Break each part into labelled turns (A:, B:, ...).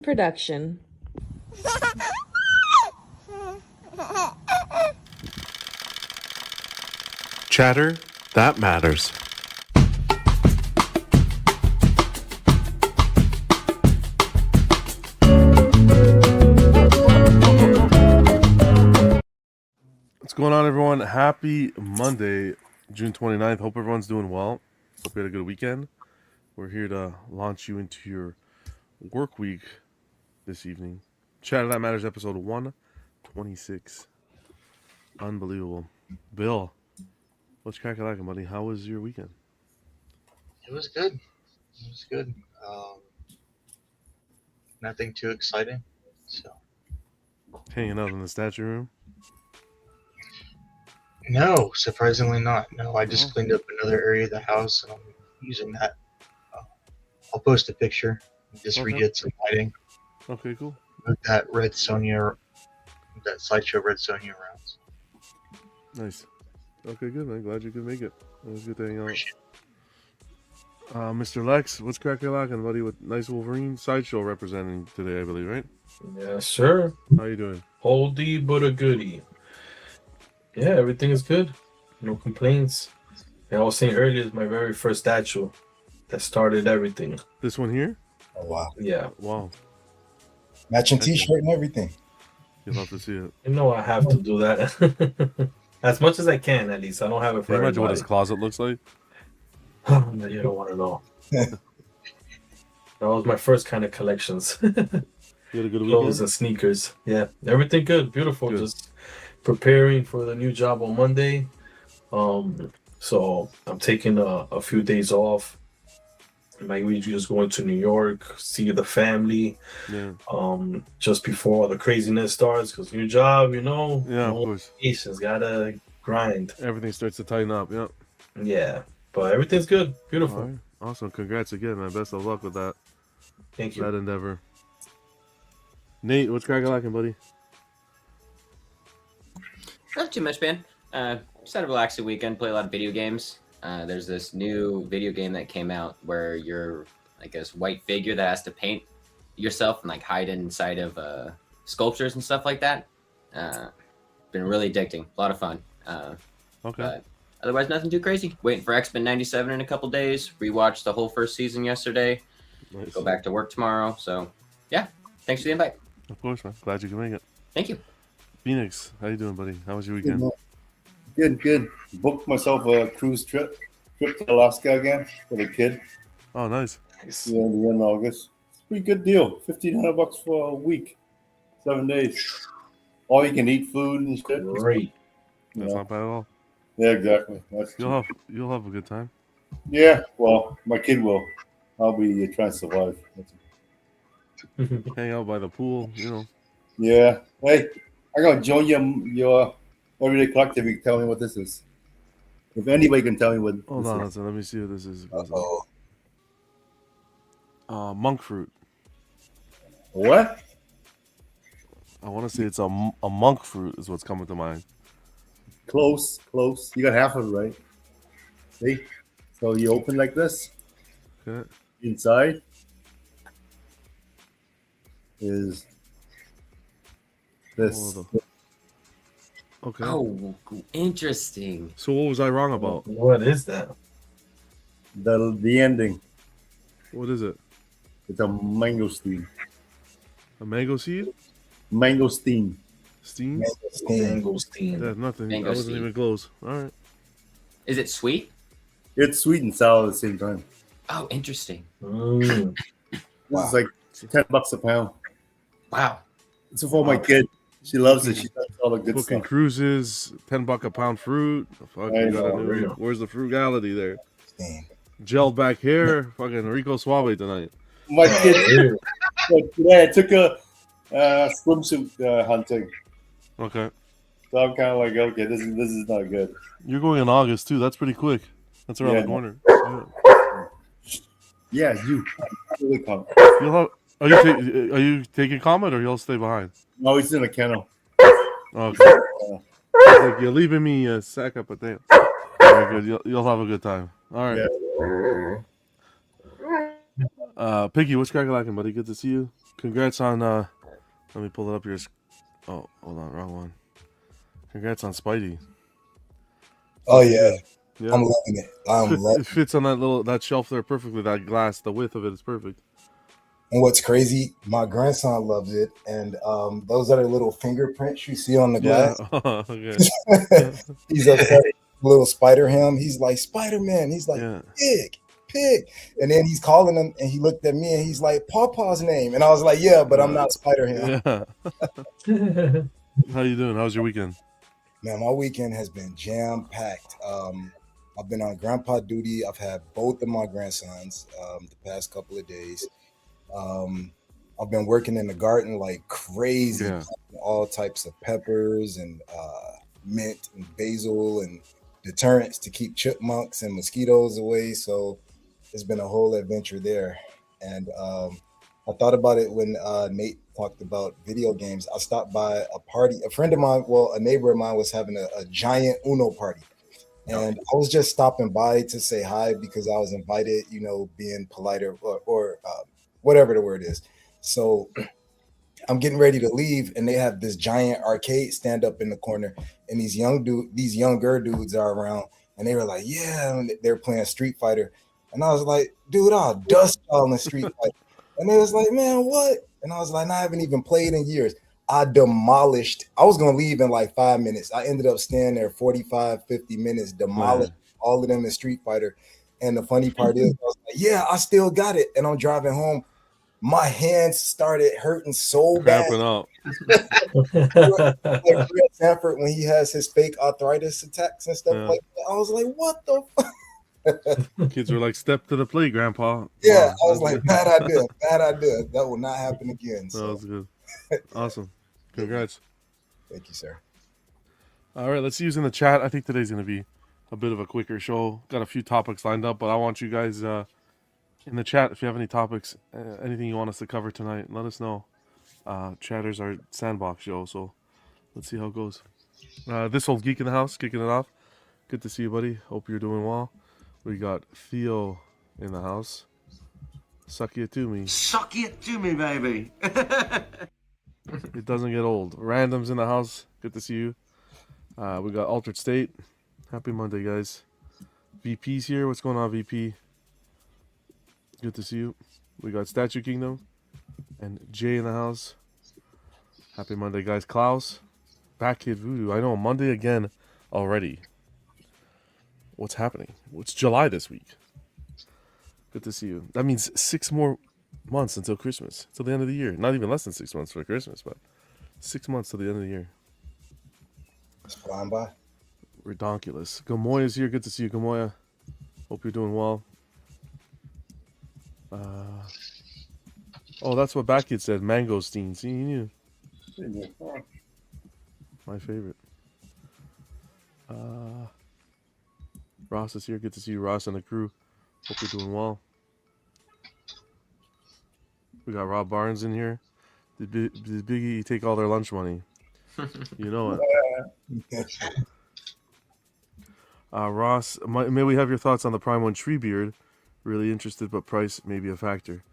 A: Production.
B: Chatter that matters. What's going on, everyone? Happy Monday, June 29th. Hope everyone's doing well. Hope you had a good weekend. We're here to launch you into your work week this evening. Chatter That Matters, episode 126. Unbelievable. Bill, what's cracking, buddy? How was your weekend?
C: It was good. It was good. Nothing too exciting. So
B: Hanging out in the statue room?
C: no, surprisingly not. No, I just cleaned up another area of the house, and I'm using that. I'll post a picture. Just redid some lighting.
B: Okay, cool.
C: Moved that sideshow red Sonia around.
B: Nice. Okay, good, man. Glad you could make it. It was good to hang out. Mr. Lex, what's cracking, buddy? With nice Wolverine sideshow representing today, I believe, right?
D: Yes, sir.
B: How you doing?
D: Oldie but a goodie. Yeah, everything is good. No complaints. And I was saying earlier, it's my very first statue that started everything.
B: This one here?
E: Oh, wow.
D: Yeah.
B: Wow.
E: Matching t-shirt and everything.
B: You'll have to see it.
D: You know I have to do that. As much as I can, at least. I don't have it for
B: Can you imagine what
D: everybody.
B: his closet looks like?
D: You don't want to know. That was my first kind of collections.
B: You had a good
D: Clothes
B: weekend?
D: and sneakers. Yeah, everything good. Beautiful.
B: Good.
D: Just preparing for the new job on Monday. So I'm taking a few days off. Like we just going to New York, see the family.
B: Yeah.
D: Just before the craziness starts, because new job,
B: Yeah,
D: no
B: of course.
D: patience, gotta grind.
B: Everything starts to tighten up, yeah.
D: Yeah, but everything's good. Beautiful.
B: All right. Awesome. Congrats again, man. Best of luck with that
D: Thank you.
B: that endeavor. Nate, what's cracking, buddy?
F: Not too much, man. Just had a relaxing weekend, play a lot of video games. There's this new video game that came out where you're like this white figure that has to paint yourself and like hide inside of sculptures and stuff like that. Been really addicting. A lot of fun.
B: Okay.
F: But otherwise, nothing too crazy. Waiting for X-Men 97 in a couple days. Rewatched the whole first season yesterday.
B: Nice.
F: Go back to work tomorrow. So, yeah. Thanks for the invite.
B: Of course, man. Glad you can make it.
F: Thank you.
B: Phoenix, how you doing, buddy? How was your weekend?
E: Good. Booked myself a cruise trip to Alaska again for the kid.
B: Oh, nice.
E: Yeah, in the end of August. It's a pretty good deal. $1,500 for a week, 7 days. All you can eat food and shit.
D: Great.
B: That's
E: Yeah.
B: not bad at all.
E: Yeah, exactly. That's
B: You'll have a good time.
E: yeah. Well, my kid will. I'll be trying to survive.
B: Hang out by the pool, you know.
E: Yeah. Hey, I gotta join your everyday collective. You can tell me what this is. If anybody can tell me what.
B: Hold
E: this
B: on,
E: is.
B: listen, let me see what this is.
E: Uh-oh.
B: Monk fruit.
E: What?
B: I want to say it's a monk fruit is what's coming to mind.
E: Close. You got half of it right. See? So you open like this.
B: Okay.
E: Inside is this.
B: Hold on. Okay.
F: Oh, interesting.
B: So what was I wrong about?
D: What is that?
E: The ending.
B: What is it?
E: It's a mangosteen.
B: A mango seed?
E: Mangosteen.
B: Steam?
D: Mangosteen.
B: That's nothing. I
F: Mango
B: wasn't
F: seed.
B: even close. All right.
F: Is it sweet?
E: It's sweet and sour at the same time.
F: Oh, interesting.
D: Mm.
E: This is like $10 a pound.
F: Wow.
E: It's for my kid. She loves it. She does all the good
B: Booking
E: stuff.
B: cruises, $10 a pound fruit. Fuck,
E: I
B: you gotta
E: know,
B: do.
D: real.
B: Where's the frugality there?
E: Damn.
B: Gel back hair, fucking Rico Suave tonight.
E: My kid.
D: Ew.
E: Today I took a swimsuit hunting.
B: Okay.
E: So I'm kind of like, okay, this is not good.
B: You're going in August too. That's pretty quick. That's around
E: Yeah.
B: the corner. Yeah.
E: Yeah, you. Really come.
B: You'll have. Are you taking comment or you'll stay behind?
E: No, he's in a kennel.
B: Okay. Like you're leaving me a sack of potatoes. Very good. You'll have a good time. All right.
E: Yeah.
B: Piggy, what's cracking, buddy? Good to see you. Congrats on let me pull it up here. Oh, hold on, wrong one. Congrats on Spidey.
A: Oh
B: Looking
A: yeah,
B: good. Yeah.
A: I'm loving it.
B: It fits on that shelf there perfectly. That glass, the width of it is perfect.
A: And what's crazy, my grandson loves it, and those are the little fingerprints you see on the
B: Yeah.
A: glass.
B: Okay.
A: He's obsessed with little Spider Ham. He's like Spider-Man. He's like
B: Yeah.
A: pig, and then he's calling him, and he looked at me, and he's like Pawpaw's name, and I was like, yeah, but I'm not Spider Ham.
B: Yeah. How you doing? How's your weekend?
A: Man, my weekend has been jam packed. I've been on grandpa duty. I've had both of my grandsons the past couple of days. I've been working in the garden like crazy,
B: Yeah.
A: all types of peppers and mint and basil and deterrents to keep chipmunks and mosquitoes away. So it's been a whole adventure there. And I thought about it when Nate talked about video games. I stopped by a party. A friend of mine, well, a neighbor of mine was having a giant Uno party. And I was just stopping by to say hi because I was invited, you know, being polite or whatever the word is. So I'm getting ready to leave, and they have this giant arcade stand up in the corner, and these younger dudes are around, and they were like, "Yeah," and they're playing Street Fighter, and I was like, "Dude, I'll dust y'all in Street Fighter," and they was like, "Man, what?" And I was like, "I haven't even played in years." I demolished. I was gonna leave in like 5 minutes. I ended up staying there 45, 50 minutes, demolished all of them in Street Fighter. And the funny part is, I was like, "Yeah, I still got it," and I'm driving home. My hands started hurting so bad.
B: Cramping up.
A: Like Fred Sanford when he has his fake arthritis attacks and stuff like that. I was like, what the fuck?
B: Kids were like, step to the plate, Grandpa.
A: Yeah,
B: Wow,
A: I was like, bad idea. That will not happen again. So.
B: That was good. Awesome. Congrats.
A: Thank you, sir.
B: All right, let's use in the chat. I think today's going to be a bit of a quicker show. Got a few topics lined up, but I want you guys in the chat, if you have any topics, anything you want us to cover tonight, let us know. Chatter's our sandbox show, so let's see how it goes. This old geek in the house, kicking it off. Good to see you, buddy. Hope you're doing well. We got Theo in the house. Suck it to me.
G: Suck it to me, baby.
B: It doesn't get old. Random's in the house. Good to see you. We got Altered State. Happy Monday, guys. VP's here. What's going on, VP? Good to see you. We got Statue Kingdom and Jay in the house. Happy Monday, guys. Klaus, Back Kid Voodoo. I know, Monday again already. What's happening? It's July this week. Good to see you. That means 6 more months until Christmas, till the end of the year. Not even less than 6 months for Christmas, but 6 months till the end of the year.
A: It's flying by.
B: Redonkulous. Gamoya's here. Good to see you, Gamoya. Hope you're doing well. Oh, that's what Backkid said. Mangosteen. See, he knew. My favorite. Ross is here. Good to see you, Ross, and the crew. Hope you're doing well. We got Rob Barnes in here. Did Biggie take all their lunch money? You know it. Ross, may we have your thoughts on the Prime 1 Treebeard? Really interested, but price may be a factor.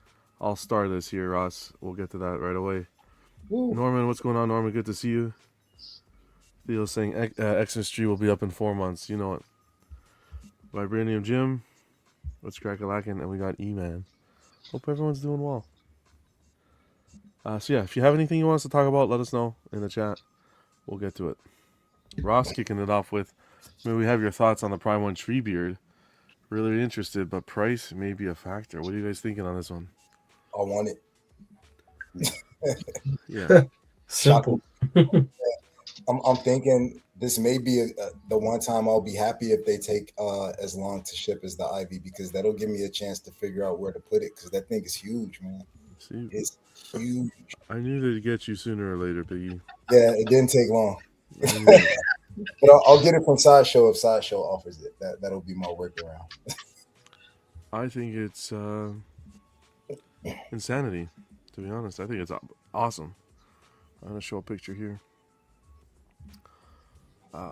B: I'll start this here, Ross. We'll get to that right away. Ooh. Norman, what's going on, Norman? Good to see you. Theo's saying Xmas Tree will be up in 4 months. You know it. Vibranium Jim. What's crack-a-lackin'? And we got E-Man. Hope everyone's doing well. So yeah, if you have anything you want us to talk about, let us know in the chat. We'll get to it. Ross kicking it off with, may we have your thoughts on the Prime 1 Treebeard? Really interested, but price may be a factor. What are you guys thinking on this one?
A: I want it.
B: Yeah.
D: Simple.
A: I'm thinking this may be the one time I'll be happy if they take as long to ship as the Ivy, because that'll give me a chance to figure out where to put it, because that thing is huge, man.
B: See,
A: it's huge.
B: I knew they'd get you sooner or later, Piggy.
A: Yeah, it didn't take long. But I'll get it from Sideshow if Sideshow offers it. That'll be my workaround.
B: I think it's insanity, to be honest. I think it's awesome. I'm going to show a picture here.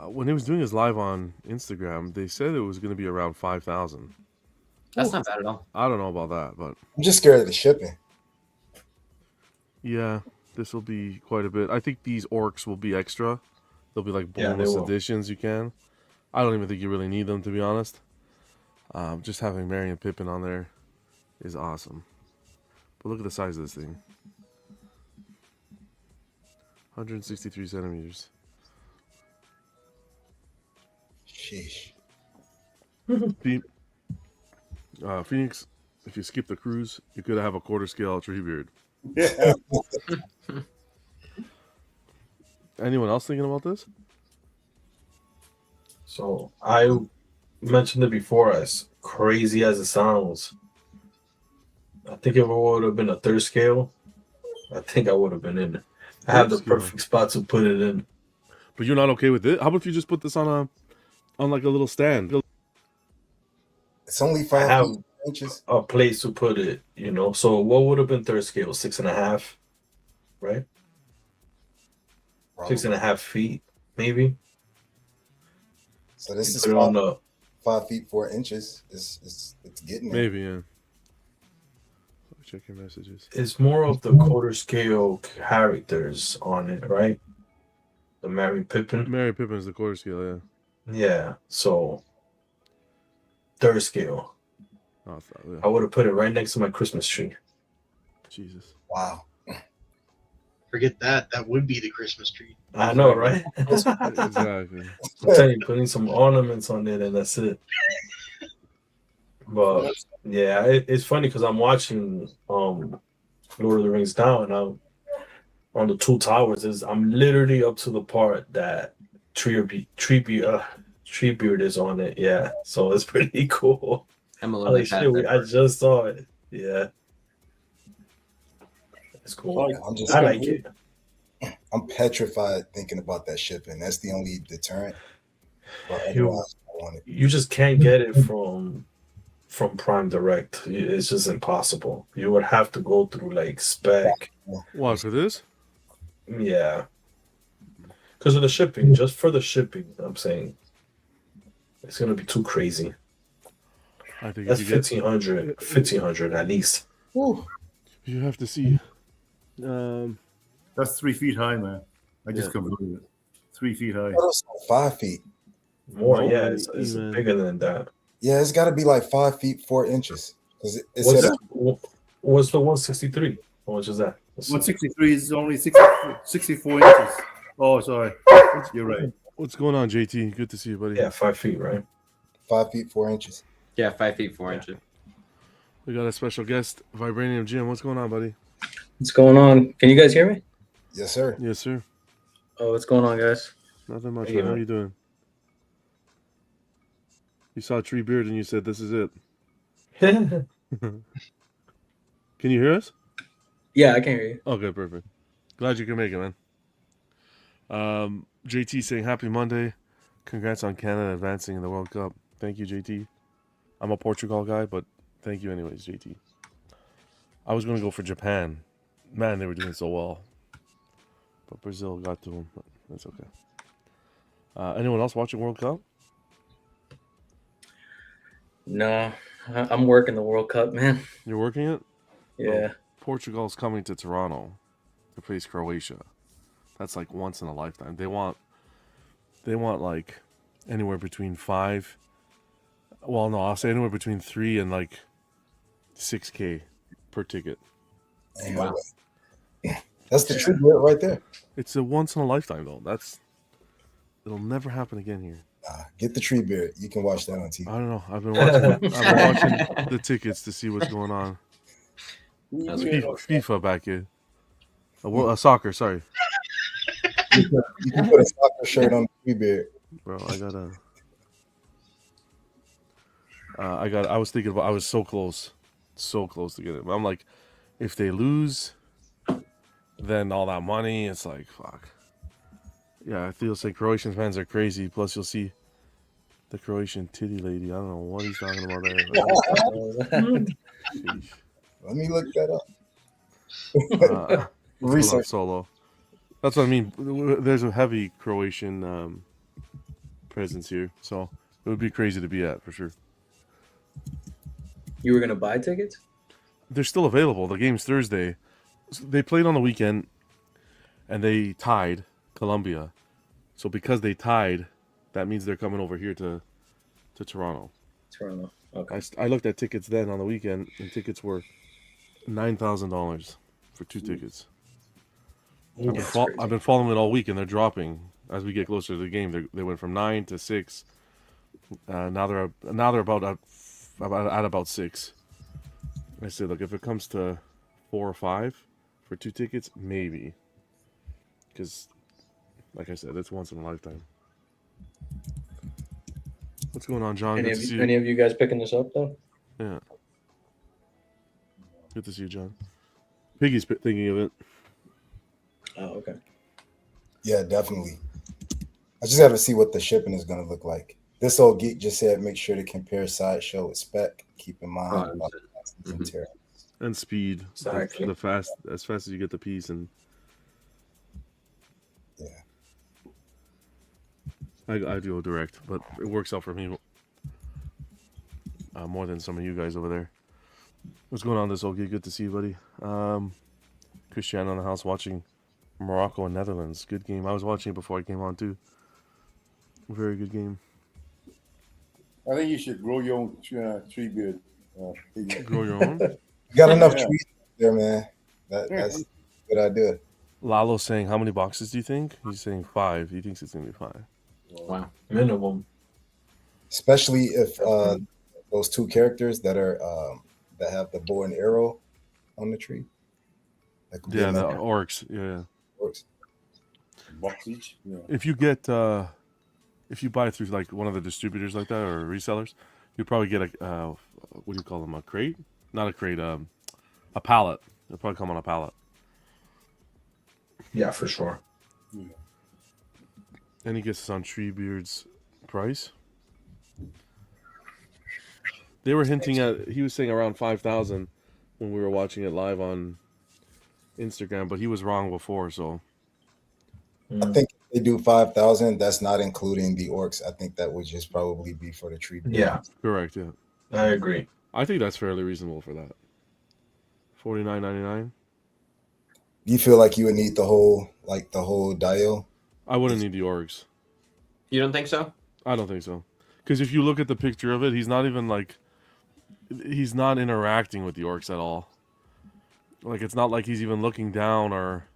B: When he was doing his live on Instagram, they said it was going to be around 5,000.
F: That's not bad at all.
B: I don't know about that, but
A: I'm just scared of the shipping.
B: Yeah, this will be quite a bit. I think these orcs will be extra. They'll be like
D: Yeah, they
B: bonus
D: will.
B: additions you can. I don't even think you really need them, to be honest. Just having Merry and Pippin on there is awesome. But look at the size of this thing. 163 centimeters.
A: Sheesh.
B: Phoenix, if you skip the cruise, you could have a quarter scale Treebeard.
E: Yeah.
B: Anyone else thinking about this?
D: So I mentioned it before, as crazy as it sounds. I think if it would have been a third scale, I think I would have been in. I have the
B: Third scale.
D: perfect spot to put it in.
B: But you're not okay with it? How about if you just put this on like a little stand?
A: It's only
D: I
A: 5
D: have
A: feet, inches.
D: a place to put it, you know. So what would have been third scale? 6.5, right?
A: Probably.
D: 6.5 feet, maybe.
A: So this
D: You
A: is
D: put it on the
A: 5 feet 4 inches. It's getting there.
B: Maybe, yeah. Check your messages.
D: It's more of the quarter scale characters on it, right? The Merry Pippin.
B: Merry Pippin's the quarter scale, yeah.
D: Yeah. So third scale.
B: Oh, yeah.
D: I would have put it right next to my Christmas tree.
B: Jesus.
A: Wow.
C: Forget that. That would be the Christmas tree.
D: I know, right?
B: Exactly.
D: I'm telling you, putting some ornaments on it and that's it. But yeah, it's funny because I'm watching Lord of the Rings now, and I'm on the two towers. I'm literally up to the part that Treebeard is on it. Yeah, so it's pretty cool.
F: I'm a
D: Oh,
F: little bit
D: shit,
F: past that
D: I
F: part.
D: just saw it. Yeah, it's cool. I like it.
A: I'm petrified thinking about that shipping. That's the only deterrent. But
D: You-
A: otherwise, I want it.
D: You just can't get it from Prime Direct. It's just impossible. You would have to go through like spec.
B: What, for this?
D: Yeah. Because of the shipping, just for the shipping, I'm saying it's gonna be too crazy.
B: I think
D: That's
B: if you get,
D: 1,500 at least.
A: Whew.
B: you have to see.
E: That's 3 feet high, man. I just
B: Yeah.
E: completed it. 3 feet high.
A: What else? 5 feet.
D: More,
B: No,
D: yeah, it's
B: even-
D: bigger than that.
A: Yeah, it's got to be like 5 feet 4 inches. Because it
D: What's
A: said
D: what's the 163? How much is that?
E: 163 is only 64 inches. Oh, sorry. You're right.
B: What's going on, JT? Good to see you, buddy.
D: Yeah, 5 feet, right?
A: 5 feet 4 inches.
F: Yeah, 5 feet 4 inches.
B: We got a special guest, Vibranium Jim. What's going on, buddy?
H: What's going on? Can you guys hear me?
A: Yes, sir.
B: Yes, sir.
H: Oh, what's going on, guys?
B: Nothing much.
D: Hey,
B: Man. How
D: man.
B: you doing? You saw Treebeard and you said, "This is it." Can you hear us?
H: Yeah, I can hear you.
B: Okay, perfect. Glad you can make it, man. JT saying happy Monday. Congrats on Canada advancing in the World Cup. Thank you, JT. I'm a Portugal guy, but thank you anyways, JT. I was going to go for Japan. Man, they were doing so well. But Brazil got to them. But that's okay. Anyone else watching World Cup?
H: No, I'm working the World Cup, man.
B: You're working it?
H: Yeah.
B: Portugal's coming to Toronto to face Croatia. That's like once in a lifetime. They want like anywhere between 5. Well, no, I'll say anywhere between 3 and like 6K per ticket.
A: Ain't no way. That's the truth right there.
B: It's a once in a lifetime though. It'll never happen again here.
A: Get the tree beard. You can watch that on TV.
B: I don't know. I've been watching the tickets to see what's going on. FIFA back here. Soccer, sorry.
A: You can put a soccer shirt on the tree beard.
B: Bro, I was thinking about, I was so close to getting it. I'm like, if they lose, then all that money, it's like, fuck. Yeah, I feel like Croatian fans are crazy. Plus, you'll see the Croatian titty lady. I don't know what he's talking about there. Sheesh.
A: Let me look that up.
B: Research solo. That's what I mean. There's a heavy Croatian presence here, so it would be crazy to be at for sure.
H: You were gonna buy tickets?
B: They're still available. The game's Thursday, they played on the weekend, and they tied Colombia. So because they tied, that means they're coming over here to Toronto.
H: Toronto. Okay.
B: I looked at tickets then on the weekend, and tickets were $9,000 for 2 tickets.
H: Yeah, it's crazy.
B: I've been following it all week, and they're dropping as we get closer to the game. They went from 9 to 6. Now they're about at 6. I said, look, if it comes to 4 or 5 for 2 tickets, maybe, because, like I said, it's once in a lifetime. What's going on, John?
H: Any of you guys picking this up though?
B: Yeah. Good to see you, John. Piggy's thinking of it.
H: Oh, okay.
A: Yeah, definitely. I just got to see what the shipping is going to look like. This old geek just said make sure to compare sideshow with spec. Keep in mind about and tariffs.
B: And speed.
H: Exactly.
B: As fast as you get the piece, and
A: yeah.
B: I do direct, but it works out for me more than some of you guys over there. What's going on, this old geek? Good to see you, buddy. Christian on the house watching Morocco and Netherlands. Good game. I was watching it before I came on too. Very good game.
E: I think you should grow your own tree beard.
B: Grow your own?
A: You got enough trees there, man. That's a good idea.
B: Lalo's saying, how many boxes do you think? He's saying 5. He thinks it's going to be 5.
F: Wow.
D: Minimum.
A: Especially if those 2 characters that are that have the bow and arrow on the tree.
B: Yeah, the orcs. Yeah.
A: Orcs.
E: Box each. Yeah.
B: If you get if you buy through like one of the distributors like that or resellers, you probably get a what do you call them? A crate? Not a crate. A pallet. They'll probably come on a pallet.
D: Yeah, for sure.
E: Yeah.
B: And he gets us on Treebeard's price. They were hinting at, he was saying around 5,000 when we were watching it live on Instagram, but he was wrong before, so.
A: I think if they do 5,000, that's not including the orcs. I think that would just probably be for the tree.
D: Yeah.
B: Correct, yeah.
D: I agree.
B: I think that's fairly reasonable for that. $49.99.
A: Do you feel like you would need the whole dial?
B: I wouldn't need the orcs.
F: You don't think so?
B: I don't think so. Because if you look at the picture of it, he's not even like, he's not interacting with the orcs at all. Like, it's not like he's even looking down or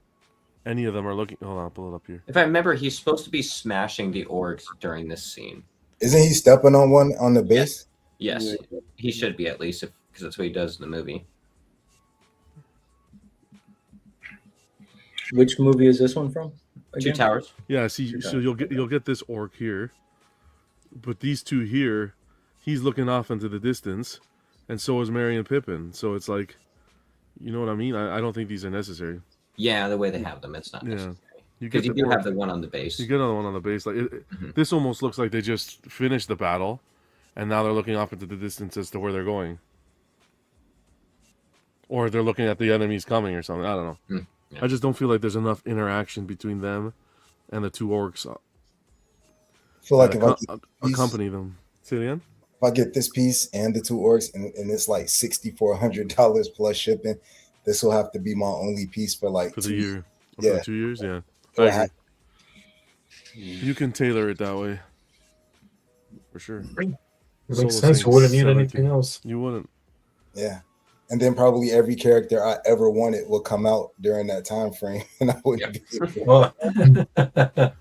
B: any of them are looking. Hold on, I'll pull it up here.
F: If I remember, he's supposed to be smashing the orcs during this scene.
A: Isn't he stepping on one on the base?
F: Yes, he should be at least, because that's what he does in the movie.
H: Which movie is this one from?
F: Two Towers.
B: Yeah, see, so you'll get this orc here, but these 2 here, he's looking off into the distance, and so is Merry and Pippin. So it's like, you know what I mean? I don't think these are necessary.
F: Yeah, the way they have them, it's not necessary.
B: Because
F: you do have the one on the base.
B: You get another one on the base. Like this almost looks like they just finished the battle, and now they're looking off into the distance as to where they're going, or they're looking at the enemies coming or something. I don't know.
F: Yeah.
B: I just don't feel like there's enough interaction between them and the 2 orcs.
A: I feel like if I
B: accompany them. Say it again.
A: If I get this piece and the 2 orcs and it's like $6,400 plus shipping, this will have to be my only piece for like
B: for the year.
A: Yeah,
B: for 2 years. Yeah, I agree. You can tailor it that way, for sure.
D: It makes sense. You wouldn't need anything else.
B: You wouldn't.
A: Yeah. And then probably every character I ever wanted will come out during that time frame, and I wouldn't be.
D: Well, that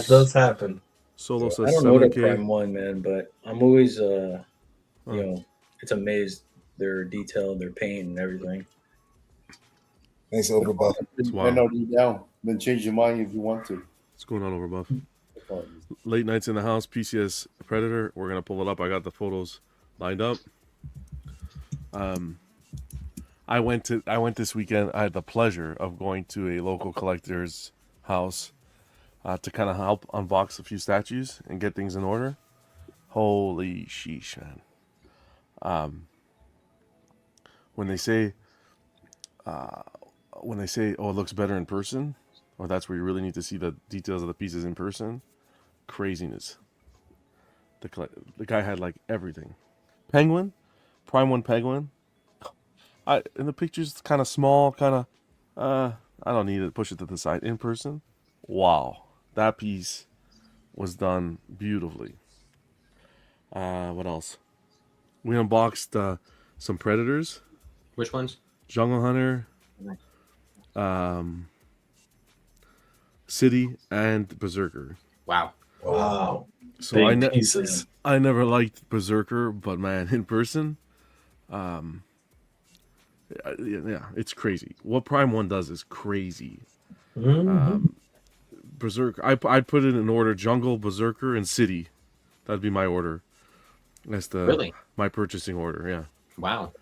D: does happen.
B: Solo says
H: I don't know the
B: 7K.
H: Prime one, man, but I'm always you know, it's amazed their detail, their paint, and everything.
A: Thanks, Overbuff.
B: Wow.
E: I know you down. Then change your mind if you want to.
B: What's going on, Overbuff? Late nights in the house. PCS Predator. We're gonna pull it up. I got the photos lined up. I went this weekend. I had the pleasure of going to a local collector's house to kind of help unbox a few statues and get things in order. Holy sheesh, man! When they say, oh, it looks better in person, or that's where you really need to see the details of the pieces in person, craziness. The guy had like everything. Penguin, Prime 1 Penguin. In the pictures, it's kind of small, kind of I don't need to push it to the side. In person, wow, that piece was done beautifully. What else? We unboxed some Predators,
F: Which ones?
B: Jungle Hunter, um, City, and Berserker.
F: Wow.
D: Wow.
B: So
D: Big pieces.
B: I never liked Berserker, but man, in person, um, yeah, it's crazy. What Prime One does is crazy. Berserker, I'd put it in order: Jungle, Berserker, and City. That'd be my order. That's
F: Really?
B: my purchasing order. Yeah,
F: Wow.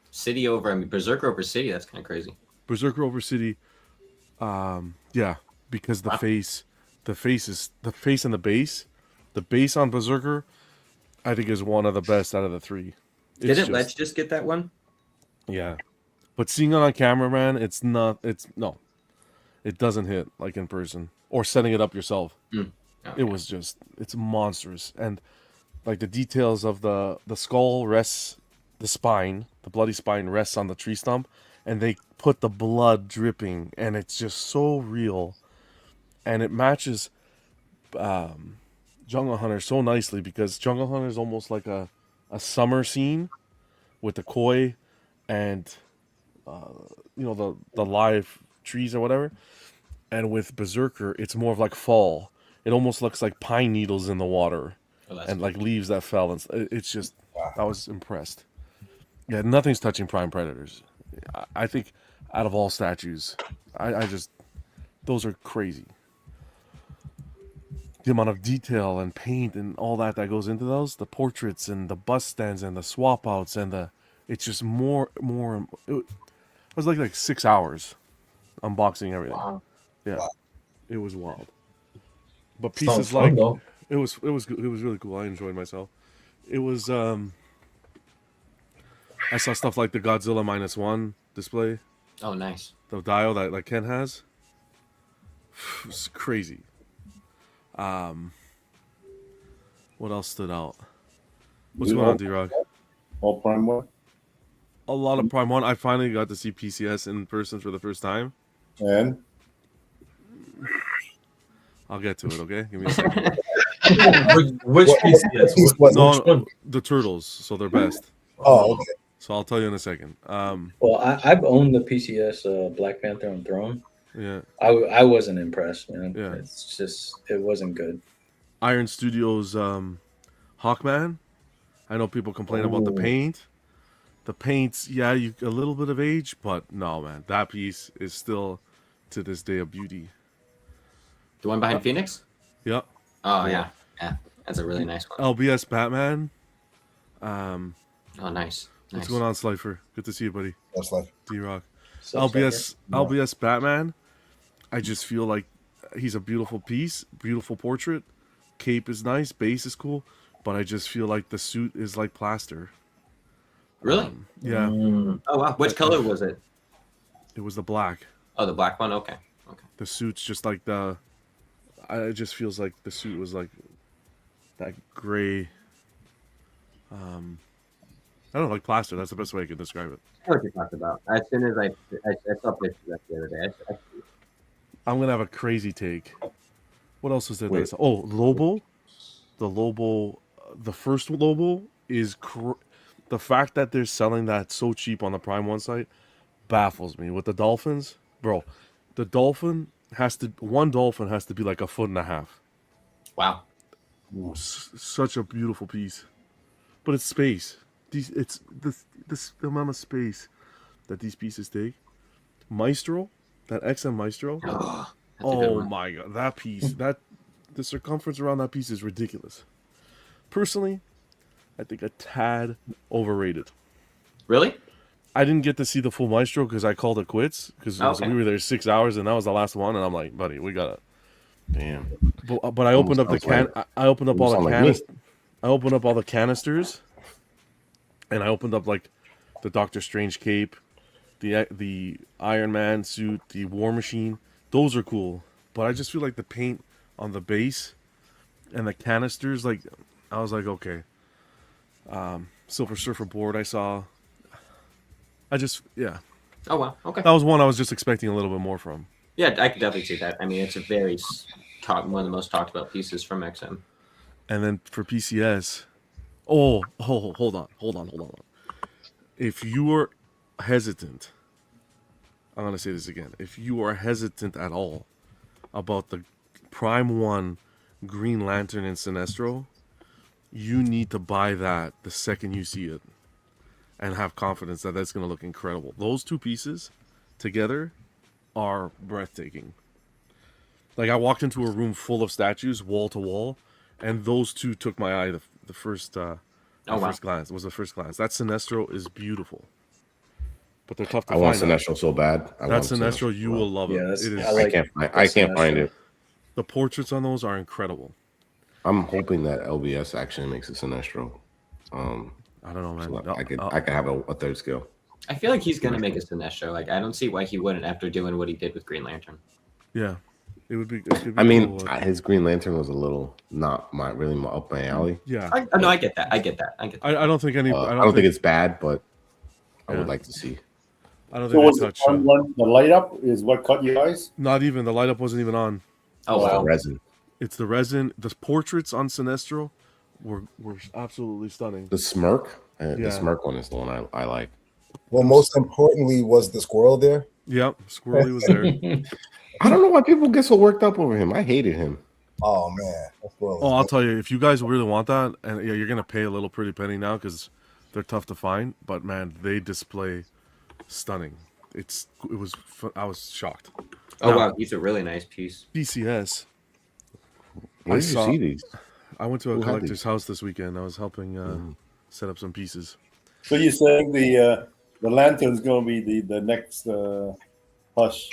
F: City over, I mean, Berserker over City. That's kind of crazy.
B: Berserker over City. Yeah, because
F: Wow.
B: the face and the base on Berserker, I think is one of the best out of the three.
F: Didn't Ledge just get that one?
B: Yeah, but seeing it on camera, man, it's not. It's no, it doesn't hit like in person or setting it up yourself.
F: Okay.
B: It was just it's monstrous, and like the details of the skull rests, the spine, the bloody spine rests on the tree stump, and they put the blood dripping, and it's just so real, and it matches Jungle Hunter so nicely because Jungle Hunter is almost like a summer scene with the koi and the live trees or whatever, and with Berserker it's more of like fall. It almost looks like pine needles in the water and like leaves that fell, and it's just I was impressed. Yeah, nothing's touching Prime Predators. I think out of all statues, I just those are crazy. The amount of detail and paint and all that goes into those, the portraits and the bust stands and the swap outs and it's just more. It was like 6 hours unboxing everything.
F: Wow.
B: Yeah, it was wild. But
D: Sounds
B: pieces
D: fun,
B: like
D: though.
B: it was really cool. I enjoyed myself. It was I saw stuff like the Godzilla -1 display,
F: Oh, nice.
B: the dial that like Ken has. It's crazy. What else stood out? What's going on, D-Rock?
E: All Prime One.
B: A lot of Prime 1. I finally got to see PCS in person for the first time.
E: And
B: I'll get to it, okay? Give me a second.
D: Which PCS?
E: What?
B: No,
D: Which one?
B: the Turtles, so they're best.
E: Oh, okay.
B: So I'll tell you in a second.
H: Well, I've owned the PCS Black Panther on Throne.
B: Yeah.
H: I wasn't impressed, man.
B: Yeah.
H: It's just it wasn't good.
B: Iron Studios Hawkman. I know people complain about the
H: Ooh.
B: paint. The paint's, yeah, a little bit of age, but no, man. That piece is still, to this day, a beauty.
F: The one behind Phoenix?
B: Yep.
F: Oh, yeah. Yeah. That's a really nice one.
B: LBS Batman.
F: Oh, nice.
B: What's going on, Slifer? Good to see you, buddy.
A: That's like
B: D-Rock.
H: So
B: LBS Batman. I just feel like he's a beautiful piece, beautiful portrait. Cape is nice, base is cool, but I just feel like the suit is like plaster.
F: Really?
B: Yeah,
F: Oh, wow. Which color was it?
B: it was the black.
F: Oh, the black one? Okay. Okay.
B: The suit's just like it just feels like the suit was like that gray. I don't know, like plaster. That's the best way I can describe it.
F: I know what you're talking about. As soon as I saw pictures of that the other day.
B: I'm gonna have a crazy take. What else was there?
E: Wait.
B: Oh, Lobo. The first Lobo is the fact that they're selling that so cheap on the Prime One site baffles me. With the dolphins, bro, one dolphin has to be like 1.5 feet.
F: Wow.
B: Such a beautiful piece, but it's space. It's this the amount of space that these pieces take. Maestro, that XM Maestro.
F: Oh, that's a good
B: Oh
F: one.
B: my god, that piece, the circumference around that piece is ridiculous. Personally, I think a tad overrated.
F: Really?
B: I didn't get to see the full Maestro because I called it quits because
F: Okay.
B: we were there 6 hours and that was the last one, and I'm like, buddy, we gotta. Damn. But I opened up the I opened up all the I opened up all the canisters, and I opened up like the Doctor Strange cape, the Iron Man suit, the War Machine. Those are cool, but I just feel like the paint on the base and the canisters, like I was like, okay. Silver Surfer board I saw. Yeah.
F: Oh wow. Okay.
B: That was one I was just expecting a little bit more from.
F: Yeah, I could definitely see that. I mean, it's a very one of the most talked about pieces from XM.
B: And then for PCS, hold on. If you are hesitant, I'm gonna say this again. If you are hesitant at all about the Prime 1 Green Lantern and Sinestro, you need to buy that the second you see it and have confidence that that's going to look incredible. Those two pieces together are breathtaking. Like, I walked into a room full of statues, wall to wall, and those two took my eye the first first glance. It was the first glance. That Sinestro is beautiful. But they're tough to find.
I: I want Sinestro so bad.
B: That Sinestro, you will love it. It is.
I: I can't find it.
B: The portraits on those are incredible.
I: I'm hoping that LBS actually makes a Sinestro.
B: I don't know, man.
I: So I could have a third scale.
F: I feel like he's gonna make a Sinestro. Like, I don't see why he wouldn't after doing what he did with Green Lantern.
B: Yeah, it would be.
I: I mean, cool. His Green Lantern was a little not really up my alley.
B: Yeah.
F: I get that. I
B: don't think any.
I: I don't think it's bad, but I would like to see.
B: I don't think they touch.
E: The light up is what caught your eyes?
B: Not even the light up wasn't even on.
F: Oh wow!
I: The resin.
B: It's the resin. The portraits on Sinestro were absolutely stunning.
I: The smirk, the smirk one is the one I like.
A: Well, most importantly, was the squirrel there?
B: Yep, Squirrely was there.
I: I don't know why people get so worked up over him. I hated him.
A: Oh man!
B: I'll tell you, if you guys really want that, and yeah, you're gonna pay a little pretty penny now because they're tough to find. But man, they display stunning. I was shocked.
F: Oh wow, he's a really nice piece.
B: PCS.
I: Where did you see these?
B: I went to a collector's house this weekend. I was helping set up some pieces.
E: So you're saying the lantern's going to be the next Hush?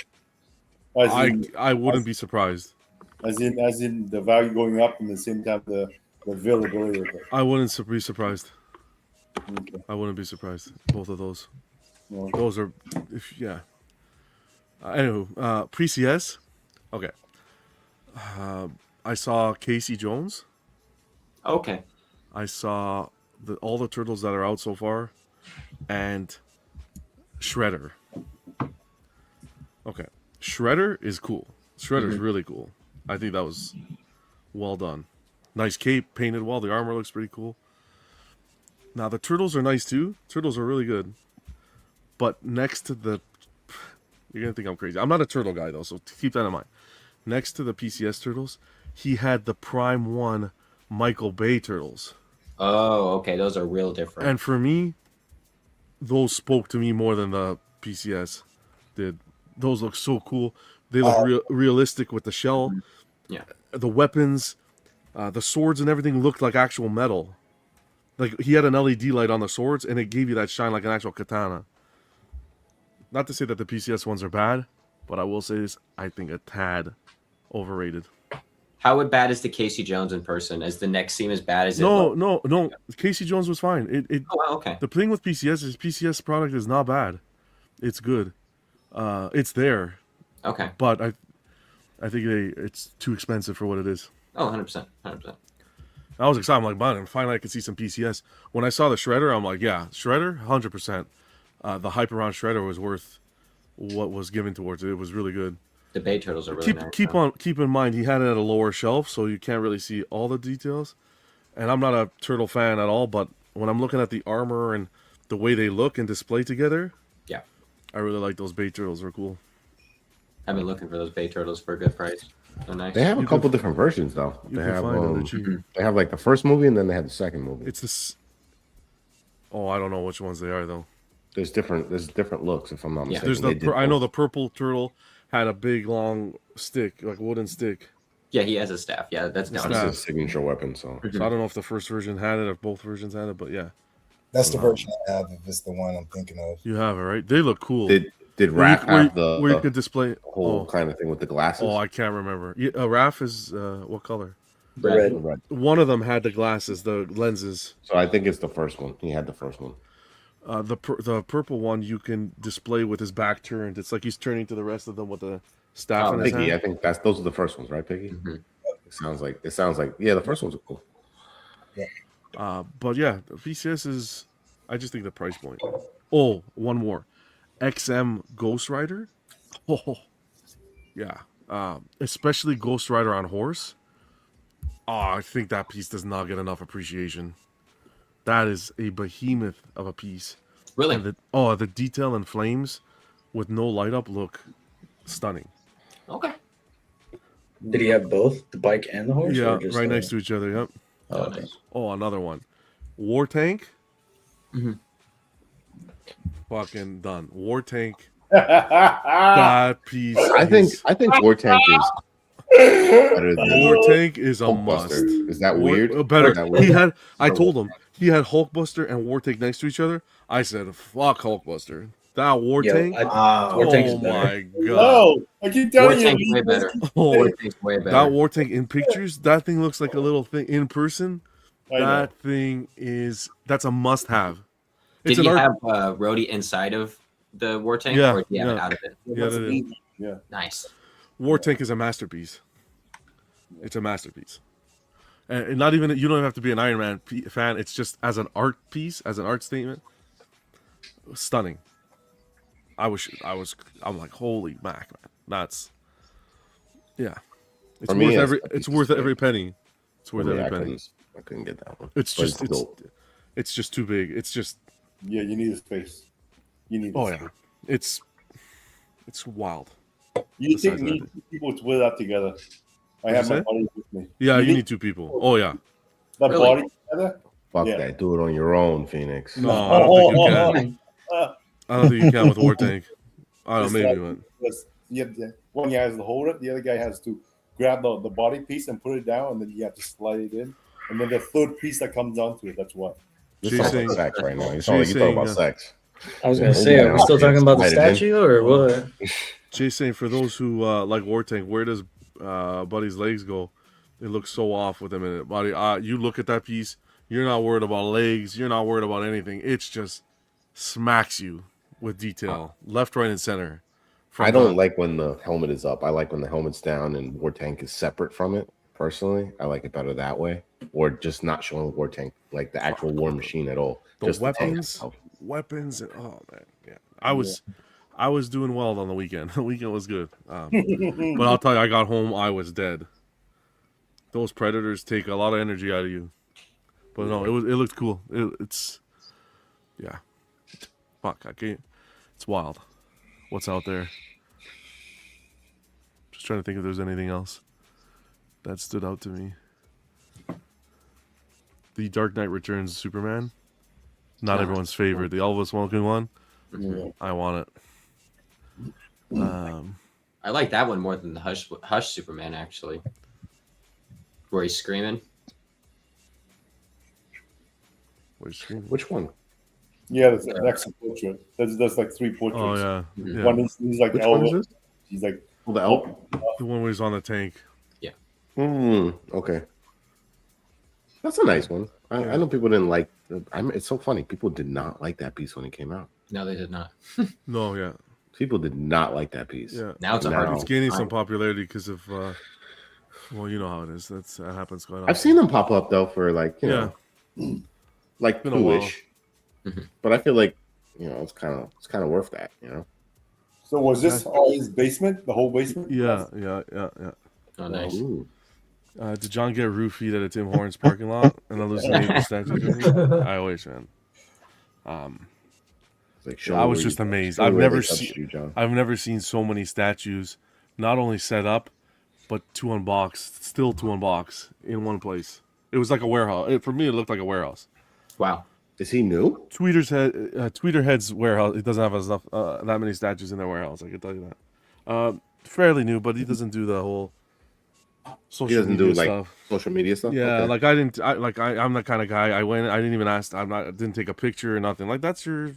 B: I wouldn't be surprised.
E: As in the value going up and at the same time the availability of it.
B: I wouldn't be surprised.
E: Okay.
B: I wouldn't be surprised. Both of those. Well, those are, anywho, pre-CS. Okay. I saw Casey Jones.
F: Okay.
B: I saw all the turtles that are out so far, and Shredder. Okay, Shredder is cool. Shredder's really cool. I think that was well done. Nice cape, painted well. The armor looks pretty cool. Now the turtles are nice too. Turtles are really good. But next to you're gonna think I'm crazy. I'm not a turtle guy though, so keep that in mind. Next to the PCS turtles, he had the Prime 1 Michael Bay turtles.
F: Oh, okay. Those are real different.
B: And for me, those spoke to me more than the PCS did. Those look so cool. They look realistic with the shell.
F: Yeah.
B: The weapons, the swords and everything looked like actual metal. Like he had an LED light on the swords and it gave you that shine like an actual katana. Not to say that the PCS ones are bad, but I will say this, I think a tad overrated.
F: How bad is the Casey Jones in person? Is the next seem as bad as
B: No. Casey Jones was fine.
F: Okay.
B: The thing with PCS is PCS product is not bad. It's good. It's there.
F: Okay.
B: But I think it's too expensive for what it is.
F: Oh, 100%. 100%.
B: I was excited. I'm like, man, finally I could see some PCS. When I saw the Shredder, I'm like, yeah, Shredder, 100%. The hype around Shredder was worth what was given towards it. It was really good.
F: The Bay Turtles are really nice.
B: Keep in mind, he had it at a lower shelf, so you can't really see all the details. And I'm not a turtle fan at all, but when I'm looking at the armor and the way they look and display together,
F: yeah,
B: I really like those Bay Turtles. They're cool.
F: I've been looking for those Bay Turtles for a good price. They're nice.
I: They have a couple different versions though. They have like the first movie and then they have the second movie.
B: It's this. Oh, I don't know which ones they are though.
I: There's different looks if I'm not mistaken.
B: There's I know the purple turtle had a big long stick, like wooden stick.
F: Yeah, he has a staff. Yeah, that's
I: his signature weapon. So
B: I don't know if the first version had it or both versions had it, but yeah.
A: That's the version I have. If it's the one I'm thinking of,
B: you have it, right? They look cool.
I: Did Raph have the
B: where you could display
I: whole kind of thing with the glasses?
B: Oh, I can't remember. Yeah, Raph is what color?
H: Red.
B: One of them had the glasses, the lenses.
I: So I think it's the first one. He had the first one.
B: The purple one you can display with his back turned. It's like he's turning to the rest of them with the staff in his hand.
I: I think those are the first ones, right, Piggy? Mm-hmm. It sounds like yeah, the first ones are cool.
B: Yeah. But yeah, the PCS is. I just think the price point. Oh, one more. XM Ghost Rider. Oh, yeah. Especially Ghost Rider on horse. Oh, I think that piece does not get enough appreciation. That is a behemoth of a piece.
F: Really?
B: And the detail and flames with no light up look stunning.
F: Okay.
H: Did he have both the bike and the horse?
B: Yeah,
H: or just
B: right next to each other. Yep.
H: Oh, okay.
B: Oh, another one. War Tank.
F: Mm-hmm.
B: Fucking done. War Tank. That piece.
I: I think War Tank is better than
B: War Tank is a
I: Hulkbuster.
B: must.
I: Is that weird?
B: Better.
I: Is that weird?
B: He had. I told him he had Hulkbuster and War Tank next to each other. I said, "Fuck Hulkbuster." That War Tank.
H: War Tank is
B: Oh
H: better.
B: my god.
E: No, I keep telling
F: War Tank's
E: you.
F: way better.
B: Oh,
F: War Tank's way better.
B: that War Tank in pictures. That thing looks like a little thing in person.
E: I know.
B: That thing is. That's a must-have.
F: Did you have Rhodey inside of the War Tank,
B: Yeah,
F: or did you have it
B: yeah.
F: out of it?
B: Yeah,
E: That's
B: that is.
E: easy. Yeah.
F: Nice.
B: War Tank is a masterpiece. It's a masterpiece. And not even, you don't have to be an Iron Man fan. It's just as an art piece, as an art statement, stunning. I'm like, holy mac, man. That's, yeah. It's
I: For me,
B: it's worth every penny. It's worth every penny.
I: I couldn't get that one.
B: It's
I: But
B: just,
I: dope.
B: it's just too big. It's just,
E: Yeah, you need a space. You need.
B: oh
E: a
B: yeah.
E: space.
B: It's wild.
E: You
B: the
E: think
B: size of
E: need
B: that
E: two people to wear that together? I
B: What'd
E: have
B: you
E: my
B: say?
E: body with me.
B: Yeah, you need two people. Oh yeah.
E: That
F: Really?
E: body together.
I: Fuck
E: Yeah.
I: that. Do it on your own, Phoenix.
B: No, I don't think you can. I don't think you can with War Tank. I don't
E: It's
B: know, maybe,
E: like-
B: but
E: Because one guy has to hold it, the other guy has to grab the body piece and put it down, and then you have to slide it in, and then the third piece that comes onto it. That's what.
I: You're
B: Jay's
I: talking
B: saying-
I: about sex right now. You sound like
B: Jay's
I: you're talking about
B: saying,
I: sex.
H: I was gonna
I: Yeah,
H: say, are we
I: yeah.
H: still talking about the
I: Slide it in.
H: statue or what?
B: Jay's saying for those who like War Tank, where does Buddy's legs go? It looks so off with him in it. Buddy, you look at that piece, you're not worried about legs, you're not worried about anything. It's just smacks you with detail, left, right, and center.
I: I don't like when the helmet is up. I like when the helmet's down and War Tank is separate from it. Personally, I like it better that way, or just not showing War Tank, like the actual war machine at all.
B: The
I: Just
B: weapons,
I: tank.
B: weapons, and oh man, yeah. I was doing well on the weekend. The weekend was good, but I'll tell you, I got home, I was dead. Those predators take a lot of energy out of you, but no, it looked cool. It's yeah, fuck, I can't. It's wild. What's out there? Just trying to think if there's anything else that stood out to me. The Dark Knight Returns Superman. Not everyone's favorite. The Elvis Smoking one.
F: Mm-hmm.
B: I want it.
F: I like that one more than the Hush Superman, actually, where he's screaming.
I: Which one?
E: Yeah, that's an excellent portrait. That's like three portraits.
B: Oh yeah, yeah.
E: One is he's like
I: Which one is
E: Elvis.
I: this?
E: He's like
I: Oh, the elk.
B: The one where he's on the tank.
I: Okay. That's a nice one. I know people didn't like. It's so funny. People did not like that piece when it came out.
F: No, they did not.
B: No, yeah,
I: People did not like that piece.
B: yeah.
F: Now it's a hard
B: It's gaining some popularity because of, well, you know how it is. That happens quite often.
I: I've seen them pop up though for like you know, like
B: Been a while.
I: two-ish. But I feel like it's kind of worth that.
E: So was this all his basement? The whole basement?
B: Yeah.
F: Oh, nice.
I: Ooh.
B: Did John get roofied at a Tim Hortons parking lot and hallucinated the statue? I always, man.
I: Like, show
B: I
I: me
B: was
I: where
B: just
I: you-
B: amazed.
I: show me
B: I've
I: where
B: never
I: they touched
B: seen.
I: you, John.
B: I've never seen so many statues, not only set up, but to unbox, still to unbox in one place. It was like a warehouse. For me, it looked like a warehouse.
F: Wow.
I: Is he new?
B: Tweeterhead's warehouse. It doesn't have enough that many statues in their warehouse. I can tell you that. Fairly new, but he doesn't do the whole social
I: He doesn't
B: media
I: do like
B: stuff.
I: social media stuff.
B: Yeah,
I: Okay.
B: like I'm that kind of guy. I went. I didn't even ask. Didn't take a picture or nothing. Like that's your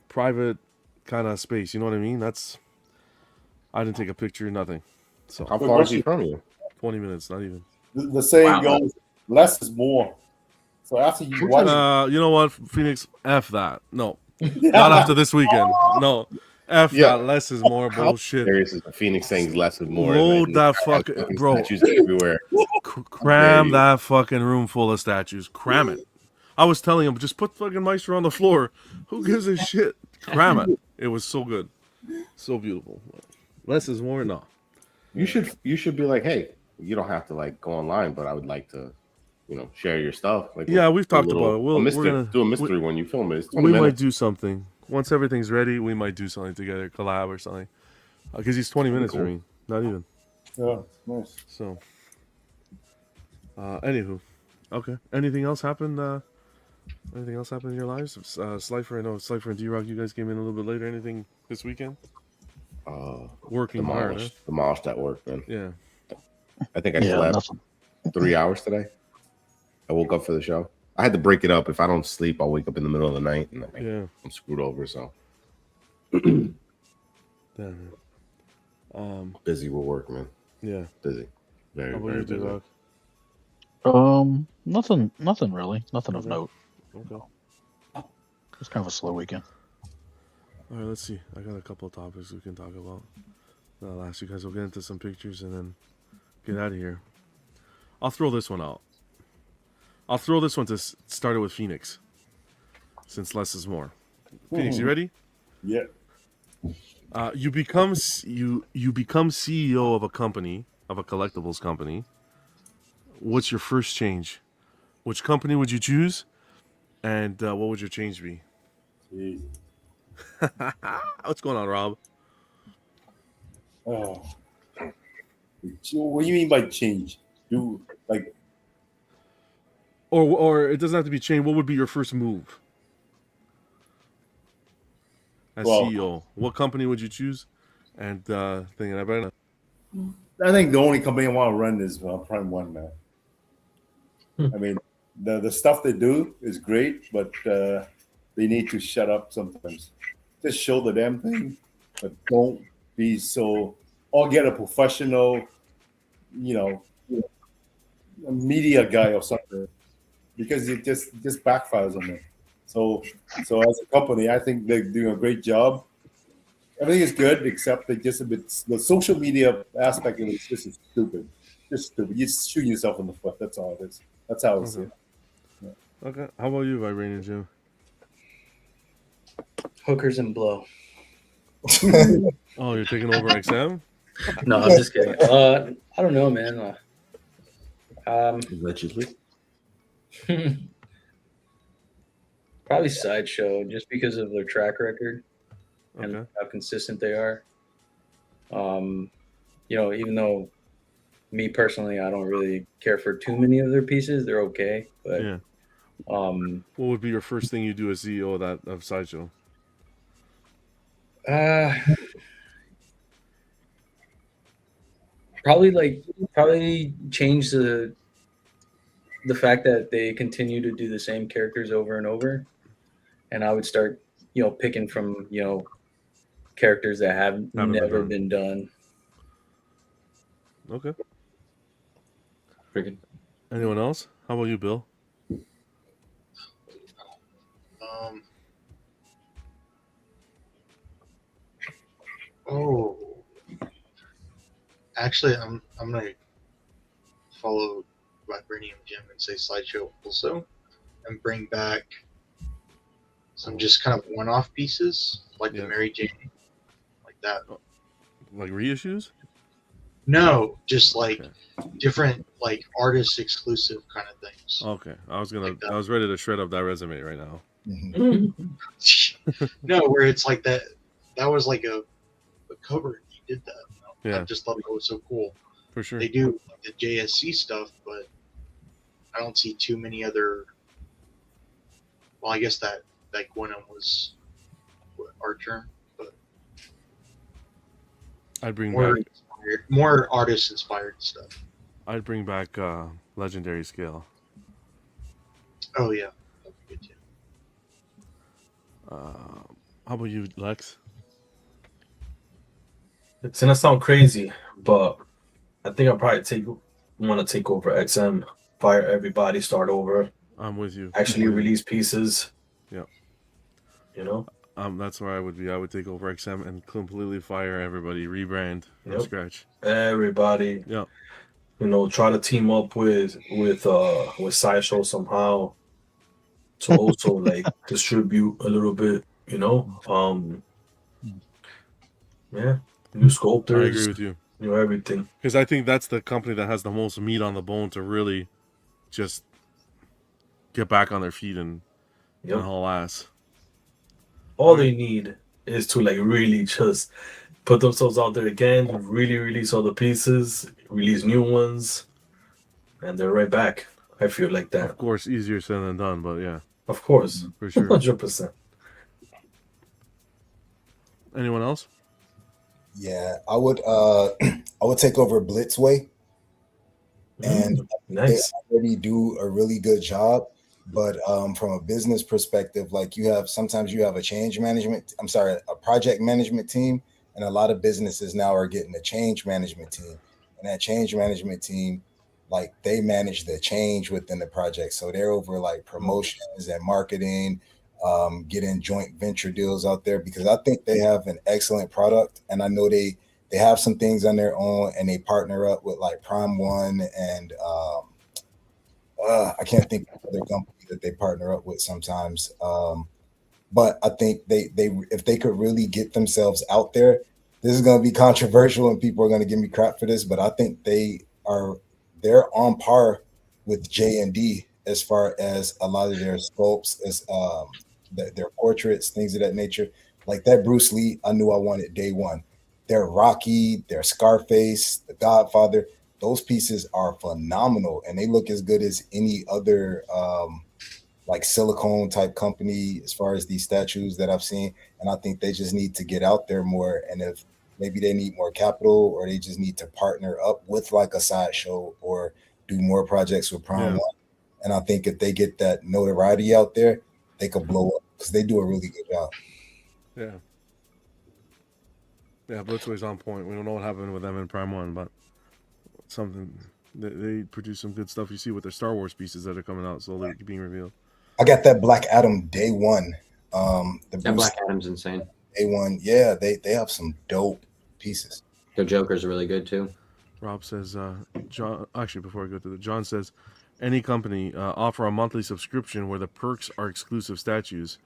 B: private kind of space. You know what I mean? I didn't take a picture. Nothing. So
I: How far is he from you?
B: 20 minutes. Not even.
E: The saying
F: Wow.
E: goes, less is more. So after you watch
B: You know what, Phoenix? F that. No, not after this weekend. No, F
I: Yeah.
B: that. Less is more bullshit.
I: Serious is the Phoenix saying less is more.
B: Load
I: and
B: that
I: then
B: fucking bro.
I: statues everywhere.
B: Cram
I: you.
B: that fucking room full of statues. Cram it. I was telling him, just put fucking Meister on the floor. Who gives a shit? Cram it. It was so good, so beautiful. Less is more, no.
I: You should be like, hey, you don't have to like go online, but I would like to, share your stuff. Like,
B: Yeah, we've
I: do a
B: talked about it. We're gonna
I: do a mystery when you film it. It's 20
B: we might
I: minutes.
B: do something once everything's ready. We might do something together, collab or something. Because he's 20 minutes
I: cool.
B: for me, not even.
E: Yeah, nice.
B: So, anywho, okay. Anything else happened? Anything else happened in your lives? Slifer, I know Slifer and D-Rock, you guys came in a little bit later. Anything this weekend? Working hard, huh?
I: Demolished at work, man.
B: Yeah.
I: I think I slept 3 hours today. I woke up for the show. I had to break it up. If I don't sleep, I'll wake up in the middle of the night and I'm screwed over. So busy with work, man.
B: Yeah.
I: Busy. Very, very busy.
J: Nothing really. Nothing of note.
B: Okay.
J: It's kind of a slow weekend.
B: All right, let's see. I got a couple of topics we can talk about. I'll ask you guys. We'll get into some pictures and then get out of here. I'll throw this one out. I'll throw this one to start it with Phoenix, since less is more. Phoenix, you ready?
E: Yeah.
B: You become CEO of a company, of a collectibles company. What's your first change? Which company would you choose? And what would your change be?
E: Jeez.
B: What's going on, Rob?
E: Oh. What do you mean by change?
B: Or it doesn't have to be change. What would be your first move as CEO? What company would you choose? And thinking, I better not.
E: I think the only company I want to run is Prime One, man. I mean, the stuff they do is great, but they need to shut up sometimes. Just show the damn thing, but don't be so. Or get a professional, a media guy or something, because it just backfires on them. So as a company, I think they're doing a great job. Everything is good except they just a bit. The social media aspect of it is just stupid. Just stupid. You shoot yourself in the foot. That's all it is. That's how I see it. Yeah.
B: Okay. How about you, Vibranium Jim?
H: Hookers and blow.
B: Oh, you're taking over XM?
H: No, I'm just kidding. I don't know, man.
I: Allegedly.
H: Probably Sideshow, just because of their track record and
B: Okay.
H: how consistent they are. Even though me personally, I don't really care for too many of their pieces. They're okay, but
B: Yeah. What would be your first thing you do as CEO of Sideshow?
H: Probably change the fact that they continue to do the same characters over and over, and I would start picking from characters that have never been done.
B: Okay.
F: Pretty good.
B: Anyone else? How about you, Bill?
C: Actually, I'm gonna follow Vibranium Jim and say Slideshow also, and bring back some just kind of one-off pieces like the Mary Jane, like that.
B: Like reissues?
C: No, just like different, like artist exclusive kind of things.
B: Okay, I was ready to shred up that resume right now.
C: No, where it's like that. That was like a cover. He did that.
B: Yeah.
C: I just thought it was so cool.
B: For sure.
C: They do like the JSC stuff, but I don't see too many other. Well, I guess that Gwenum was art term, but
B: I'd bring
C: more artist inspired stuff.
B: I'd bring back Legendary Scale.
C: Oh yeah, that'd be good too.
B: How about you, Lex?
D: It's gonna sound crazy, but I think I'll probably want to take over XM, fire everybody, start over.
B: I'm with you.
D: Actually release pieces.
B: Yeah.
D: That's
B: where I would be. I would take over XM and completely fire everybody, rebrand from scratch.
D: Everybody.
B: Yeah.
D: Try to team up with Sideshow somehow to also like distribute a little bit, Yeah, new
B: I
D: sculptors,
B: agree with you
D: new everything.
B: because I think that's the company that has the most meat on the bone to really just get back on their feet and
D: Yep.
B: haul ass.
D: All
B: right.
D: they need is to like really just put themselves out there again, really release all the pieces, release new ones, and they're right back. I feel like that.
B: Of course, easier said than done, but yeah,
D: Of course,
B: for sure.
D: 100%.
B: Anyone else?
A: Yeah, I would I would take over Blitzway, and they
D: Nice.
A: already do a really good job. But from a business perspective, like sometimes you have a a project management team, and a lot of businesses now are getting a change management team, and that change management team, like they manage the change within the project, so they're over like promotions and marketing, getting joint venture deals out there because I think they have an excellent product, and I know they have some things on their own, and they partner up with like Prime One and I can't think of other company that they partner up with sometimes. But I think they if they could really get themselves out there, this is going to be controversial and people are going to give me crap for this, but I think they're on par with J and D as far as a lot of their sculpts, as their portraits, things of that nature. Like that Bruce Lee, I knew I wanted day one. Their Rocky, their Scarface, the Godfather, those pieces are phenomenal and they look as good as any other like silicone type company as far as these statues that I've seen. And I think they just need to get out there more. And if maybe they need more capital or they just need to partner up with like a sideshow or do more projects with Prime
B: Yeah.
A: One. And I think if they get that notoriety out there, they could blow up because they do a really good job.
B: Yeah. Yeah, Blitzway's on point. We don't know what happened with them in Prime One, but something they produce some good stuff. You see with their Star Wars pieces that are coming out slowly being revealed.
A: I got that Black Adam day one. The
F: That
A: Bruce
F: Black Adam's insane.
A: day one. Yeah, they have some dope pieces.
F: The Joker's really good too.
B: Rob says, John. Actually, before I go to the John says, any company offer a monthly subscription where the perks are exclusive statues,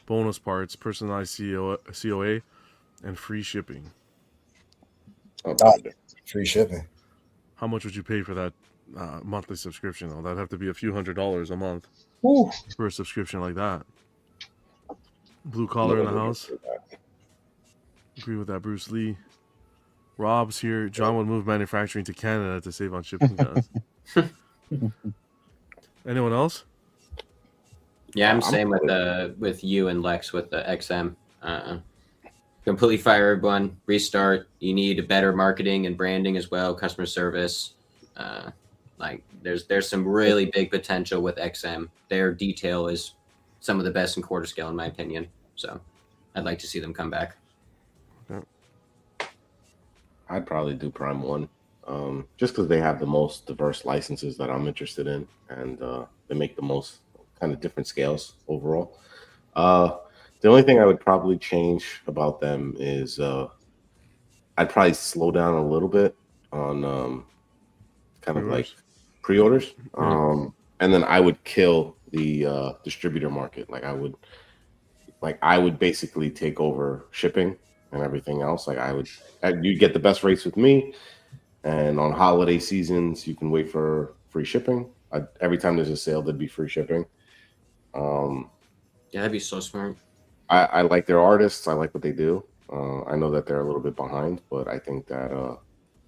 B: bonus parts, personalized COA, and free shipping.
A: Free shipping.
B: How much would you pay for that monthly subscription? Though that'd have to be a few $100s a month for a subscription like that. Blue collar in the house. Agree with that, Bruce Lee. Rob's here. John would move manufacturing to Canada to save on shipping costs. Anyone else?
F: Yeah, I'm same with you and Lex with the XM. Completely fire everyone, restart. You need better marketing and branding as well, customer service. Like there's some really big potential with XM. Their detail is some of the best in quarter scale in my opinion. So I'd like to see them come back.
B: Yeah.
I: I'd probably do Prime One, just because they have the most diverse licenses that I'm interested in, and they make the most kind of different scales overall. The only thing I would probably change about them is I'd probably slow down a little bit on kind of like pre-orders, and then I would kill the distributor market. I would basically take over shipping and everything else. You get the best rates with me, and on holiday seasons you can wait for free shipping. Every time there's a sale, there'd be free shipping.
F: Yeah, that'd be so smart.
I: I like their artists. I like what they do. I know that they're a little bit behind, but I think that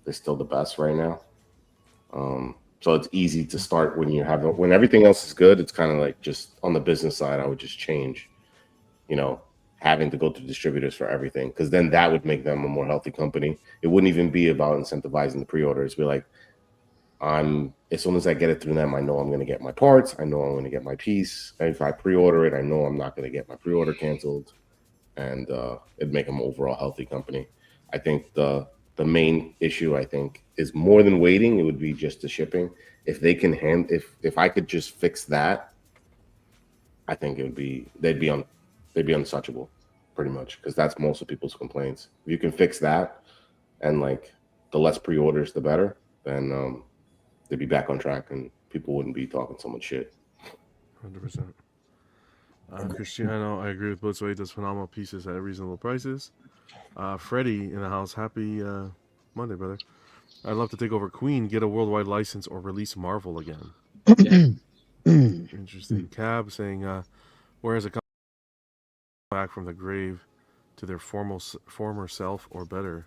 I: they're still the best right now. So it's easy to start when everything else is good. It's kind of like just on the business side, I would just change, having to go to distributors for everything, because then that would make them a more healthy company. It wouldn't even be about incentivizing the pre-orders. Be like, as soon as I get it through them, I know I'm going to get my parts. I know I'm going to get my piece. And if I pre-order it, I know I'm not going to get my pre-order canceled, and it'd make them an overall healthy company. I think the main issue, is more than waiting. It would be just the shipping. If they can if I could just fix that, I think they'd be untouchable, pretty much, because that's most of people's complaints. If you can fix that, and like the less pre-orders, the better, then they'd be back on track and people wouldn't be talking so much shit.
B: 100%. Cristiano, I agree with Blitzway. Does phenomenal pieces at reasonable prices. Freddie in the house. Happy Monday, brother. I'd love to take over Queen, get a worldwide license, or release Marvel again. Interesting. Cab saying, whereas a company back from the grave to their former self or better.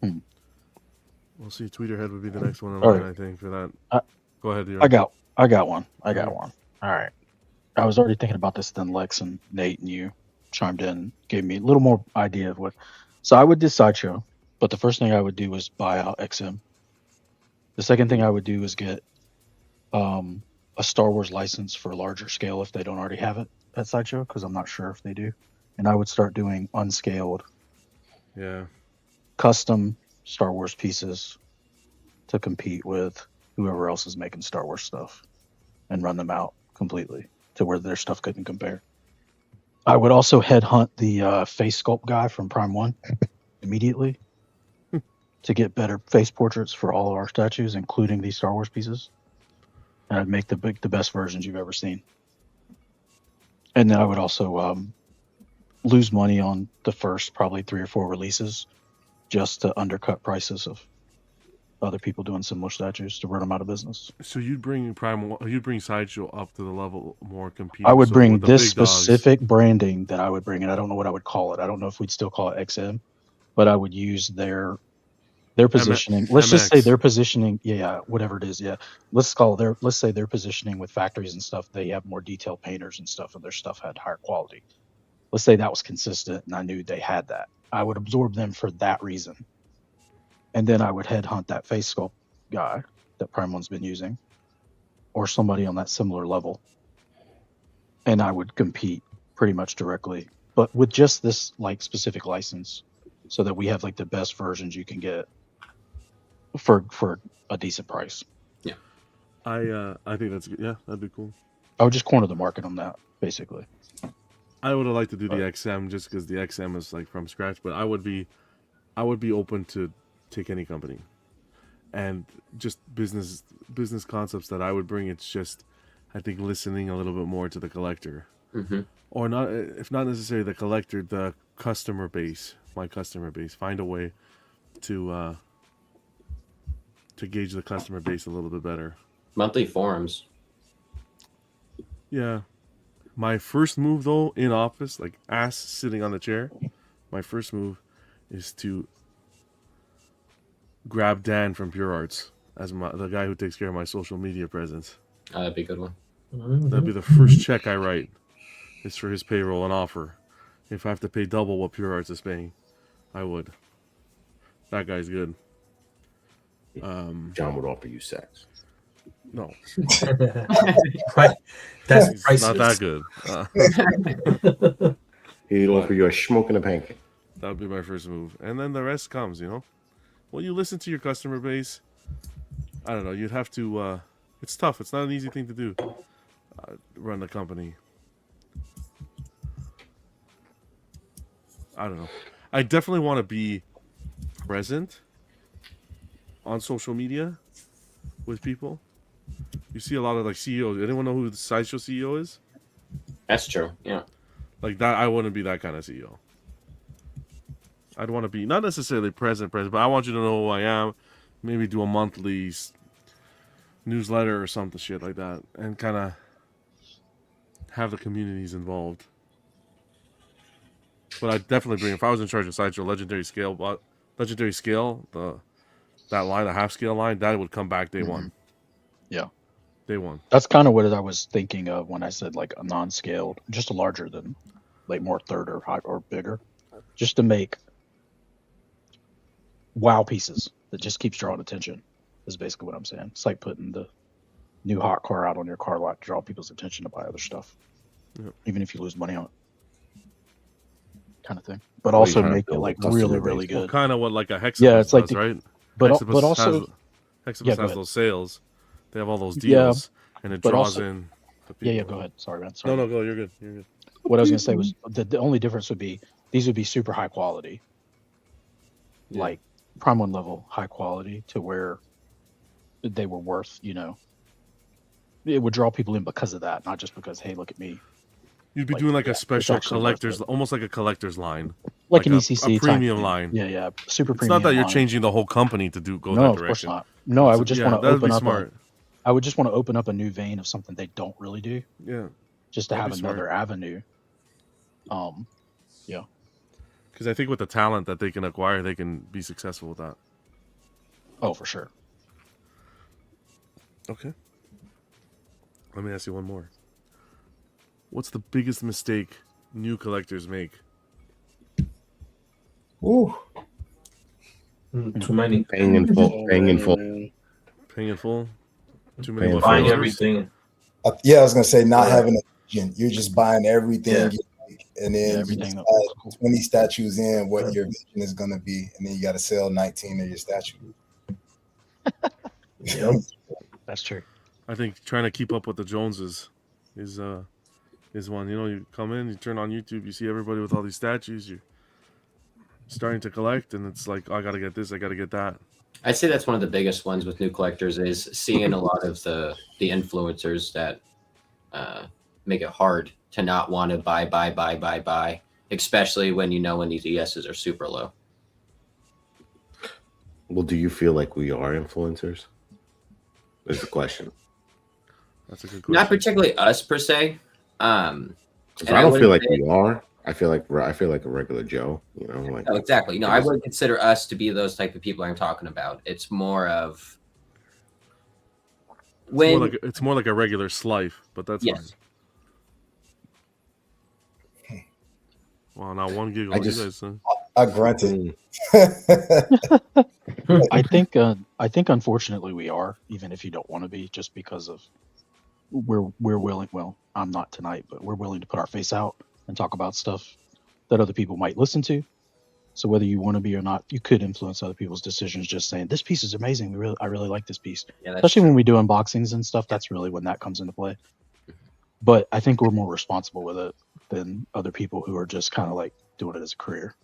B: We'll see. Tweeterhead would be the next one in line, I think, for that. Go ahead,
J: I got one. I got one. All right. I was already thinking about this. Then Lex and Nate and you chimed in, gave me a little more idea of what. So I would do Sideshow, but the first thing I would do was buy out XM. The second thing I would do is get a Star Wars license for a larger scale if they don't already have it at Sideshow, because I'm not sure if they do. And I would start doing unscaled, custom Star Wars pieces to compete with whoever else is making Star Wars stuff and run them out completely to where their stuff couldn't compare. I would also headhunt the face sculpt guy from Prime 1 immediately to get better face portraits for all of our statues, including these Star Wars pieces. And I'd make the best versions you've ever seen. And then I would also lose money on the first probably 3 or 4 releases just to undercut prices of other people doing similar statues to run them out of business.
B: So you'd bring Sideshow up to the level more competing.
J: I would bring this specific branding that I would bring, and I don't know what I would call it. I don't know if we'd still call it XM, but I would use their positioning. Let's just say their positioning. Yeah, whatever it is. Yeah, let's say their positioning with factories and stuff. They have more detailed painters and stuff, and their stuff had higher quality. Let's say that was consistent, and I knew they had that. I would absorb them for that reason. And then I would headhunt that face sculpt guy that Prime One's been using, or somebody on that similar level. And I would compete pretty much directly, but with just this like specific license, so that we have like the best versions you can get for a decent price.
B: Yeah, I think that's good. Yeah, that'd be cool.
J: I would just corner the market on that, basically.
B: I would have liked to do the XM just because the XM is like from scratch, but I would be open to take any company, and just business concepts that I would bring. It's just, I think, listening a little bit more to the collector, or not, if not necessarily the collector, the customer base, my customer base. Find a way to gauge the customer base a little bit better.
F: Monthly forums.
B: Yeah. My first move, though, in office, like ass sitting on the chair, my first move is to grab Dan from Pure Arts as the guy who takes care of my social media presence.
F: Oh, that'd be a good one.
B: That'd be the first check I write. It's for his payroll and offer. If I have to pay double what Pure Arts is paying, I would. That guy's good.
I: John would offer you sex.
B: No.
D: That's
B: not that good.
I: He'd offer you a smoke and a pancake.
B: That would be my first move. And then the rest comes, Well, you listen to your customer base. I don't know. You'd have to... it's tough. It's not an easy thing to do. Run a company. I don't know. I definitely want to be present on social media with people. You see a lot of like CEOs. Anyone know who the Sideshow CEO is?
F: That's true. Yeah.
B: Like that, I wouldn't be that kind of CEO. I'd want to be not necessarily present, but I want you to know who I am. Maybe do a monthly newsletter or something shit like that, and kind of have the communities involved. But I'd definitely bring, if I was in charge of Sideshow, legendary scale, that line, the half scale line, that would come back day one.
J: Yeah.
B: Day one.
J: That's kind of what I was thinking of when I said like a non-scaled, just a larger than like more third or high or bigger, just to make wow pieces that just keeps drawing attention is basically what I'm saying. It's like putting the new hot car out on your car lot to draw people's attention to buy other stuff, even if you lose money on it, kind of thing. But also make it like really, really good.
B: Well, kind of what like a Hexabus
J: it's like
B: does, right?
J: But also
B: Hexabus has those sales. They have all those deals, and it draws in the people.
J: Yeah, go ahead. Sorry, man. Sorry.
B: No, go. You're good. You're good.
J: What I was going to say was the only difference would be these would be super high quality, like Prime 1 level high quality, to where they were worth, it would draw people in because of that, not just because, hey, look at me.
B: You'd be doing like a special collector's, almost like a collector's line,
J: like an ECC
B: a premium
J: type
B: line.
J: Yeah, super
B: it's
J: premium.
B: It's not that you're
J: line.
B: changing the whole company to go
J: no,
B: that direction.
J: Of course not. No, I would just want to open up.
B: Smart.
J: I would just want to open up a new vein of something they don't really do.
B: Yeah.
J: Just to have another avenue. Yeah.
B: Because I think with the talent that they can acquire, they can be successful with that.
J: Oh, for sure.
B: Okay. Let me ask you one more. What's the biggest mistake new collectors make?
A: Ooh.
D: Too many.
I: Paying in full. Paying in full.
B: Paying in full. Too many.
D: Buying everything.
A: Yeah, I was gonna say not having a vision. You're just buying everything, and then
J: everything
A: you buy 20 statues in what your vision is gonna be, and then you got to sell 19 of your statues.
D: Yep.
J: That's true.
B: I think trying to keep up with the Joneses is one. You know, you come in, you turn on YouTube, you see everybody with all these statues, you're starting to collect, and it's like, oh, I gotta get this, I gotta get that.
F: I'd say that's one of the biggest ones with new collectors is seeing a lot of the influencers that make it hard to not want to buy, especially when when these ESs are super low.
I: Well, do you feel like we are influencers? Is the question.
B: That's a good question.
F: Not particularly us per se.
I: I don't feel like we are. I feel like a regular Joe. You know, like
F: oh, exactly. No, I wouldn't consider us to be those type of people I'm talking about. It's more of
B: it's more like a regular slife, but that's fine. Well, now one giggle.
A: I grunted.
J: I think unfortunately we are, even if you don't want to be, just because of we're willing. Well, I'm not tonight, but we're willing to put our face out and talk about stuff that other people might listen to. So whether you want to be or not, you could influence other people's decisions. Just saying this piece is amazing. I really like this piece.
F: Yeah,
J: especially when we do unboxings and stuff. That's really when that comes into play. But I think we're more responsible with it than other people who are just kind of like doing it as a career.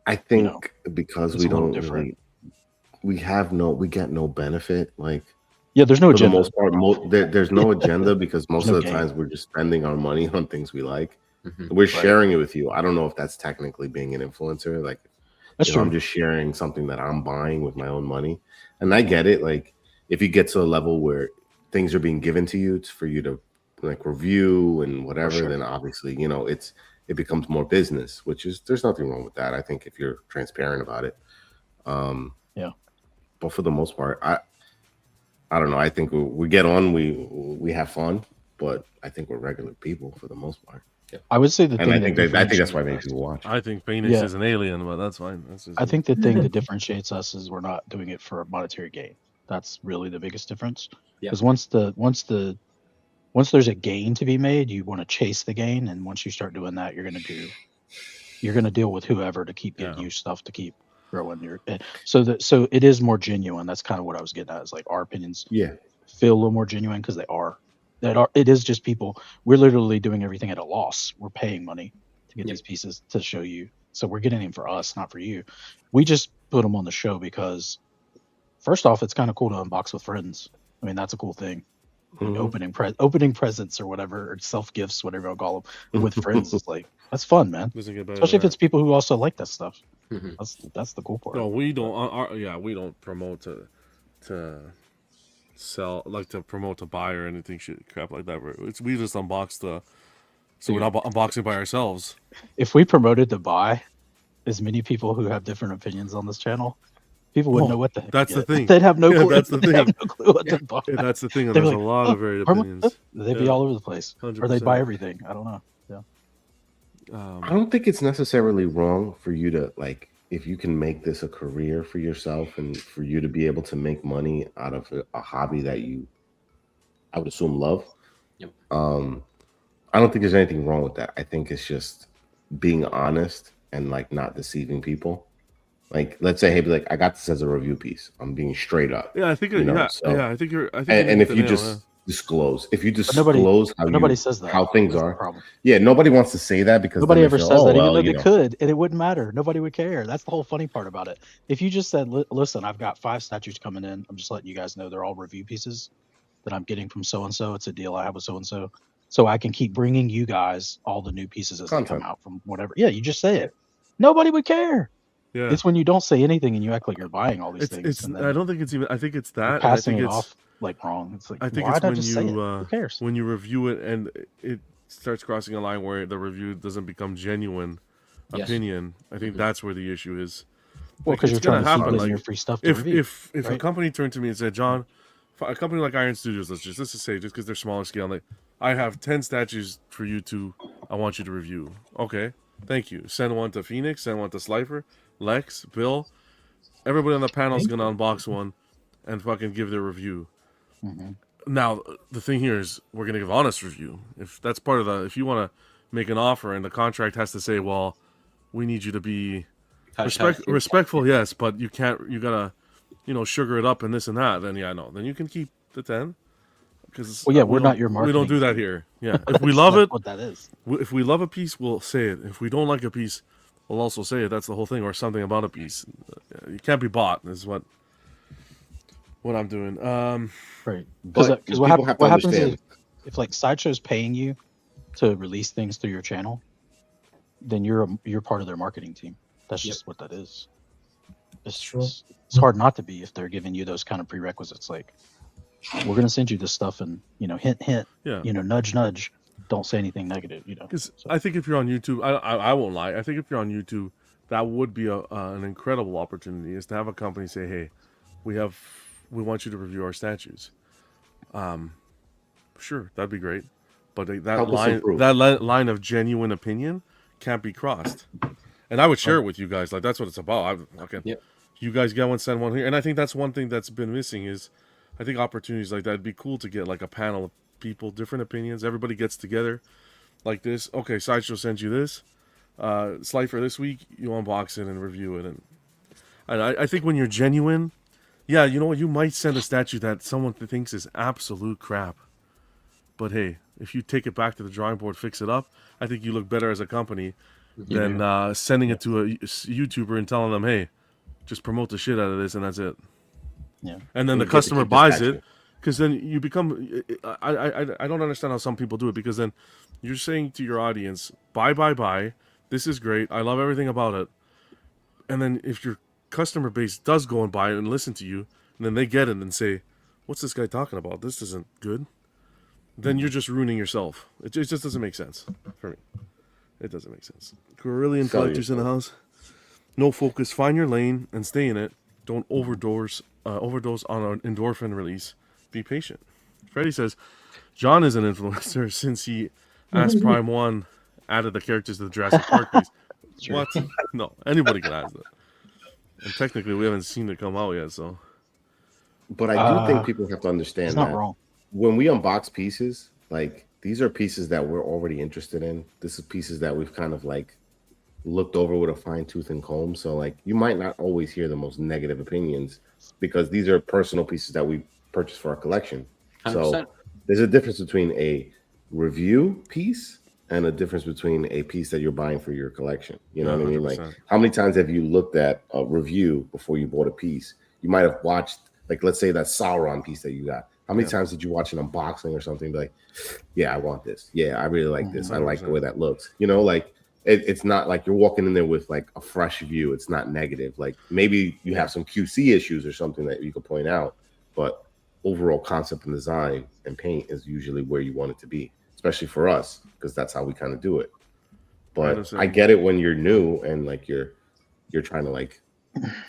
I: I think because we don't really, we get no benefit. Like,
J: yeah, there's no agenda.
I: For the most part, there's no agenda because most of the times we're just spending our money on things we like. Mm-hmm. We're sharing it with you. I don't know if that's technically being an influencer. Like,
J: that's true.
I: I'm just sharing something that I'm buying with my own money, and I get it. Like, if you get to a level where things are being given to you, it's for you to like review and whatever. Then obviously, it becomes more business, which is there's nothing wrong with that. I think if you're transparent about it.
J: Yeah.
I: But for the most part, I don't know. I think we get on, we have fun, but I think we're regular people for the most part.
J: Yeah. I would say the thing,
I: I think that's why many people watch.
B: I think Phoenix is an alien, but that's fine.
J: I think the thing that differentiates us is we're not doing it for a monetary gain. That's really the biggest difference. Because once there's a gain to be made, you want to chase the gain, and once you start doing that, you're gonna deal with whoever to keep getting you stuff to keep growing your. So it is more genuine. That's kind of what I was getting at. Is like our opinions feel a little more genuine because they are. It is just people. We're literally doing everything at a loss. We're paying money to get these pieces to show you. So we're getting them for us, not for you. We just put them on the show because, first off, it's kind of cool to unbox with friends. I mean, that's a cool thing. Mm-hmm. Opening presents or whatever, or self gifts, whatever you call them, with friends is like that's fun, man. Especially if it's people who also like that stuff. Mm-hmm. That's the cool part.
B: No, we don't. We don't promote to sell, like to promote to buy or anything crap like that. We just unbox so we're not unboxing by ourselves.
J: If we promoted to buy, as many people who have different opinions on this channel, people wouldn't know what the heck.
B: That's the thing.
J: They'd have no clue.
B: That's the thing.
J: Have no clue what to buy.
B: That's the thing. And there's like, a lot of varied opinions.
J: They'd be all over the place, 100%. Or they buy everything. I don't know. Yeah.
I: I don't think it's necessarily wrong for you to like. If you can make this a career for yourself and for you to be able to make money out of a hobby that you, I would assume, love.
F: Yep.
I: I don't think there's anything wrong with that. I think it's just being honest and like not deceiving people. Like, let's say, hey, like I got this as a review piece. I'm being straight up.
B: Yeah, I think. I think you're.
I: And if you just disclose, how
J: nobody says that
I: how things are. Yeah, nobody wants to say that because
J: nobody ever says that, even though they could, and it wouldn't matter. Nobody would care. That's the whole funny part about it. If you just said, "Listen, I've got 5 statues coming in. I'm just letting you guys know they're all review pieces that I'm getting from so and so. It's a deal I have with so and so. so I can keep bringing you guys all the new pieces as they come
I: Content.
J: out from whatever. Yeah, you just say it. Nobody would care.
B: Yeah.
J: It's when you don't say anything and you act like you're buying all these things.
B: It's.
J: And
B: I
J: then
B: don't think it's even. I think it's
J: you're
B: that. And I
J: passing
B: think
J: it
B: it's
J: off like wrong. It's like,
B: I think
J: why
B: it's
J: not
B: when
J: just say it?
B: you
J: Who cares?
B: when you review it and it starts crossing a line where the review doesn't become genuine
F: Yes.
B: opinion. I think that's where the issue is.
J: Well,
B: Like,
J: because
B: it's
J: you're
B: gonna
J: trying to keep
B: happen.
J: getting
B: Like,
J: your free stuff to
B: if
J: review.
B: if a
J: right?
B: company turned to me and said, John, a company like Iron Studios, let's just say, just because they're smaller scale, like, I have 10 statues for you to, I want you to review. Okay, thank you. Send one to Phoenix, send one to Slifer, Lex, Bill. Everybody on the panel is gonna unbox one and fucking give their review.
J: Mhm.
B: Now, the thing here is we're gonna give honest review. If that's part of the, if you want to make an offer and the contract has to say, well, we need you to be respectful, yes, but you can't, you gotta, sugar it up and this and that, then yeah, no, then you can keep the 10. Because
J: Well, yeah, we're not your
B: we don't do
J: marketing
B: that
J: team.
B: here. Yeah, if we love it,
J: what that is.
B: if we love a piece, we'll say it. If we don't like a piece, we'll also say it. That's the whole thing, or something about a piece. You can't be bought. Is what I'm doing.
J: Right.
I: But
J: Because
I: people have to
J: what happens
I: understand.
J: is if like Sideshow's paying you to release things through your channel, then you're part of their marketing team. That's just what that is. It's hard not to be if they're giving you those kind of prerequisites. Like, we're gonna send you this stuff, and hint, hint.
B: Yeah.
J: Nudge, nudge. Don't say anything negative.
B: Because I think if you're on YouTube, I won't lie. I think if you're on YouTube, that would be an incredible opportunity, is to have a company say, "Hey, we want you to review our statues." Sure, that'd be great, but that line of genuine opinion can't be crossed. And I would share it with you guys. Like, that's what it's about. You guys get one, send one here. And I think that's one thing that's been missing is, I think opportunities like that, it'd be cool to get like a panel of people, different opinions. Everybody gets together like this. Okay, Sideshow sends you this. Slifer this week, you unbox it and review it. And I think when you're genuine, yeah, you know what? You might send a statue that someone thinks is absolute crap. But hey, if you take it back to the drawing board, fix it up, I think you look better as a company than sending it to a YouTuber and telling them, hey, just promote the shit out of this and that's it.
J: Yeah.
B: And then the customer buys it, because then you become, I don't understand how some people do it, because then you're saying to your audience, buy, this is great, I love everything about it. And then if your customer base does go and buy it and listen to you, and then they get it and say, what's this guy talking about? This isn't good. Then you're just ruining yourself. It just doesn't make sense for me. It doesn't make sense. Carillion collectors in the house. No focus. Find your lane and stay in it. Don't overdose on an endorphin release. Be patient. Freddie says, John is an influencer since he asked Prime 1 added the characters to the Jurassic Park piece. What? No, anybody can ask that. And technically, we haven't seen it come out yet, so.
I: But I do think people have to understand that
J: wrong.
I: When we unbox pieces, like, these are pieces that we're already interested in. This is pieces that we've kind of like looked over with a fine tooth and comb. So like, you might not always hear the most negative opinions because these are personal pieces that we purchased for our collection. 100%. So there's a difference between a review piece and a difference between a piece that you're buying for your collection. You know what I mean? Like, how many times have you looked at a review before you bought a piece? You might have watched, like, let's say that Sauron piece that you got. How many times did you watch an unboxing or something? Be like, yeah, I want this. Yeah, I really like this. I like the way that looks. You know, like, it's not like you're walking in there with like a fresh view. It's not negative. Like, maybe you have some QC issues or something that you could point out, but overall concept and design and paint is usually where you want it to be, especially for us, because that's how we kind of do it. But I get it when you're new and like you're trying to like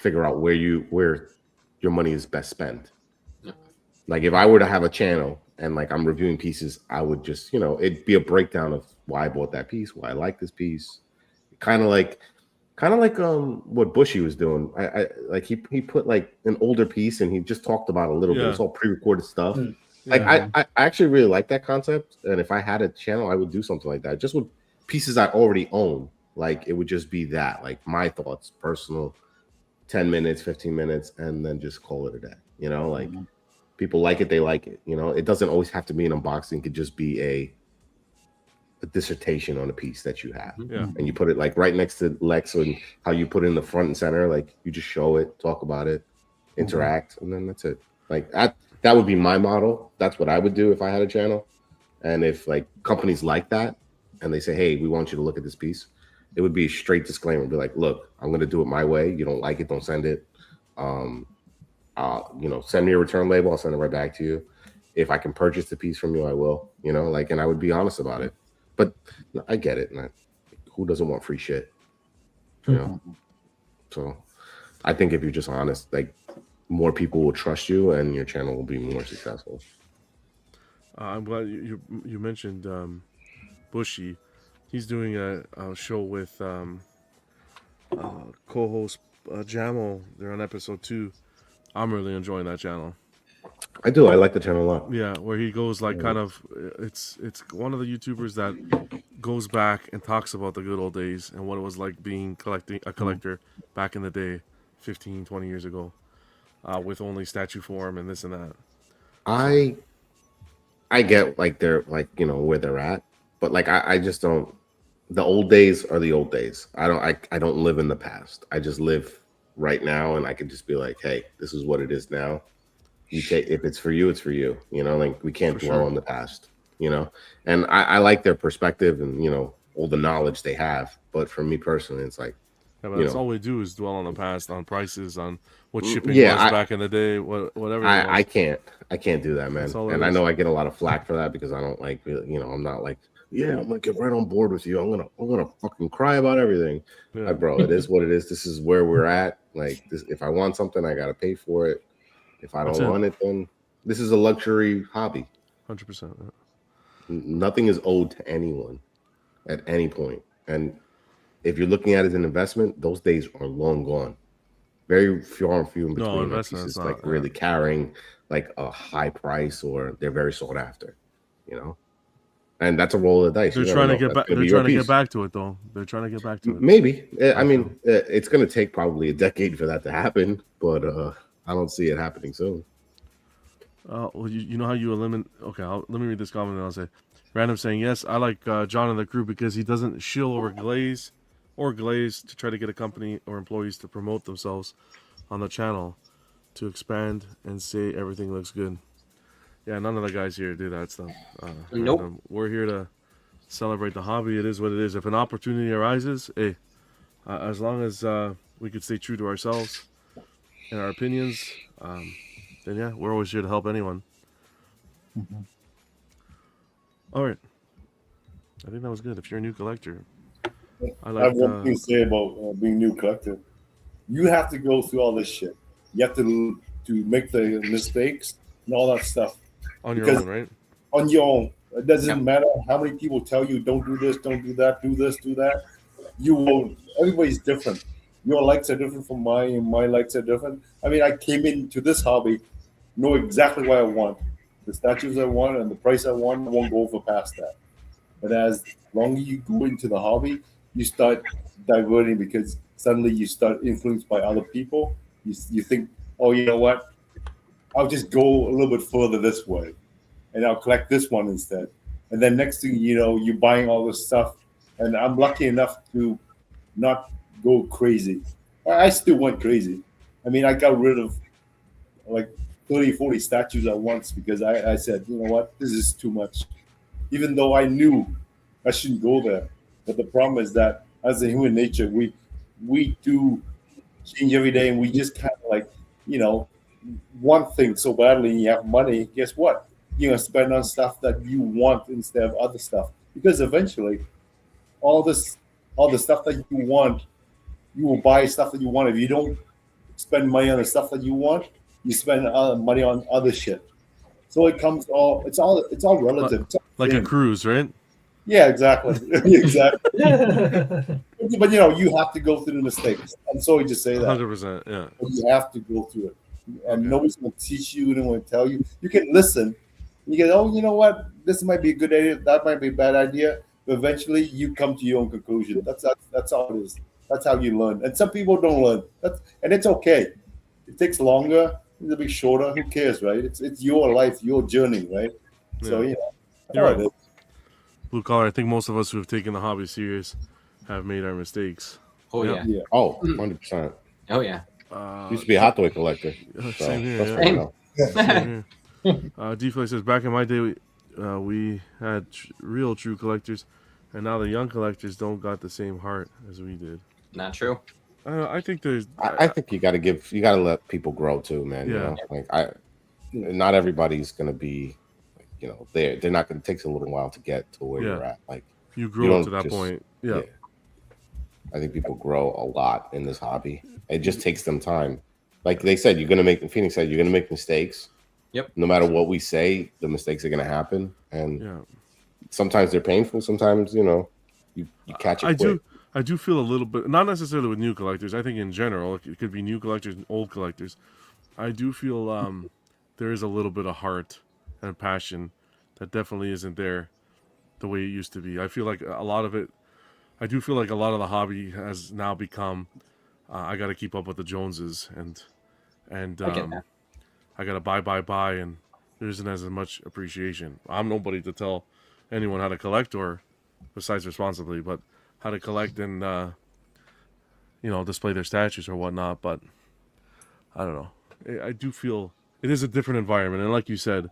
I: figure out where your money is best spent. Like, if I were to have a channel and like I'm reviewing pieces, I would just, it'd be a breakdown of why I bought that piece, why I like this piece. Kind of like what Bushy was doing. I like he put like an older piece and he just talked about a little bit. It's all pre-recorded stuff. Like, I actually really like that concept. And if I had a channel, I would do something like that. Just with pieces I already own. Like, it would just be that, like, my thoughts, personal, 10 minutes, 15 minutes, and then just call it a day. Like, people like it, they like it. It doesn't always have to be an unboxing. It could just be a dissertation on a piece that you have. And you put it like right next to Lex, and how you put it in the front and center. Like, you just show it, talk about it, interact, and then that's it. Like, that would be my model. That's what I would do if I had a channel. And if like companies like that, and they say, "Hey, we want you to look at this piece," it would be a straight disclaimer. Be like, "Look, I'm going to do it my way. You don't like it, don't send it. Um, send me a return label. I'll send it right back to you. If I can purchase the piece from you, I will. And I would be honest about it. But I get it. Who doesn't want free shit? So I think if you're just honest, like more people will trust you, and your channel will be more successful.
B: I'm glad you mentioned Bushy. He's doing a show with co-host Jamo. They're on episode 2. I'm really enjoying that channel.
I: I do. I like the channel a lot.
B: Yeah, where he goes like kind of, it's one of the YouTubers that goes back and talks about the good old days and what it was like being a collector back in the day, 15, 20 years ago, with only statue form and this and that.
I: I get like they're like where they're at, but like I just don't. The old days are the old days. I don't live in the past. I just live right now, and I can just be like, hey, this is what it is now. You take, if it's for you, it's for you. Like we can't dwell on the past. And I like their perspective and all the knowledge they have. But for me personally, it's like,
B: that's all we do is dwell on the past, on prices, on what shipping was back in the day, whatever.
I: I can't do that, man. And I know I get a lot of flack for that because I don't like, I'm not like, yeah, I'm gonna get right on board with you. I'm gonna fucking cry about everything. Yeah. Like, bro, it is what it is. This is where we're at. Like, this, if I want something, I gotta pay for it. If I don't want it, then this is a luxury hobby.
B: 100%. Yeah.
I: Nothing is owed to anyone at any point. And if you're looking at it as an investment, those days are long gone. Very few and few in between pieces like really carrying like a high price, or they're very sought after. And that's a roll of the dice.
B: They're trying to get back. They're trying to get back to it, though. They're trying to get back to it.
I: Maybe. I mean, it's going to take probably a decade for that to happen, but I don't see it happening soon.
B: Well, you know how you eliminate. Okay, let me read this comment and I'll say, random saying, yes, I like John and the crew because he doesn't shill over glaze to try to get a company or employees to promote themselves on the channel to expand and say everything looks good. Yeah, none of the guys here do that stuff.
F: Nope.
B: We're here to celebrate the hobby. It is what it is. If an opportunity arises, hey, as long as we could stay true to ourselves and our opinions, then yeah, we're always here to help anyone.
J: Mm-hmm.
B: All right. I think that was good. If you're a new collector,
E: I have one thing to say about being a new collector. You have to go through all this shit. You have to make the mistakes and all that stuff.
B: On your own, right?
E: On your own. It doesn't matter how many people tell you, don't do this, don't do that, do this, do that. You won't. Everybody's different. Your likes are different from mine, and my likes are different. I mean, I came into this hobby, know exactly what I want. The statues I want and the price I want, I won't go over past that. But as long as you go into the hobby, you start diverting because suddenly you start influenced by other people. You think, oh, you know what? I'll just go a little bit further this way, and I'll collect this one instead. And then next thing you know, you're buying all this stuff. And I'm lucky enough to not go crazy. I still went crazy. I mean, I got rid of like 30, 40 statues at once because I said, you know what, this is too much. Even though I knew I shouldn't go there. But the problem is that as a human nature, we do change every day, and we just kind of like, one thing so badly and you have money, guess what? You're going to spend on stuff that you want instead of other stuff. Because eventually, all the stuff that you want, you will buy stuff that you want. If you don't spend money on the stuff that you want, you spend money on other shit. So it's all relative.
B: Like a cruise, right?
E: Yeah, exactly. Exactly. But you have to go through the mistakes. I'm sorry to say that.
B: 100%, yeah.
E: But you have to go through it. And nobody's going to teach you, and going to tell you. You can listen. You get, oh, you know what? This might be a good idea. That might be a bad idea. But eventually, you come to your own conclusion. That's all it is. That's how you learn. And some people don't learn. And it's okay. It takes longer. It's a bit shorter. Who cares, right? It's your life, your journey, right? Yeah. So,
B: you're right. Blue collar, I think most of us who have taken the hobby serious have made our mistakes.
F: Oh, yeah.
I: Oh, 100%.
F: Oh, yeah.
I: Used to be a hot toy collector.
B: Same here. Same here. D-Flay says, back in my day, we had real true collectors, and now the young collectors don't got the same heart as we did.
F: Not true.
B: I think there's.
I: I think you got to let people grow too, man.
B: Yeah.
I: You know, like not everybody's gonna be, you know, they're not gonna. It takes a little while to get to where you're at. Like
B: you grow up to that point. Yeah.
I: I think people grow a lot in this hobby. It just takes them time. Like they said, Phoenix said, you're gonna make mistakes.
F: Yep.
I: No matter what we say, the mistakes are gonna happen, and sometimes they're painful. Sometimes, you know, you catch it quick.
B: I do feel a little bit, not necessarily with new collectors. I think in general, it could be new collectors and old collectors. I do feel there is a little bit of heart and passion that definitely isn't there the way it used to be. I feel like a lot of it. I do feel like a lot of the hobby has now become. I got to keep up with the Joneses, and I got to buy, and there isn't as much appreciation. I'm nobody to tell anyone how to collect or besides responsibly, but how to collect and display their statues or whatnot. But I don't know. I do feel it is a different environment, and like you said,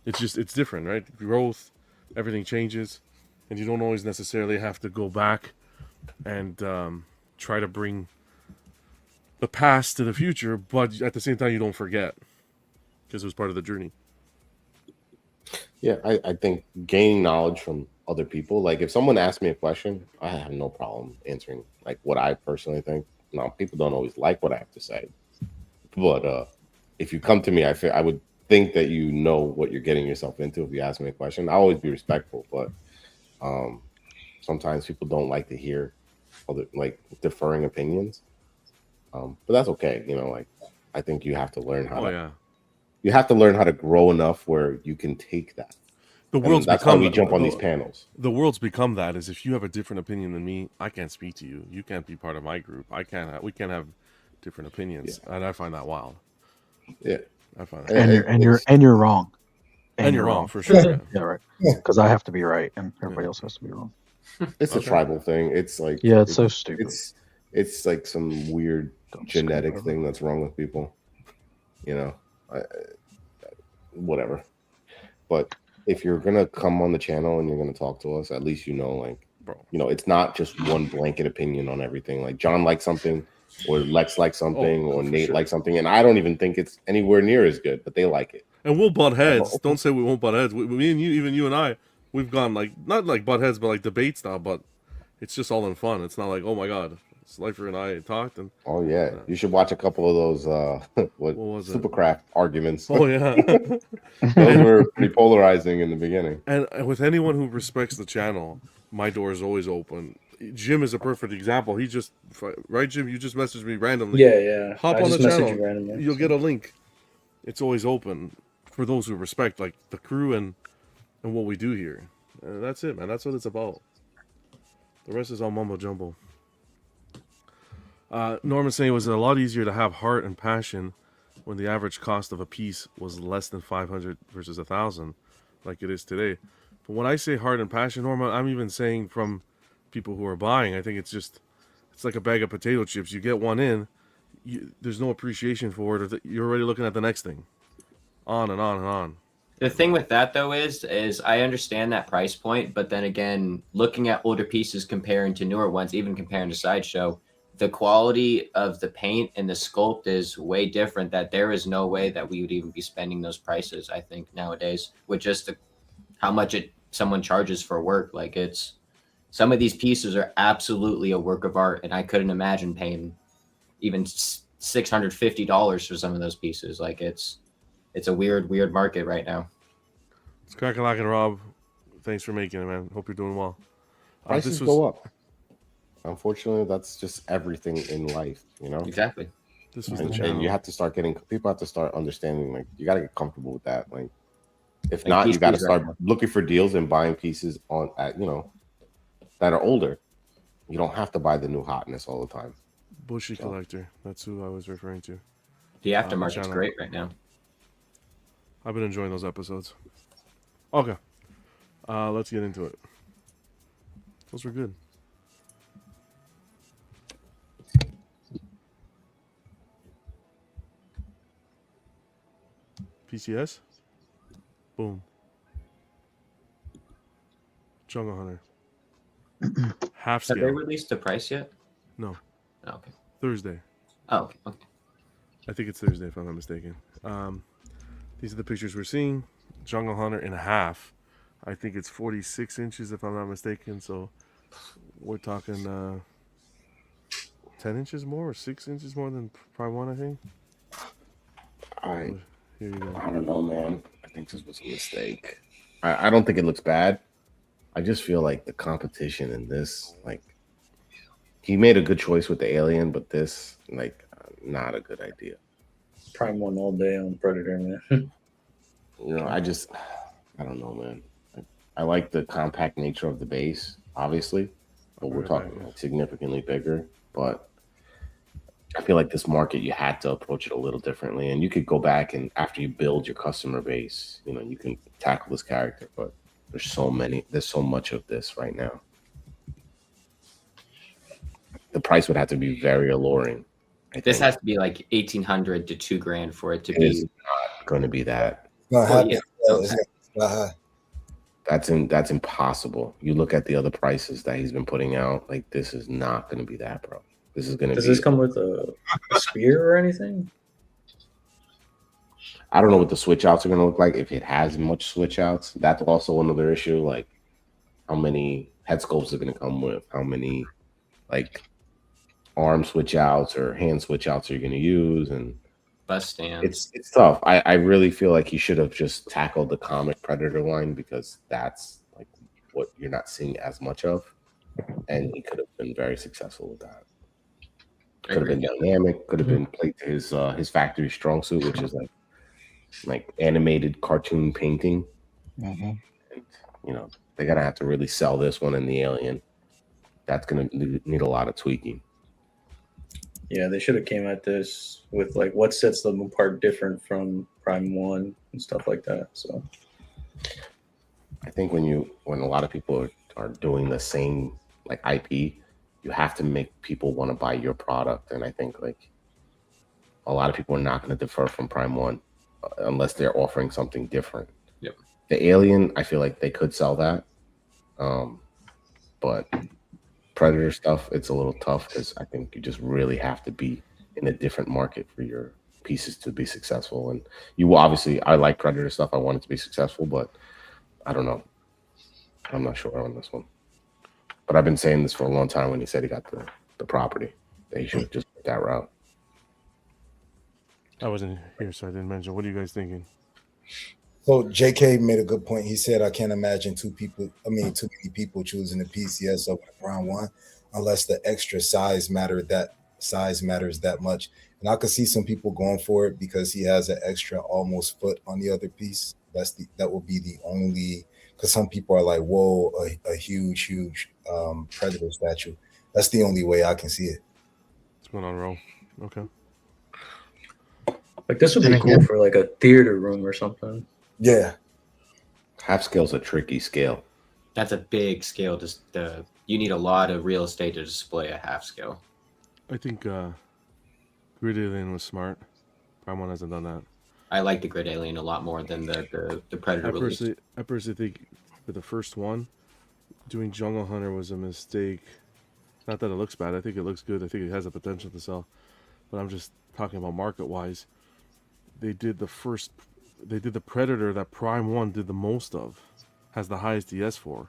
B: it's different, right? Growth, everything changes, and you don't always necessarily have to go back and try to bring the past to the future, but at the same time, you don't forget because it was part of the journey.
I: Yeah, I think gaining knowledge from other people. Like if someone asks me a question, I have no problem answering like what I personally think. Now, people don't always like what I have to say, but if you come to me, I would think that you know what you're getting yourself into. If you ask me a question, I'll always be respectful, but sometimes people don't like to hear other like differing opinions. But that's okay. You know, like I think you have to learn how to. You have to learn how to grow enough where you can take that. That's how we jump on these panels.
B: The world's become that is if you have a different opinion than me, I can't speak to you. You can't be part of my group. We can't have different opinions, and I find that wild.
I: Yeah,
B: I find that.
J: And you're wrong.
B: And you're wrong for sure.
J: Yeah, right. Because I have to be right, and everybody else has to be wrong.
I: It's a tribal thing. It's like
J: it's so stupid.
I: It's like some weird genetic thing that's wrong with people. You know. Whatever, but if you're gonna come on the channel and you're gonna talk to us, at least it's not just one blanket opinion on everything. Like John likes something, or Lex likes something, or Nate likes something, and I don't even think it's anywhere near as good, but they like it.
B: And we'll butt heads. Don't say we won't butt heads. Me and you, even you and I, we've gone like not like butt heads, but like debate style. But it's just all in fun. It's not like, oh my god, Slifer and I talked. And
I: you should watch a couple of those what was Supercraft arguments.
B: Oh yeah,
I: those were pretty polarizing in the beginning.
B: And with anyone who respects the channel, my door is always open. Jim is a perfect example. He just Jim, you just messaged me randomly.
H: Yeah.
B: Hop on the channel. You'll get a link. It's always open for those who respect like the crew and what we do here. That's it, man. That's what it's about. The rest is all mumbo jumbo. Norman saying it was a lot easier to have heart and passion when the average cost of a piece was less than 500 versus 1,000, like it is today. But when I say heart and passion, Norman, I'm even saying from people who are buying. I think it's like a bag of potato chips. You get one in, there's no appreciation for it. Or you're already looking at the next thing, on and on and on.
F: The thing with that though is I understand that price point, but then again, looking at older pieces comparing to newer ones, even comparing to Sideshow, the quality of the paint and the sculpt is way different, that there is no way that we would even be spending those prices, I think, nowadays, with just how much someone charges for work. Like some of these pieces are absolutely a work of art, and I couldn't imagine paying even $650 for some of those pieces. Like it's a weird market right now.
B: It's Crack-a-Lack and Rob. Thanks for making it, man. Hope you're doing well.
I: Prices go up. Unfortunately, that's just everything in life, you know?
F: Exactly.
B: This was
I: and you have to start people have to start understanding, like, you got to get comfortable with that. Like, if not, you got to start looking for deals and buying pieces that are older. You don't have to buy the new hotness all the time.
B: Bushy Collector. That's who I was referring to.
F: The aftermarket's great right now.
B: I've been enjoying those episodes. Okay. Let's get into it. Those were good. PCS? Boom. Jungle Hunter. Half
F: Have they
B: scale.
F: released the price yet?
B: No.
F: Oh, okay.
B: Thursday.
F: Oh, okay.
B: I think it's Thursday if I'm not mistaken. These are the pictures we're seeing. Jungle Hunter in half. I think it's 46 inches if I'm not mistaken. So we're talking 10 inches more or 6 inches more than Prime 1, I think. Here you go.
I: I don't know, man. I think this was a mistake. I don't think it looks bad. I just feel like the competition in this, like, he made a good choice with the alien, but this, like, not a good idea.
H: Prime 1 all day on Predator, man.
I: You know, I don't know, man. I like the compact nature of the base, obviously, but we're talking like significantly bigger. But I feel like this market, you had to approach it a little differently. And you could go back and after you build your customer base, you know, you can tackle this character. But there's so much of this right now. The price would have to be very alluring.
F: This has to be like 1,800 to $2,000 for it to be.
I: It's not going to be that. That's impossible. You look at the other prices that he's been putting out. Like, this is not going to be that, bro. This is going to.
H: Does this come with a spear or anything?
I: I don't know what the switch outs are going to look like. If it has much switch outs, that's also another issue. Like, how many head sculpts are going to come with? How many, like, arm switch outs or hand switch outs are you going to use? And
F: bus stands.
I: It's tough. I really feel like he should have just tackled the comic Predator line because that's like what you're not seeing as much of, and he could have been very successful with that. Could have been dynamic. Could have been played to his factory strong suit, which is like animated cartoon painting. And, you know, they're gonna have to really sell this one in the Alien. That's gonna need a lot of tweaking.
H: Yeah, they should have came at this with like what sets them apart different from Prime 1 and stuff like that. So
I: I think when a lot of people are doing the same like IP, you have to make people want to buy your product. And I think like a lot of people are not going to defer from Prime 1 unless they're offering something different.
F: Yep.
I: The Alien, I feel like they could sell that. But Predator stuff, it's a little tough because I think you just really have to be in a different market for your pieces to be successful. And you will obviously, I like Predator stuff. I want it to be successful, but I don't know. I'm not sure on this one. But I've been saying this for a long time when he said he got the property. That he should have just went that route.
B: I wasn't here, so I didn't mention. What are you guys thinking?
A: So JK made a good point. He said, I can't imagine too many people choosing the PCS over the Prime 1 unless the extra size matters that much. And I could see some people going for it because he has an extra almost foot on the other piece. That will be the only, because some people are like, whoa, a huge Predator statue. That's the only way I can see it.
B: What's going on, Ro? Okay.
H: Like this would be cool for like a theater room or something.
A: Yeah.
I: Half scale's a tricky scale.
F: That's a big scale. Just you need a lot of real estate to display a half scale.
B: I think Grid Alien was smart. Prime 1 hasn't done that.
F: I like the Grid Alien a lot more than the Predator release.
B: I personally think for the first one, doing Jungle Hunter was a mistake. Not that it looks bad. I think it looks good. I think it has the potential to sell. But I'm just talking about market-wise. They did the Predator that Prime 1 did the most of, has the highest DS for,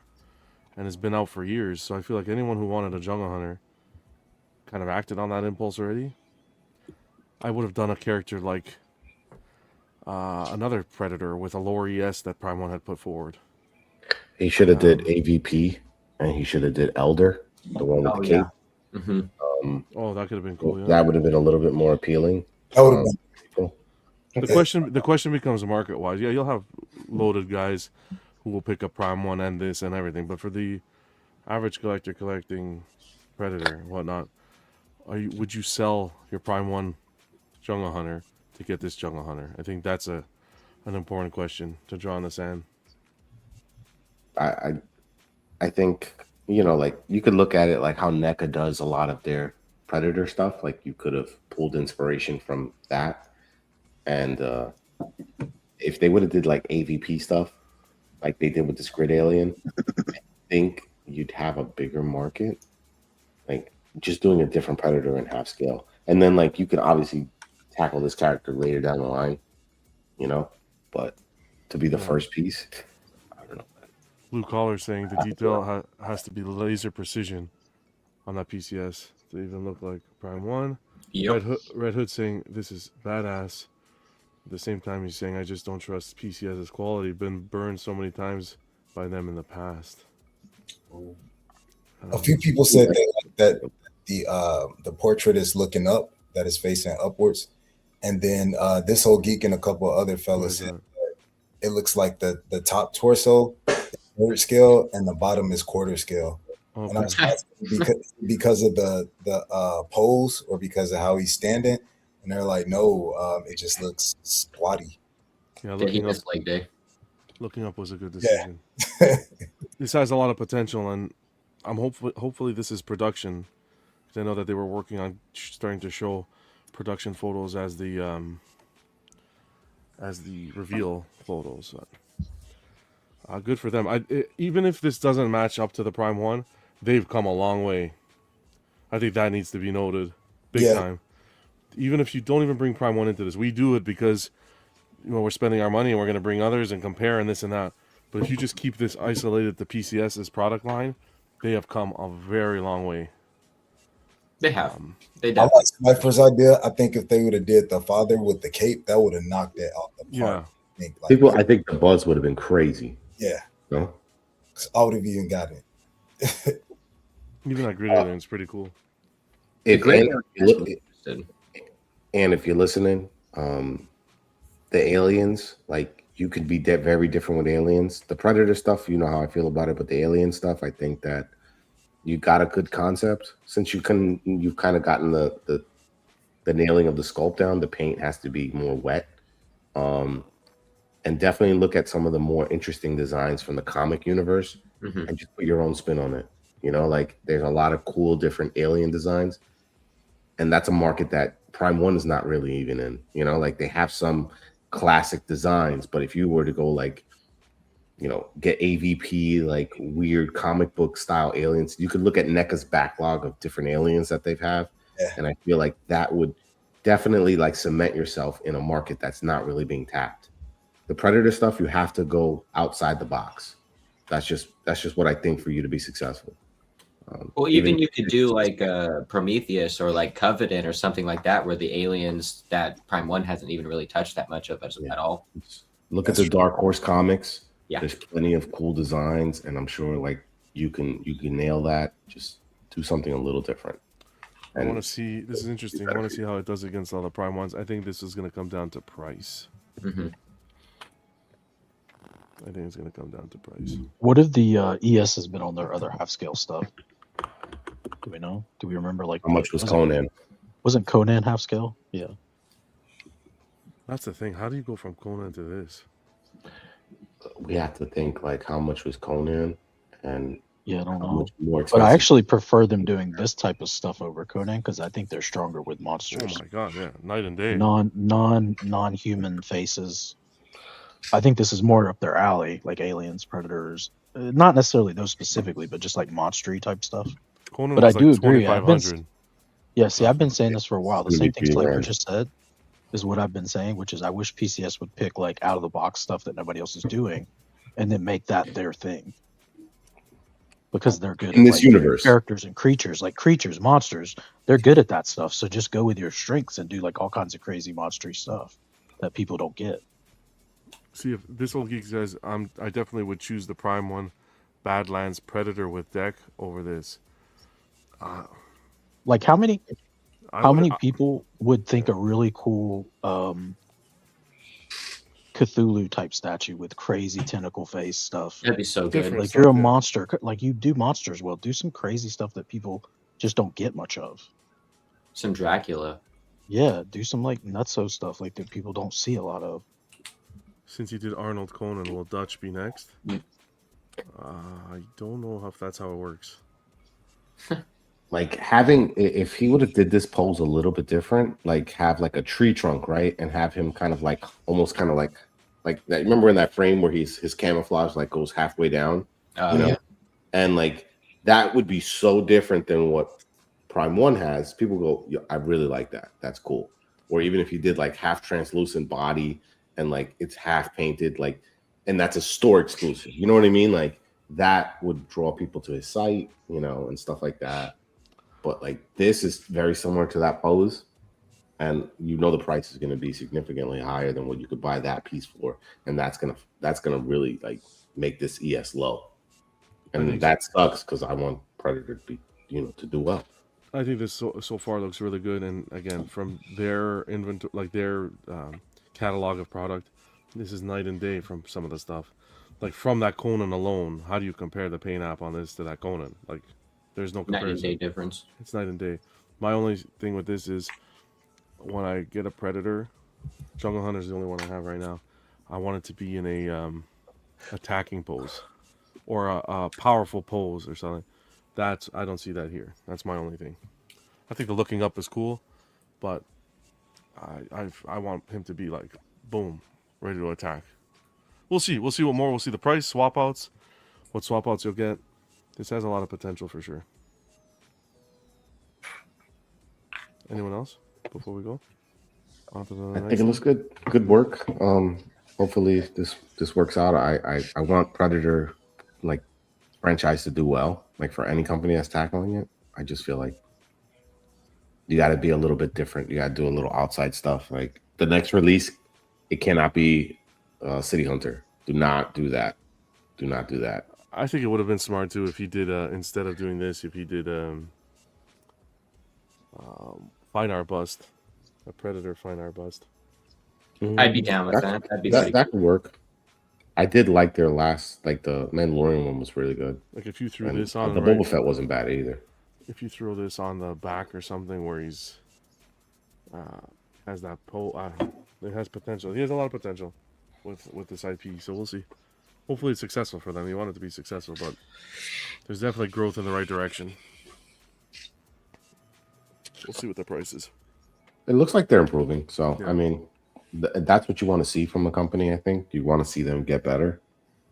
B: and has been out for years. So I feel like anyone who wanted a Jungle Hunter kind of acted on that impulse already. I would have done a character like another Predator with a lower ES that Prime 1 had put forward.
I: He should have did AVP, and he should have did Elder, the one with the cape.
F: Yeah. Mm-hmm.
B: That could have been cool. Yeah.
I: That would have been a little bit more appealing.
A: That would have been.
B: The question becomes market wise. Yeah, you'll have loaded guys who will pick up Prime 1 and this and everything, but for the average collector collecting Predator and whatnot, would you sell your Prime 1 Jungle Hunter to get this Jungle Hunter? I think that's an important question to draw in the sand.
I: I think, like you could look at it like how NECA does a lot of their Predator stuff. Like you could have pulled inspiration from that. And if they would have did like AVP stuff, like they did with this Grid Alien, think you'd have a bigger market, like just doing a different Predator in half scale, and then like you could obviously tackle this character later down the line, you know. But to be the first piece, I don't know.
B: Blue Collar saying the detail has to be laser precision on that PCS to even look like Prime 1.
F: Yep.
B: Red Hood saying this is badass. At the same time, he's saying I just don't trust PCS's quality. Been burned so many times by them in the past.
A: A few people said that the portrait is looking up, that is facing upwards, and then this whole geek and a couple of other fellas said that it looks like the top torso is third scale and the bottom is quarter scale.
B: Okay.
A: And I was asking because of the pose or because of how he's standing, and they're like, no, it just looks squatty.
B: Yeah, looking up was a good decision. Yeah. This has a lot of potential, and I'm hopefully this is production. I know that they were working on starting to show production photos as the reveal photos. Good for them. Even if this doesn't match up to the Prime 1, they've come a long way. I think that needs to be noted big time. Even if you don't even bring Prime 1 into this, we do it because we're spending our money and we're going to bring others and compare and this and that. But if you just keep this isolated to PCS's product line, they have come a very long way.
F: They have.
A: I like Sniper's idea. I think if they would have did the father with the cape, that would have knocked it out the park.
I: Yeah. I think the buzz would have been crazy.
A: Yeah.
I: No?
A: I would have even got it.
B: Even that grid alien is pretty cool.
I: And if you're listening, the aliens, like you could be very different with aliens. The Predator stuff, you know how I feel about it, but the alien stuff, I think that you got a good concept. Since you've kind of gotten the nailing of the sculpt down, the paint has to be more wet. And definitely look at some of the more interesting designs from the comic universe and just put your own spin on it. Like there's a lot of cool different alien designs, and that's a market that Prime 1 is not really even in. Like they have some classic designs, but if you were to go like, get AVP, like weird comic book style aliens, you could look at NECA's backlog of different aliens that they've have, and I feel like that would definitely like cement yourself in a market that's not really being tapped. The Predator stuff, you have to go outside the box. That's just what I think for you to be successful.
F: Well, even you could do like Prometheus or like Covenant or something like that, where the aliens that Prime 1 hasn't even really touched that much of at all.
I: Look at the Dark Horse comics.
F: Yeah,
I: there's plenty of cool designs, and I'm sure like you can nail that. Just do something a little different.
B: I want to see. This is interesting. I want to see how it does against all the Prime 1s. I think this is going to come down to price. I think it's going to come down to price.
J: What if the ES has been on their other half scale stuff? Do we know? Do we remember like
I: how much was Conan?
J: Wasn't Conan half scale? Yeah.
I: That's the thing. How do you go from Conan to this? We have to think like how much was Conan and
J: I don't know.
I: Much more
J: but I actually prefer them doing this type of stuff over Conan because I think they're stronger with monsters.
B: Oh my god, yeah, night and day.
J: Non-human faces. I think this is more up their alley, like aliens, predators. Not necessarily those specifically, but just like monstery type stuff.
B: Conan
J: but I do
B: like
J: agree. I've been saying this for a while. The same thing Slater just said is what I've been saying, which is I wish PCS would pick like out of the box stuff that nobody else is doing, and then make that their thing. Because they're good
I: in
J: at,
I: this
J: like,
I: universe.
J: Characters and creatures, monsters. They're good at that stuff. So just go with your strengths and do like all kinds of crazy monstery stuff that people don't get.
B: See, if this old geek says, I definitely would choose the Prime 1 Badlands Predator with deck over this.
J: Like how many people would think a really cool Cthulhu type statue with crazy tentacle face stuff?
F: That'd be so good.
J: Like you're a monster, like you do monsters well. Do some crazy stuff that people just don't get much of.
F: Some Dracula.
J: Yeah, do some like nutso stuff like that people don't see a lot of.
B: Since you did Arnold Conan, will Dutch be next? I don't know if that's how it works.
I: Like if he would have did this pose a little bit different, like have like a tree trunk, right, and have him kind of like almost kind of like that. Remember in that frame where his camouflage like goes halfway down,
F: Yeah.
I: and like that would be so different than what Prime 1 has. People go, "Yo, I really like that. That's cool." Or even if you did like half translucent body and like it's half painted, like, and that's a store exclusive. You know what I mean? Like that would draw people to his site, you know, and stuff like that. But like this is very similar to that pose, and you know the price is going to be significantly higher than what you could buy that piece for, and that's gonna really like make this ES low, and that sucks because I want Predator to be, you know, to do well.
B: I think this so far looks really good, and again, from their inventory, like their catalog of product, this is night and day from some of the stuff. Like from that Conan alone, how do you compare the paint app on this to that Conan? Like, there's no comparison.
F: Night and day difference.
B: It's night and day. My only thing with this is when I get a Predator, Jungle Hunter is the only one I have right now. I want it to be in a attacking pose or a powerful pose or something. I don't see that here. That's my only thing. I think the looking up is cool, but I want him to be like, boom, ready to attack. We'll see. We'll see what more. We'll see the price, swap outs, what swap outs you'll get. This has a lot of potential for sure. Anyone else before we go?
I: I think it looks good. Good work. Hopefully this works out. I want Predator like franchise to do well. Like for any company that's tackling it, I just feel like you got to be a little bit different. You got to do a little outside stuff. Like the next release, it cannot be City Hunter. Do not do that. Do not do that.
B: I think it would have been smart too if he did instead of doing this, if he did fine art bust, a Predator fine art bust.
F: I'd be down with that.
I: That could work. I did like their last, like the Mandalorian one was really good.
B: Like if you threw this on
I: the Boba Fett wasn't bad either.
B: If you throw this on the back or something where he's has that pole, it has potential. He has a lot of potential with this IP. So we'll see. Hopefully it's successful for them. You want it to be successful, but there's definitely growth in the right direction. We'll see what the price is.
I: It looks like they're improving. So yeah. I mean, that's what you want to see from a company. I think you want to see them get better.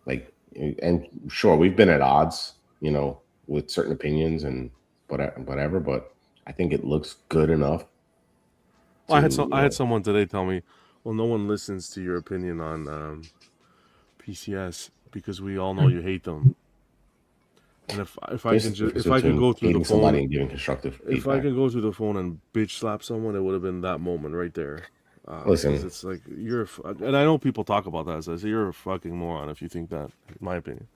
I: Like, and sure, we've been at odds, you know, with certain opinions and whatever. But I think it looks good enough.
B: Well, I had someone today tell me, "Well, no one listens to your opinion on PCS because we all know you hate them." And if I can go through the phone
I: and giving constructive feedback.
B: If I can go through the phone and bitch slap someone, it would have been that moment right there.
I: Listen,
B: it's like and I know people talk about that. So I say you're a fucking moron if you think that. In my opinion.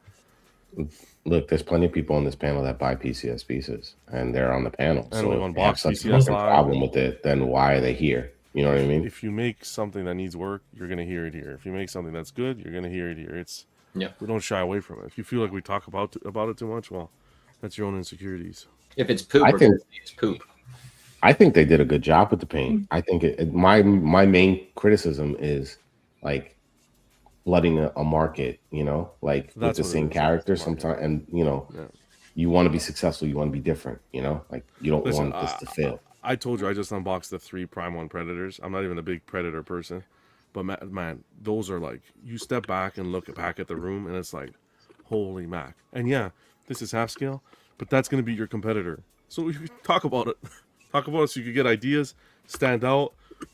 I: Look, there's plenty of people on this panel that buy PCS pieces, and they're on the panel.
B: And
I: so
B: if
I: they have such a problem with it, then why are they here? You know what I mean?
B: If you make something that needs work, you're gonna hear it here. If you make something that's good, you're gonna hear it here. We don't shy away from it. If you feel like we talk about it too much, well, that's your own insecurities.
F: If it's poop, it's poop.
I: I think they did a good job with the paint. I think my main criticism is like flooding a market, you know, like with the same characters sometimes, and you know, you want to be successful, you want to be different, you know, like you don't want this to fail.
B: I told you I just unboxed the 3 Prime 1 Predators. I'm not even a big Predator person, but man, those are like, you step back and look back at the room and it's like, holy mac. And yeah, this is half scale, but that's going to be your competitor. So you talk about it. Talk about it so you can get ideas, stand out.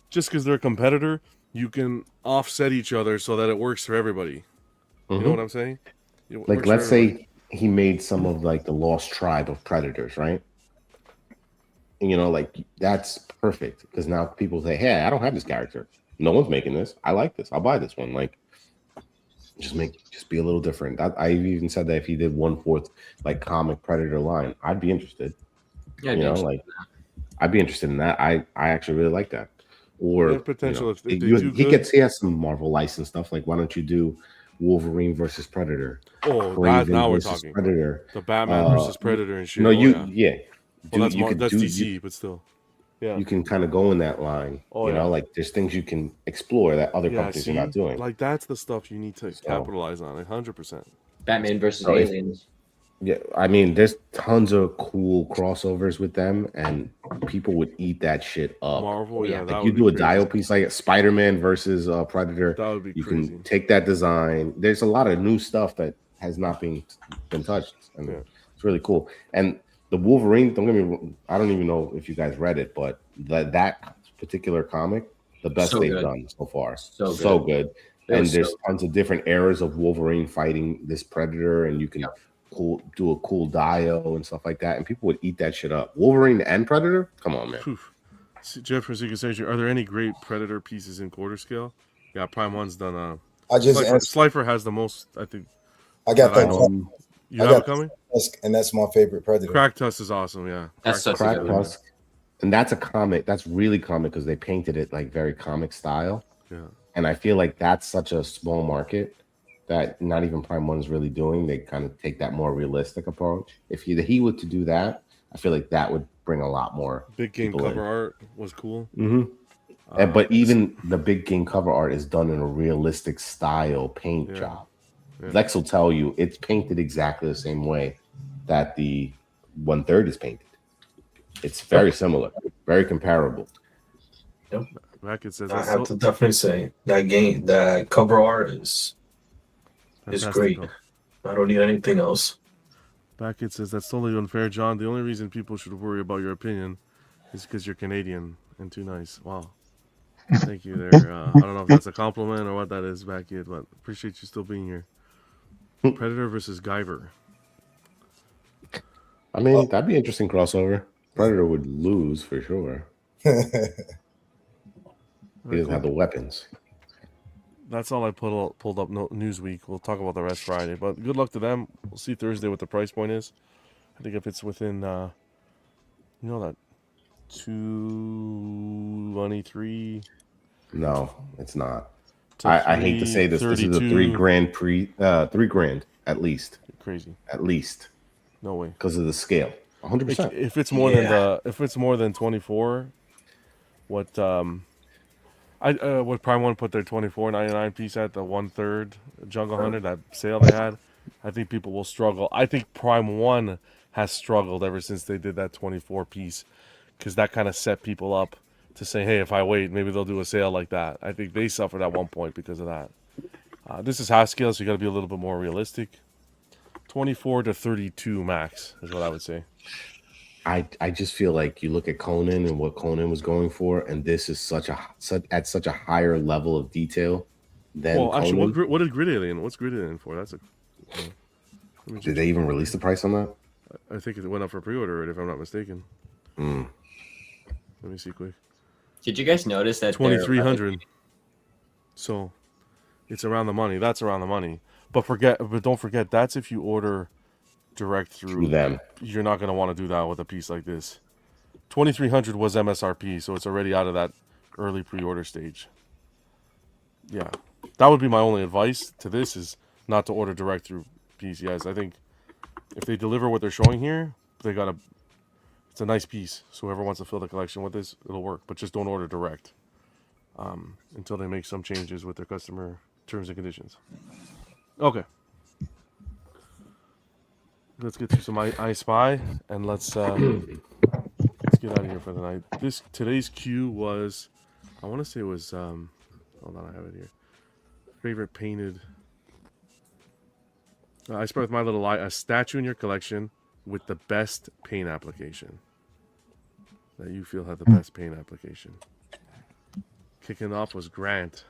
B: Just because they're a competitor, you can offset each other so that it works for everybody. You know what I'm saying?
I: Like, let's say he made some of like the lost tribe of Predators, right? And, you know, like that's perfect because now people say, "Hey, I don't have this character. No one's making this. I like this. I'll buy this one." Like, just be a little different. I even said that if he did 1/4 like comic Predator line, I'd be interested.
F: Yeah,
I: you know, like I'd be interested in that. I actually really like that. Or
B: potential
I: he has some Marvel license stuff. Like, why don't you do Wolverine versus Predator?
B: Oh, now we're talking
I: Predator.
B: The Batman versus Predator and shit.
I: No,
B: Well, that's DC, but still. Yeah.
I: You can kind of go in that line. You know, like there's things you can explore that other companies are not doing.
B: Like that's the stuff you need to capitalize on 100%.
F: Batman versus aliens.
I: Yeah, I mean, there's tons of cool crossovers with them, and people would eat that shit up.
B: Marvel,
I: like you do a dial piece like Spider-Man versus Predator.
B: That would be
I: you
B: crazy.
I: Can take that design. There's a lot of new stuff that has not been touched, and it's really cool. And the Wolverine, don't get me wrong, I don't even know if you guys read it, but that particular comic, the best they've done so far. So good. And there's tons of different eras of Wolverine fighting this Predator, and you can do a cool dio and stuff like that, and people would eat that shit up. Wolverine and Predator? Come on, man.
B: Jeff, for Seeker, are there any great Predator pieces in quarter scale? Yeah, Prime 1's done.
A: I just
B: Slifer has the most, I think.
A: I got that.
B: You have it coming?
A: And that's my favorite Predator.
B: Crack Tusk is awesome, yeah.
F: That's such a good one.
I: And that's a comic. That's really comic because they painted it like very comic style.
B: Yeah.
I: And I feel like that's such a small market that not even Prime 1 is really doing. They kind of take that more realistic approach. If he were to do that, I feel like that would bring a lot more.
B: Big game cover art was cool.
I: Mm-hmm. But even the big game cover art is done in a realistic style paint job. Yeah. Lex will tell you it's painted exactly the same way that the 1/3 is painted. It's very similar, very comparable.
D: Yep.
B: Racket says
D: I have to definitely say that cover art is great. I don't need anything else.
B: Backit says that's totally unfair, John. The only reason people should worry about your opinion is because you're Canadian and too nice. Wow. Thank you there. I don't know if that's a compliment or what that is, Backit, but appreciate you still being here. Predator versus Guyver.
I: I mean, that'd be an interesting crossover. Predator would lose for sure. He doesn't have the weapons.
B: That's all I pulled up Newsweek. We'll talk about the rest Friday. But good luck to them. We'll see Thursday what the price point is. I think if it's within, that 223.
I: No, it's not. I hate to say this. This is a $3,000 at least.
B: Crazy.
I: At least.
B: No way.
I: Because of the scale. 100%.
B: If it's more than 24, what Prime 1 put their $24.99 piece at, the 1/3 Jungle Hunter, that sale they had, I think people will struggle. I think Prime 1 has struggled ever since they did that 24 piece, because that kind of set people up to say, hey, if I wait, maybe they'll do a sale like that. I think they suffered at one point because of that. This is high scale, so you got to be a little bit more realistic. 24 to 32 max is what I would say.
I: I just feel like you look at Conan and what Conan was going for, and this is at such a higher level of detail than Conan.
B: Actually, what did Grid Alien? What's Grid Alien for?
I: Did they even release the price on that?
B: I think it went up for pre-order, if I'm not mistaken. Let me see quick.
F: Did you guys notice that
B: 2,300? So it's around the money. That's around the money. But don't forget, that's if you order direct through
I: them.
B: You're not going to want to do that with a piece like this. 2,300 was MSRP, so it's already out of that early pre-order stage. Yeah, that would be my only advice to this, is not to order direct through PCS. I think if they deliver what they're showing here, it's a nice piece. So whoever wants to fill the collection with this, it'll work. But just don't order direct until they make some changes with their customer terms and conditions. Okay. Let's get through some I Spy, and let's get out of here for the night. Today's cue was, I want to say it was, hold on, I have it here. Favorite painted. I Spy with my little eye, a statue in your collection with the best paint application that you feel had the best paint application. Kicking off was Grant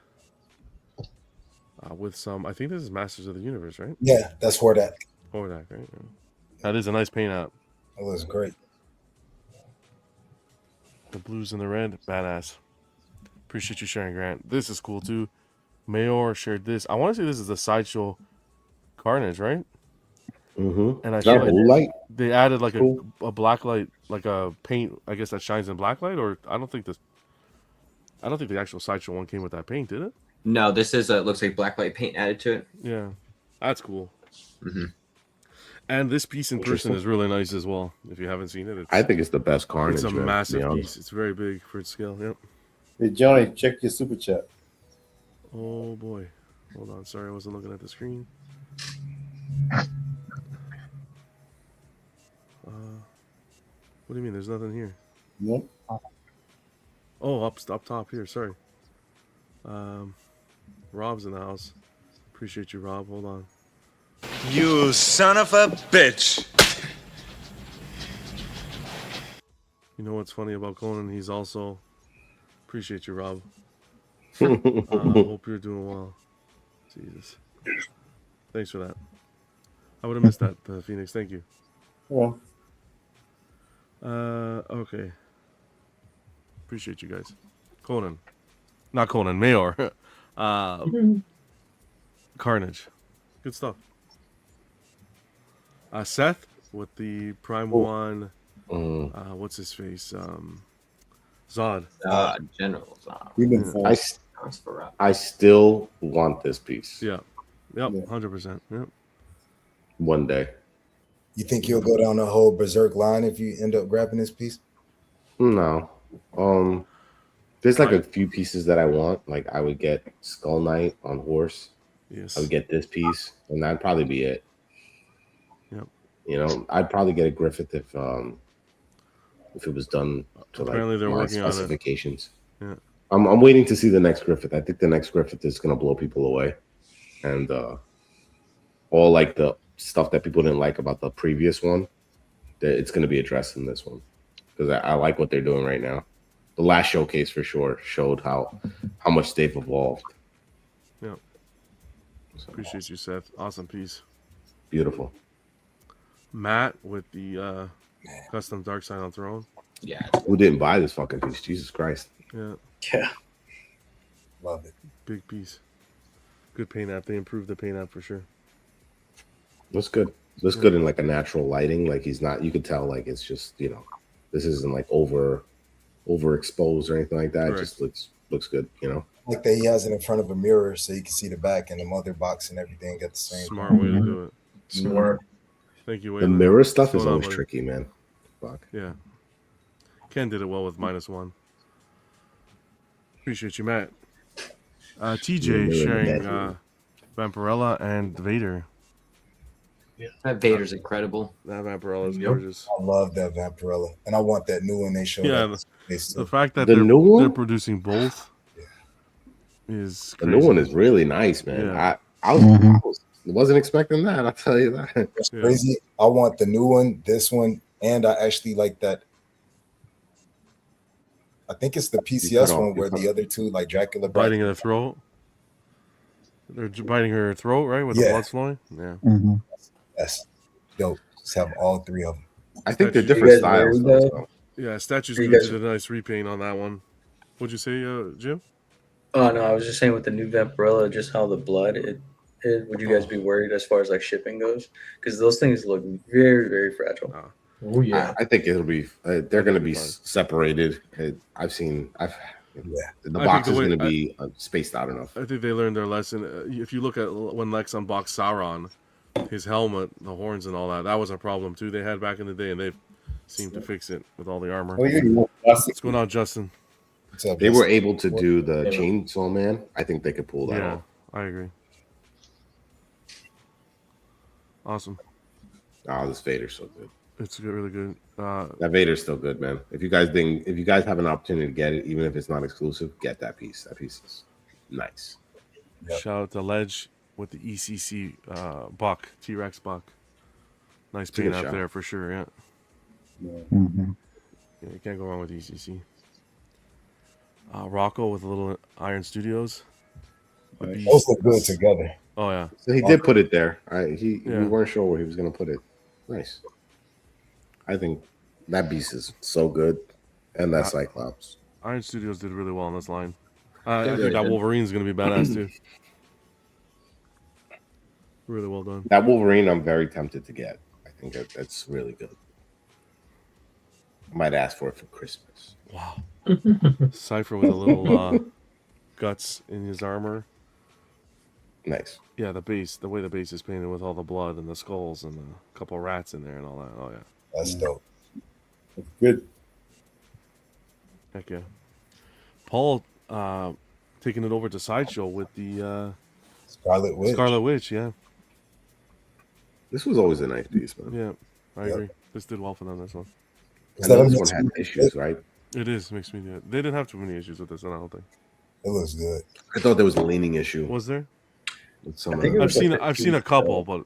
B: with some, I think this is Masters of the Universe, right?
A: Yeah, that's Hordak.
B: Hordak, right? Yeah. That is a nice paint app.
A: That was great.
B: The blues and the red, badass. Appreciate you sharing, Grant. This is cool too. Mayor shared this. I want to say this is the Sideshow Carnage, right?
I: Mm-hmm.
B: And I feel
I: blue light.
B: They added like a black light, like a paint, I guess, that shines in black light. Or I don't think the actual Sideshow one came with that paint, did it?
F: No, this is looks like black light paint added to it.
B: Yeah, that's cool.
F: Mm-hmm.
B: And this piece in person is really nice as well. If you haven't seen it,
I: I think it's the best Carnage.
B: It's a massive piece. It's very big for its scale. Yep.
E: Hey Johnny, check your super chat.
B: Oh boy, hold on. Sorry, I wasn't looking at the screen. What do you mean? There's nothing here.
E: Nope.
B: Oh, up top here. Sorry. Rob's in the house. Appreciate you, Rob. Hold on.
K: You son of a bitch.
B: You know what's funny about Conan? He's also appreciate you, Rob. Hope you're doing well. Jesus, thanks for that. I would have missed that, Phoenix. Thank you.
E: Well,
B: Okay. Appreciate you guys. Conan, not Conan, Mayor. Carnage, good stuff. Seth with the Prime One. What's his face? Zod.
F: General Zod.
I: I still want this piece.
B: Yeah. Yep. 100%. Yep.
I: One day.
A: You think you'll go down the whole Berserk line if you end up grabbing this piece?
I: No. There's like a few pieces that I want. Like I would get Skull Knight on horse.
B: Yes.
I: I would get this piece, and that'd probably be it.
B: Yep.
I: You know, I'd probably get a Griffith if it was done to
B: Apparently they're
I: my
B: working on it.
I: specifications.
B: Yeah.
I: I'm waiting to see the next Griffith. I think the next Griffith is gonna blow people away, and all like the stuff that people didn't like about the previous one, that it's gonna be addressed in this one because I like what they're doing right now. The last showcase for sure showed how much they've evolved.
B: Yeah. Appreciate you, Seth. Awesome piece.
I: Beautiful.
B: Matt with the custom Dark Side on Throne.
F: Yeah.
I: Who didn't buy this fucking piece? Jesus Christ.
B: Yeah.
H: Yeah.
A: Love it.
B: Big piece. Good paint app. They improved the paint app for sure.
I: Looks good. Looks good in like a natural lighting. Like he's not. You could tell like it's just this isn't like overexposed or anything like that.
B: Correct.
I: It just looks good.
A: Like that he has it in front of a mirror so you can see the back and the mother box and everything at the same
B: Smart
A: time.
B: way to do it.
D: Smart.
B: Thank you.
I: The
B: Waylon.
I: mirror stuff
B: What's
I: is
B: going on,
I: always
B: buddy?
I: tricky, man. Fuck.
B: Yeah. Ken did it well with -1. Appreciate you, Matt. TJ sharing Vampirella and Vader.
F: That Vader's incredible.
B: That Vampirella is gorgeous.
A: I love that Vampirella. And I want that new one they showed.
B: Yeah,
A: up.
B: the fact that
I: The new one?
B: they're producing both is
I: The
B: crazy.
I: new one is really nice, man.
B: Yeah.
I: I wasn't expecting that. I'll tell you that.
A: It's crazy. I want the new one, this one, and I actually like that. I think it's the PCS one where the other two, like Dracula,
B: biting her throat. They're biting her throat, right, with the blood flowing. Yeah.
J: Mm-hmm.
A: That's dope. Just have all three of them.
I: I think they're different styles.
B: Yeah, Statue's
H: You
B: Good
H: guys-
B: did a nice repaint on that one. What'd you say, Jim?
H: Oh no, I was just saying with the new Vampirella, just how the blood would you guys be worried as far as like shipping goes? Because those things look very, very fragile.
D: Oh yeah.
I: I think it'll be. They're going to be separated. The box is going to be spaced out enough.
B: I think they learned their lesson. If you look at when Lex unboxed Sauron, his helmet, the horns, and all that, that was a problem too. They had back in the day, and they've seemed to fix it with all the armor. What's going on, Justin?
I: They were able to do the Chainsaw Man. I think they could pull that off.
B: I agree. Awesome.
I: Oh, this Vader's so good.
B: It's really good.
I: That Vader's still good, man. If you guys have an opportunity to get it, even if it's not exclusive, get that piece. That piece is nice.
B: Shout out to Ledge with the ECC buck, T-Rex buck. Nice
I: It's a
B: paint
I: good
B: out
I: shot.
B: there for sure. Yeah.
J: Mm-hmm.
B: Yeah, you can't go wrong with ECC. Rocco with a little Iron Studios.
A: Those look good together.
B: Oh yeah.
I: So he did put it there. We
B: Yeah.
I: weren't sure where he was going to put it. Nice. I think that beast is so good, and that Cyclops.
B: Iron Studios did really well on this line.
I: Yeah,
B: I
I: they
B: think that
I: did.
B: Wolverine's going to be badass too. Really well done.
I: That Wolverine, I'm very tempted to get. I think that's really good. I might ask for it for Christmas.
B: Wow. Cypher with a little guts in his armor.
I: Nice.
B: Yeah, the way the base is painted with all the blood and the skulls and a couple rats in there and all that. Oh yeah.
A: That's dope.
E: Good.
B: Heck yeah. Paul taking it over to Sideshow with the
A: Scarlet Witch.
B: Scarlet Witch, yeah.
I: This was always a nice piece, man.
B: Yeah, I agree. This did well for them, this one.
I: I know this one had issues, right?
B: It is mixed media. They didn't have too many issues with this one, I don't think.
A: It looks good.
I: I thought there was a leaning issue.
B: Was there?
I: With some
H: I think it
B: I've
H: was
B: seen
H: like
B: I've seen a couple, but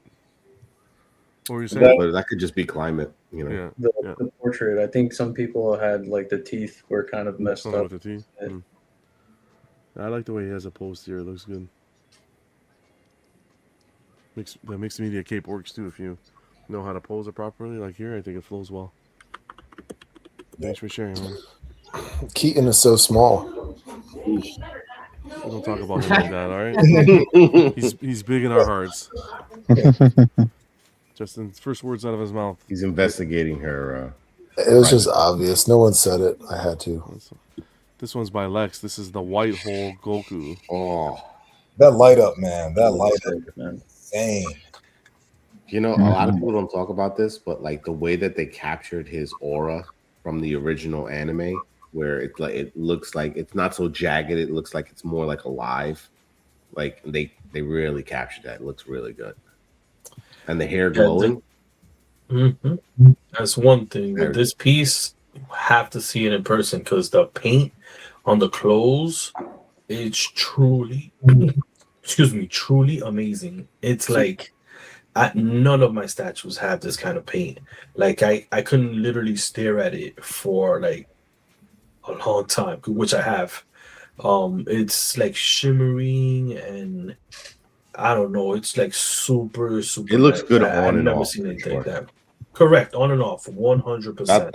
B: What were you saying?
I: But that could just be climate, you know.
B: Yeah.
H: The portrait. I think some people had like the teeth were kind of messed
B: Something
H: up.
B: with the teeth. I like the way he has a post here. It looks good. The mixed media cape works too if you know how to pose it properly. Like here, I think it flows well. Thanks for sharing, man.
L: Keaton is so small.
B: We don't talk about him like that, all right? He's big in our hearts. Justin's first words out of his mouth.
I: He's investigating her.
L: It was just obvious. No one said it. I had to.
B: This one's by Lex. This is the White Hole Goku.
I: Oh,
A: that light up, man. That light up, man. Insane.
I: You know, a lot of people don't talk about this, but like the way that they captured his aura from the original anime, where it looks like it's not so jagged. It looks like it's more like alive. Like they really captured that. It looks really good. And the hair glowing.
D: That's one thing. With this piece, you have to see it in person because the paint on the clothes is truly, truly amazing. It's like none of my statues have this kind of paint. Like I couldn't literally stare at it for like a long time, which I have. It's like shimmering and I don't know. It's like super. It
I: looks good on
D: I've
I: and
D: never
I: off.
D: seen anything like that. Correct, on and off, 100%.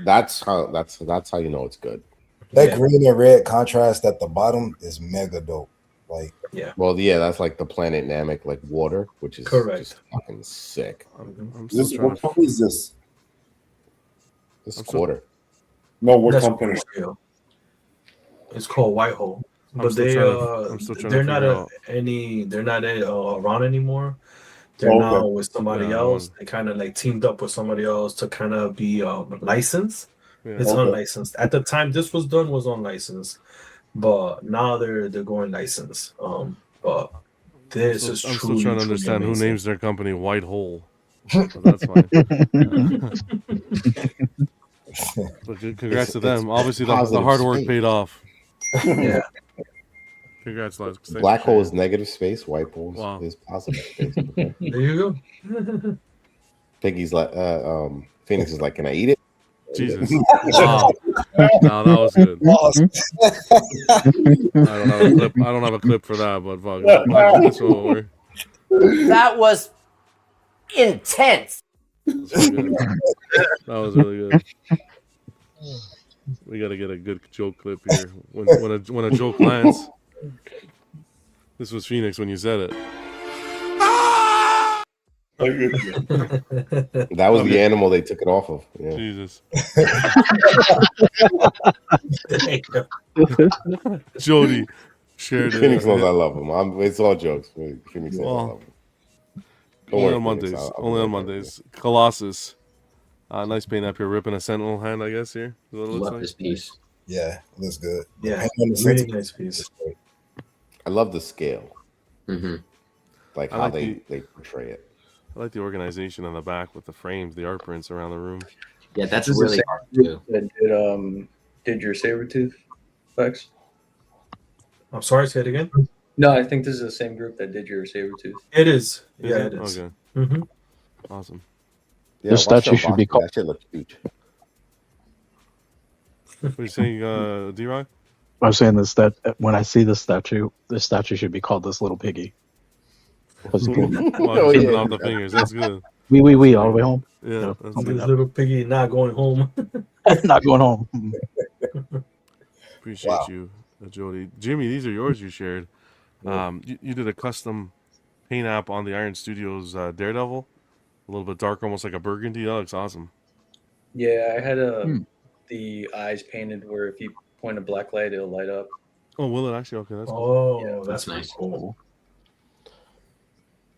I: That's how you know it's good.
A: That green and red contrast at the bottom is mega dope. Like
I: well, yeah, that's like the Planet Namek like water, which is just fucking sick.
E: What company is this?
I: This is Quarter.
E: No, what company?
D: It's called Whitehole. But they're not around anymore. They're now with somebody else. They kind of like teamed up with somebody else to kind of be licensed. It's unlicensed. At the time this was done was unlicensed, but now they're going licensed. But this is
B: I'm
D: truly,
B: still trying to understand
D: amazing.
B: who names their company White Hole. But that's fine. But congrats to them. Obviously, the hard work paid off.
D: Yeah.
B: Congrats, Lex.
I: Black hole is negative space. White hole is positive space.
D: There you go.
I: Piggy's like, Phoenix is like, can I eat it?
B: Jesus. Wow. No, that was good. I don't have a clip for that, but fuck.
M: That was intense.
B: That was really good. We got to get a good joke clip here. When a joke lands. This was Phoenix when you said it.
I: That was the animal they took it off of. Yeah.
B: Jesus. Jody shared it.
I: Phoenix knows I love him. It's all jokes. Phoenix knows I love him.
B: Only on Mondays. Only on Mondays. Colossus. Nice paint up here. Ripping a sentinel hand, I guess, here.
F: Love this piece.
A: Yeah, it looks good.
D: Yeah, really nice piece.
I: I love the scale. Like how
B: like
I: they portray it.
B: I like the organization on the back with the frames, the art prints around the room.
F: Yeah, that's really hard too.
H: That did your Sabretooth, Lex?
D: I'm sorry, say it again.
H: No, I think this is the same group that did your Sabretooth.
D: It is. Yeah, it is.
B: Okay. Awesome.
I: Yeah,
J: The statue should be called.
I: That shit looks huge.
B: What are you saying, D-Rock?
J: I was saying this, that when I see this statue should be called this little piggy.
B: Off the fingers. That's good.
J: We all the way home.
B: Yeah,
D: this little piggy not going home.
J: Not going home.
B: Appreciate you, Jody. Jimmy, these are yours you shared. You did a custom paint app on the Iron Studios Daredevil. A little bit darker, almost like a burgundy. That looks awesome.
H: Yeah, I had the eyes painted where if you point a black light, it'll light up.
B: Oh, will it actually? Okay, that's
D: cool.
H: Yeah,
D: that's nice. Cool.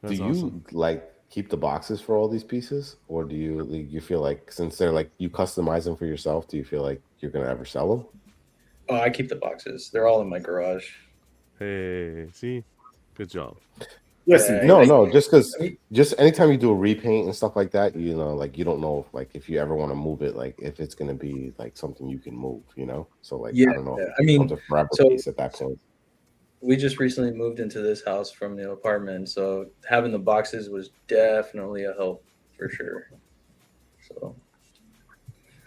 I: Do you like keep the boxes for all these pieces, or do you feel like since they're like you customize them for yourself, do you feel like you're gonna ever sell them?
H: Oh, I keep the boxes. They're all in my garage.
B: Hey, see, good job.
I: Yes, just anytime you do a repaint and stuff like that, you know, like you don't know if you ever want to move it, like if it's gonna be like something you can move, you know. So like I don't know.
H: I mean,
I: it's a forever piece at that point.
H: We just recently moved into this house from the apartment, so having the boxes was definitely a help for sure. So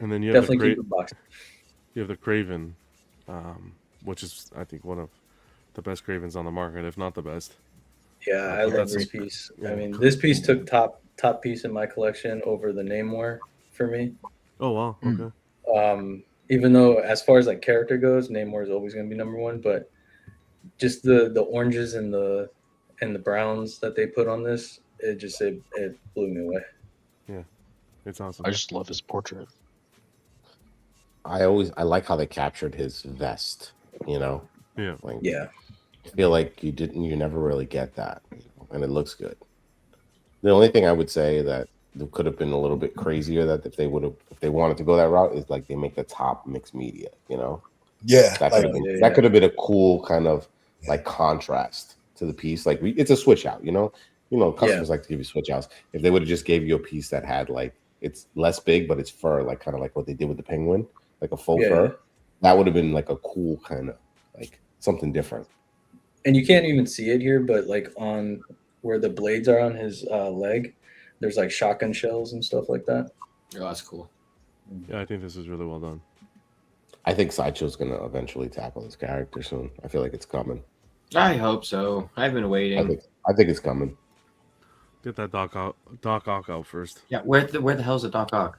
B: And then you have
H: definitely keep it boxed.
B: You have the Craven, which is I think one of the best Cravens on the market, if not the best.
H: Yeah, I love this piece. I mean, this piece took top piece in my collection over the Namor for me.
B: Oh wow, okay.
H: Even though as far as like character goes, Namor is always going to be number one, but just the oranges and the browns that they put on this, it blew me away.
B: Yeah, it's awesome.
J: I just love his portrait.
I: I like how they captured his vest. You know.
B: Yeah.
I: Like,
H: yeah.
I: I feel like you never really get that, and it looks good. The only thing I would say that could have been a little bit crazier, that if they wanted to go that route, is like they make the top mixed media. You know.
A: Yeah.
I: That could have been a cool kind of like contrast to the piece. Like it's a switch out. You know. Customers like to give you switch outs. If they would have just gave you a piece that had like it's less big, but it's fur, like kind of like what they did with the penguin, like a faux fur, that would have been like a cool kind of like something different.
H: And you can't even see it here, but like on where the blades are on his leg, there's like shotgun shells and stuff like that.
F: Oh, that's cool.
B: Yeah, I think this is really well done.
I: I think Sideshow's going to eventually tackle this character soon. I feel like it's coming.
F: I hope so. I've been waiting.
I: I think it's coming.
B: Get that Doc Ock out first.
F: Yeah, where the hell's the Doc Ock?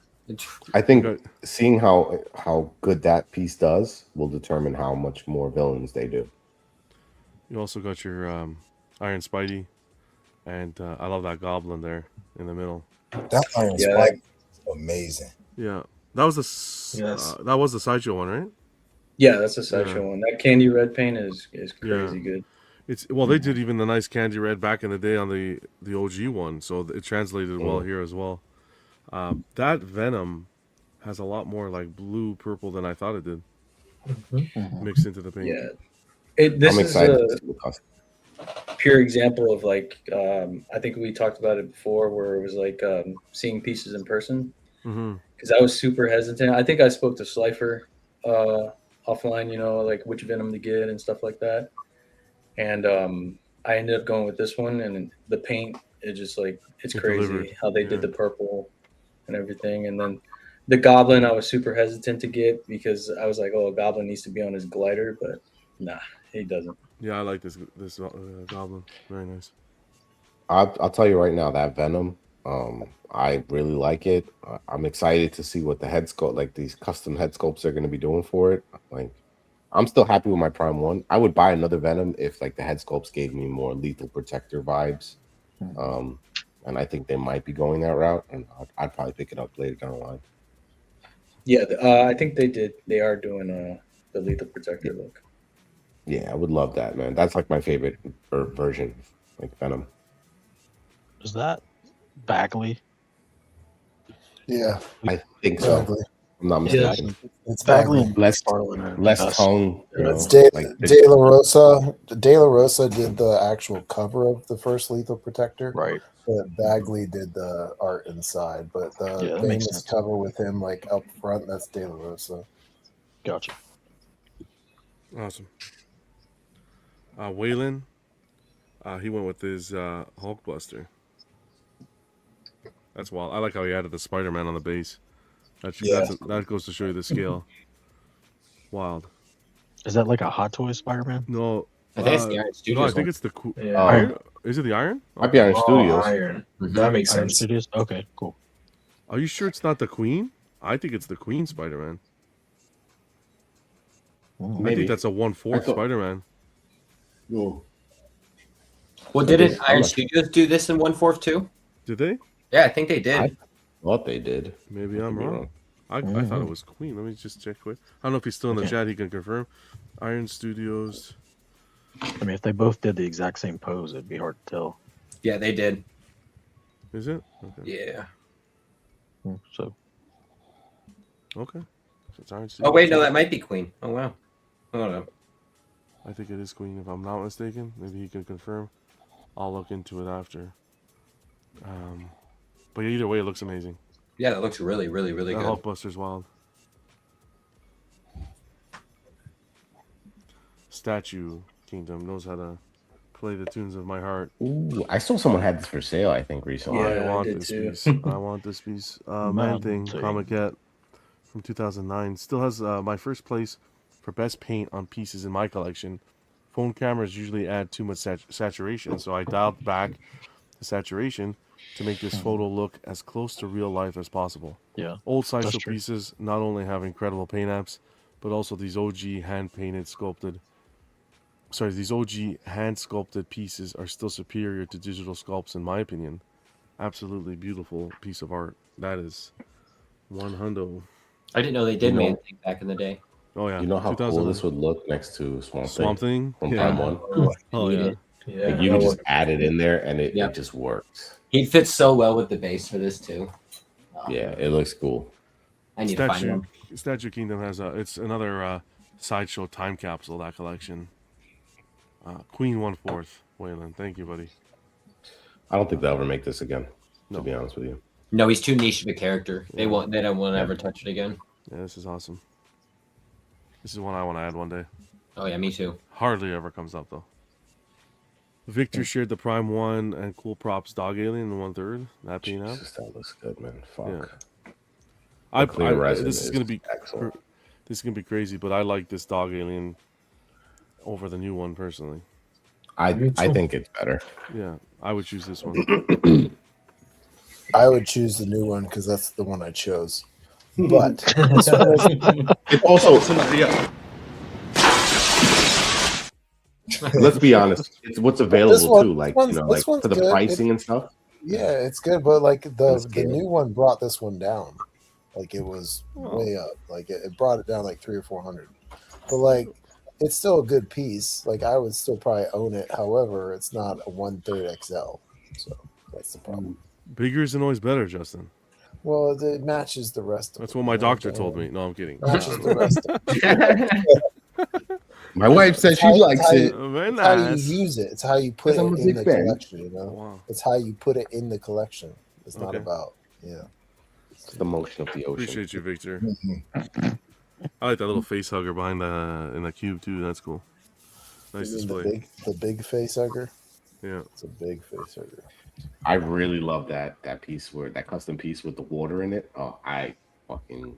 I: I think seeing how good that piece does will determine how much more villains they do.
B: You also got your Iron Spidey, and I love that Goblin there in the middle.
A: That Iron Spidey is amazing.
B: Yeah, that was the Sideshow one, right?
H: Yeah, that's a Sideshow one. That candy red paint is crazy good.
B: They did even the nice candy red back in the day on the OG one, so it translated well here as well. That Venom has a lot more like blue purple than I thought it did, mixed into the paint.
H: Yeah, this is a pure example of like I think we talked about it before, where it was like seeing pieces in person. Because I was super hesitant. I think I spoke to Slifer offline, like which Venom to get and stuff like that. And I ended up going with this one, and the paint is just like it's crazy
B: delivered.
H: How they did the purple and everything. And then the Goblin, I was super hesitant to get because I was like, oh, a Goblin needs to be on his glider, but nah, he doesn't.
B: Yeah, I like this Goblin. Very nice.
I: I'll tell you right now, that Venom, I really like it. I'm excited to see what the head sculpt, like these custom head sculpts, are going to be doing for it. Like, I'm still happy with my Prime 1. I would buy another Venom if like the head sculpts gave me more Lethal Protector vibes. And I think they might be going that route, and I'd probably pick it up later down the line.
H: Yeah, I think they did. They are doing the Lethal Protector look.
I: Yeah, I would love that, man. That's like my favorite version, like Venom.
J: Is that Bagley?
L: Yeah,
I: I think so.
L: Bagley.
I: I'm not mistaken.
L: It's
J: Bagley
L: Bagley.
J: and
I: less tongue.
L: It's De La Rosa. De La Rosa did the actual cover of the first Lethal Protector,
J: right?
L: But Bagley did the art inside. But the famous cover with him like up front, that's De La Rosa.
J: Gotcha.
B: Awesome. Waylon, he went with his Hulkbuster. That's wild. I like how he added the Spider-Man on the base. That goes to show you the scale. Wild.
J: Is that like a Hot Toy Spider-Man?
B: No.
F: I think it's the Iron Studios.
B: No, I think it's the
D: Iron.
B: Is it the Iron?
I: Might be Iron Studios.
D: Iron. That makes
J: Iron
D: sense.
J: Studios? Okay, cool.
B: Are you sure it's not the Queen? I think it's the Queen Spider-Man. I think that's a 1/4 Spider-Man.
E: No.
F: Well, didn't Iron Studios do this in 1/4 too?
B: Did they?
F: Yeah, I think they did.
I: I thought they did.
B: Maybe I'm wrong. I thought it was Queen. Let me just check quick. I don't know if he's still in the chat. He can confirm. Iron Studios.
J: I mean, if they both did the exact same pose, it'd be hard to tell.
F: Yeah, they did.
B: Is it? Okay.
F: Yeah.
J: So.
B: Okay. So it's Iron Studios.
F: Oh wait, no, that might be Queen. Oh wow. Hold on.
B: I think it is Queen, if I'm not mistaken. Maybe he can confirm. I'll look into it after. But either way, it looks amazing.
F: Yeah, that looks really, really, really good.
B: Hulkbuster's wild. Statue Kingdom knows how to play the tunes of my heart.
I: Ooh, I saw someone had this for sale, I think, recently.
B: I want this piece. I want this piece. Man Thing, Comic Cat from 2009. Still has my first place for best paint on pieces in my collection. Phone cameras usually add too much saturation, so I dialed back the saturation to make this photo look as close to real life as possible.
J: Yeah.
B: Old sideshow pieces not only have incredible paint apps, but also these OG hand sculpted pieces are still superior to digital sculpts in my opinion. Absolutely beautiful piece of art. That is one hundo.
F: I didn't know they did Man Thing back in the day.
B: Oh yeah.
I: You know how cool this would look next to Swamp Thing
B: from
I: Prime 1?
B: Oh yeah.
I: Like you can just add it in there and it just works.
F: He fits so well with the base for this too.
I: Yeah, it looks cool.
F: I need to find one.
B: Statue Kingdom has it's another sideshow time capsule, that collection. Queen 1/4, Waylon. Thank you, buddy.
I: I don't think they'll ever make this again, to be honest with you.
F: No, he's too niche of a character. They don't want to ever touch it again.
B: Yeah, this is awesome. This is one I want to add one day.
F: Oh yeah, me too.
B: Hardly ever comes up though. Victor shared the Prime 1 and Cool Props Dog Alien in 1/3. That being out.
I: That looks good, man. Fuck.
B: Yeah. This is gonna be crazy, but I like this Dog Alien over the new one personally.
I: I think it's better.
B: Yeah, I would choose this one.
L: I would choose the new one because that's the one I chose. But this one is,
I: it also, let's be honest, it's what's available too. Like like for the pricing and stuff.
L: Yeah, it's good, but like the new one brought this one down. Like it was way up. Like it brought it down like 300 or 400. But like it's still a good piece. Like I would still probably own it. However, it's not a 1/3 XL. So that's the problem.
B: Bigger isn't always better, Justin.
L: Well, it matches the rest of
B: That's what my doctor told me. No, I'm kidding.
L: Matches the rest of
I: My wife says she likes it.
L: It's how you use it. It's how you put it in the collection, you know?
B: Wow.
L: It's how you put it in the collection. It's not about,
I: It's the motion of the ocean.
B: Appreciate you, Victor. I like that little face hugger behind in the cube too. That's cool. Nice display.
L: The big face hugger.
B: Yeah,
L: it's a big face hugger.
I: I really love that piece that custom piece with the water in it. Oh, I fucking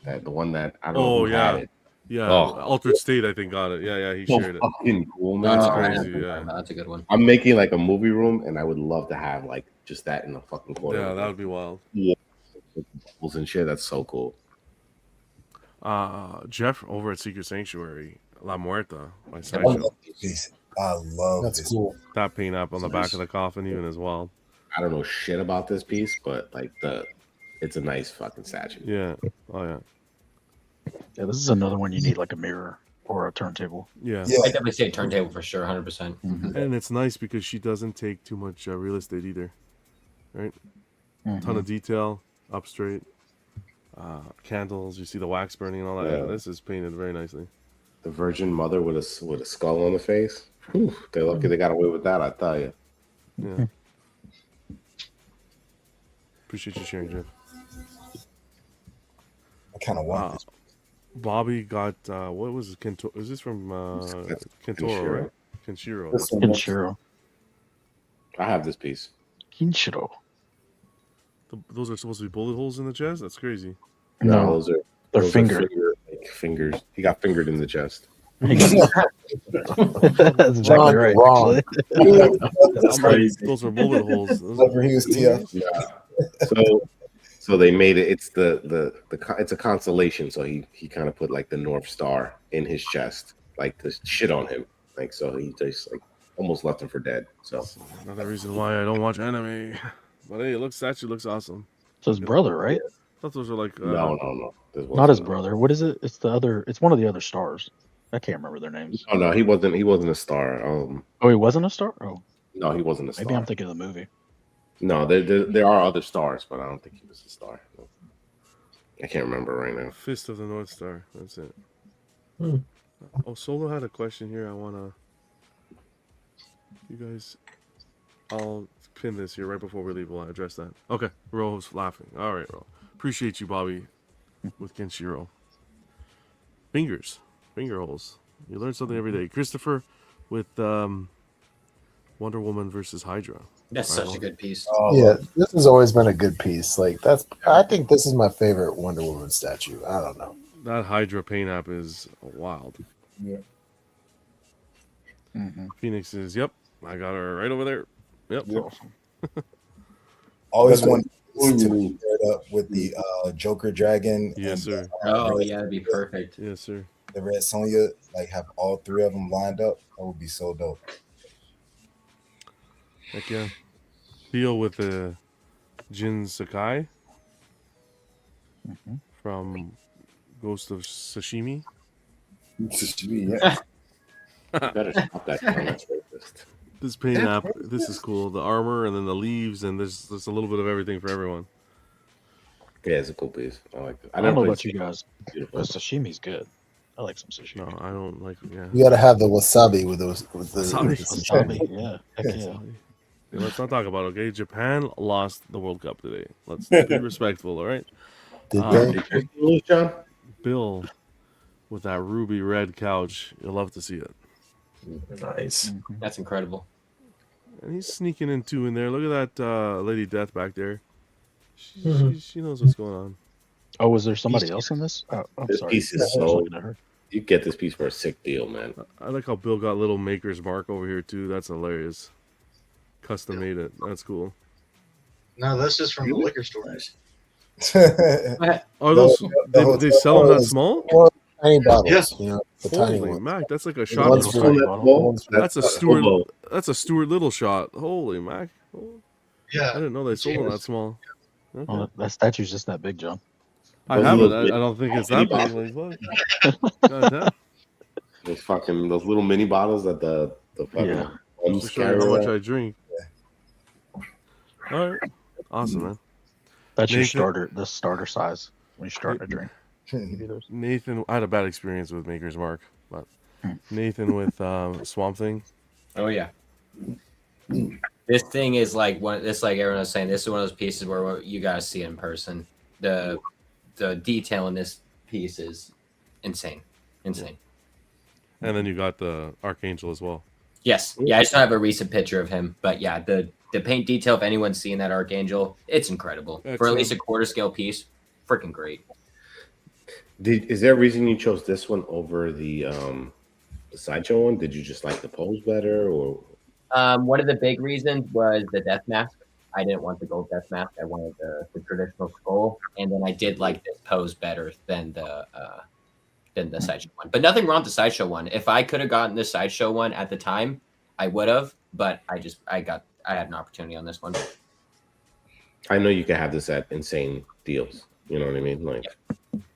I: the one that I don't know who had it.
B: Yeah, Altered State I think got it. Yeah, he shared it.
I: Fucking cool, man.
B: That's crazy. Yeah,
F: that's a good one.
I: I'm making like a movie room, and I would love to have like just that in the fucking corner.
B: Yeah, that would be wild.
I: Yeah, bubbles and shit. That's so cool.
B: Jeff over at Secret Sanctuary, La Muerta by
A: I
B: Sideshow.
A: love this piece. I love
L: That's
A: this.
L: cool.
B: That paint up on the back of the coffin even as well.
I: I don't know shit about this piece, but like it's a nice fucking statue.
B: Yeah. Oh yeah.
J: Yeah, this is another one you need like a mirror or a turntable.
B: Yeah.
F: I definitely say turntable for sure, 100%.
B: And it's nice because she doesn't take too much real estate either, right? Ton of detail, up straight, candles. You see the wax burning and all that. Yeah. This is painted very nicely.
I: The Virgin Mother with a skull on the face. Whew, they're lucky they got away with that. I tell you.
B: Yeah. Appreciate you sharing, Jeff.
A: I kind of want this.
B: Bobby got what was it? Is this from Kentaro, right? Kenshiro.
J: Kenshiro.
I: I have this piece.
J: Kenshiro.
B: Those are supposed to be bullet holes in the chest? That's crazy.
J: No, they're fingered.
I: Fingers. He got fingered in the chest.
J: That's exactly right.
B: That's crazy. Those are bullet holes.
I: So they made it. It's it's a constellation. So he kind of put like the North Star in his chest, like this shit on him. Like so he just like almost left him for dead. So
B: another reason why I don't watch anime. But hey, statue looks awesome.
J: It's his brother, right?
B: I thought those were like
I: no.
J: Not his brother. What is it? It's the other. It's one of the other stars. I can't remember their names.
I: Oh no, he wasn't a star.
J: Oh, he wasn't a star. Oh,
I: no, he wasn't a star.
J: Maybe I'm thinking of the movie.
I: No, there are other stars, but I don't think he was a star. I can't remember right now.
B: Fist of the North Star. That's it. Oh, Solo had a question here. I wanna. You guys, I'll pin this here right before we leave. We'll address that. Okay, Ro's laughing. All right, Ro. Appreciate you, Bobby, with Kenshiro. Finger holes. You learn something every day. Christopher with Wonder Woman versus Hydra.
F: That's such a good piece.
A: Oh,
L: Yeah, this has always been a good piece. Like I think this is my favorite Wonder Woman statue. I don't know.
B: That Hydra paint app is wild.
E: Yeah.
B: Phoenix is, yep, I got her right over there. Yep.
A: Always
E: That's
A: wanted
E: what
A: to
E: you
A: pair
E: need.
A: it up with the Joker Dragon.
B: Yes,
A: and,
B: sir.
F: Oh
A: Red
F: yeah, that'd be perfect.
B: Yes, sir.
A: The Red Sonja, like have all three of them lined up. That would be so dope.
B: Heck yeah. Deal with the Jin Sakai from Ghost of Sashimi.
E: Yeah.
I: Better stop that comment.
B: This paint app, this is cool. The armor and then the leaves, and there's a little bit of everything for everyone.
I: Yeah, it's a cool piece. I like it.
J: I don't know about you guys,
I: Beautiful.
J: but sashimi's good. I like some sashimi.
B: No, I don't like. Yeah,
L: You got to have the wasabi with the
J: wasabi. Yeah, heck yeah.
B: Yeah, let's not talk about it, okay? Japan lost the World Cup today. Let's be respectful, all right?
L: Did
I: they lose, John?
B: Bill with that ruby red couch. You'll love to see it.
D: Nice.
F: That's incredible.
B: And he's sneaking in two in there. Look at that Lady Death back there. She knows what's going on.
J: Oh, was there somebody else in this? Oh, I'm
I: This
J: sorry.
I: piece
J: I was
I: is so.
J: looking at her.
I: You get this piece for a sick deal, man.
B: I like how Bill got little Maker's Mark over here too. That's hilarious. Custom made it. That's cool.
C: No, this is from the liquor store.
B: Are those? They sell them that small?
L: Tiny bottles.
C: Yes.
L: You know, the tiny
B: Holy
L: ones.
B: Mac, that's like a
L: The
B: shot.
L: ones
B: of-
L: for-
B: That's a Stuart. That's a Stuart Little shot. Holy Mac.
C: Yeah.
B: I didn't know they sold them that small. Okay.
J: Oh, that statue's just that big, John.
B: I
I: Those
B: haven't.
I: little
B: I don't think it's that big. Like what? God damn.
I: Those little mini bottles that the fucking
J: Yeah.
I: bums
B: To show you
I: carry
B: how much
I: around.
B: I drink. All right. Awesome, man.
J: That's your
B: Nathan-
J: the starter size when you start a drink.
B: Nathan, I had a bad experience with Maker's Mark, but Nathan with Swamp Thing.
F: Oh yeah. This thing is like like everyone was saying, this is one of those pieces where you guys see it in person. The detail in this piece is insane. Insane.
B: And then you got the Archangel as well.
F: Yes. Yeah, I just don't have a recent picture of him. But yeah, the paint detail, if anyone's seen that Archangel, it's incredible. For at
B: Excellent.
F: least a quarter scale piece, freaking great.
I: Is there a reason you chose this one over the sideshow one? Did you just like the pose better, or?
F: One of the big reasons was the death mask. I didn't want the gold death mask. I wanted the traditional skull, and then I did like this pose better than the sideshow one. But nothing wrong with the sideshow one. If I could have gotten the sideshow one at the time, I would have. But I had an opportunity on this one.
I: I know you can have this at insane deals. You know what I mean? Like,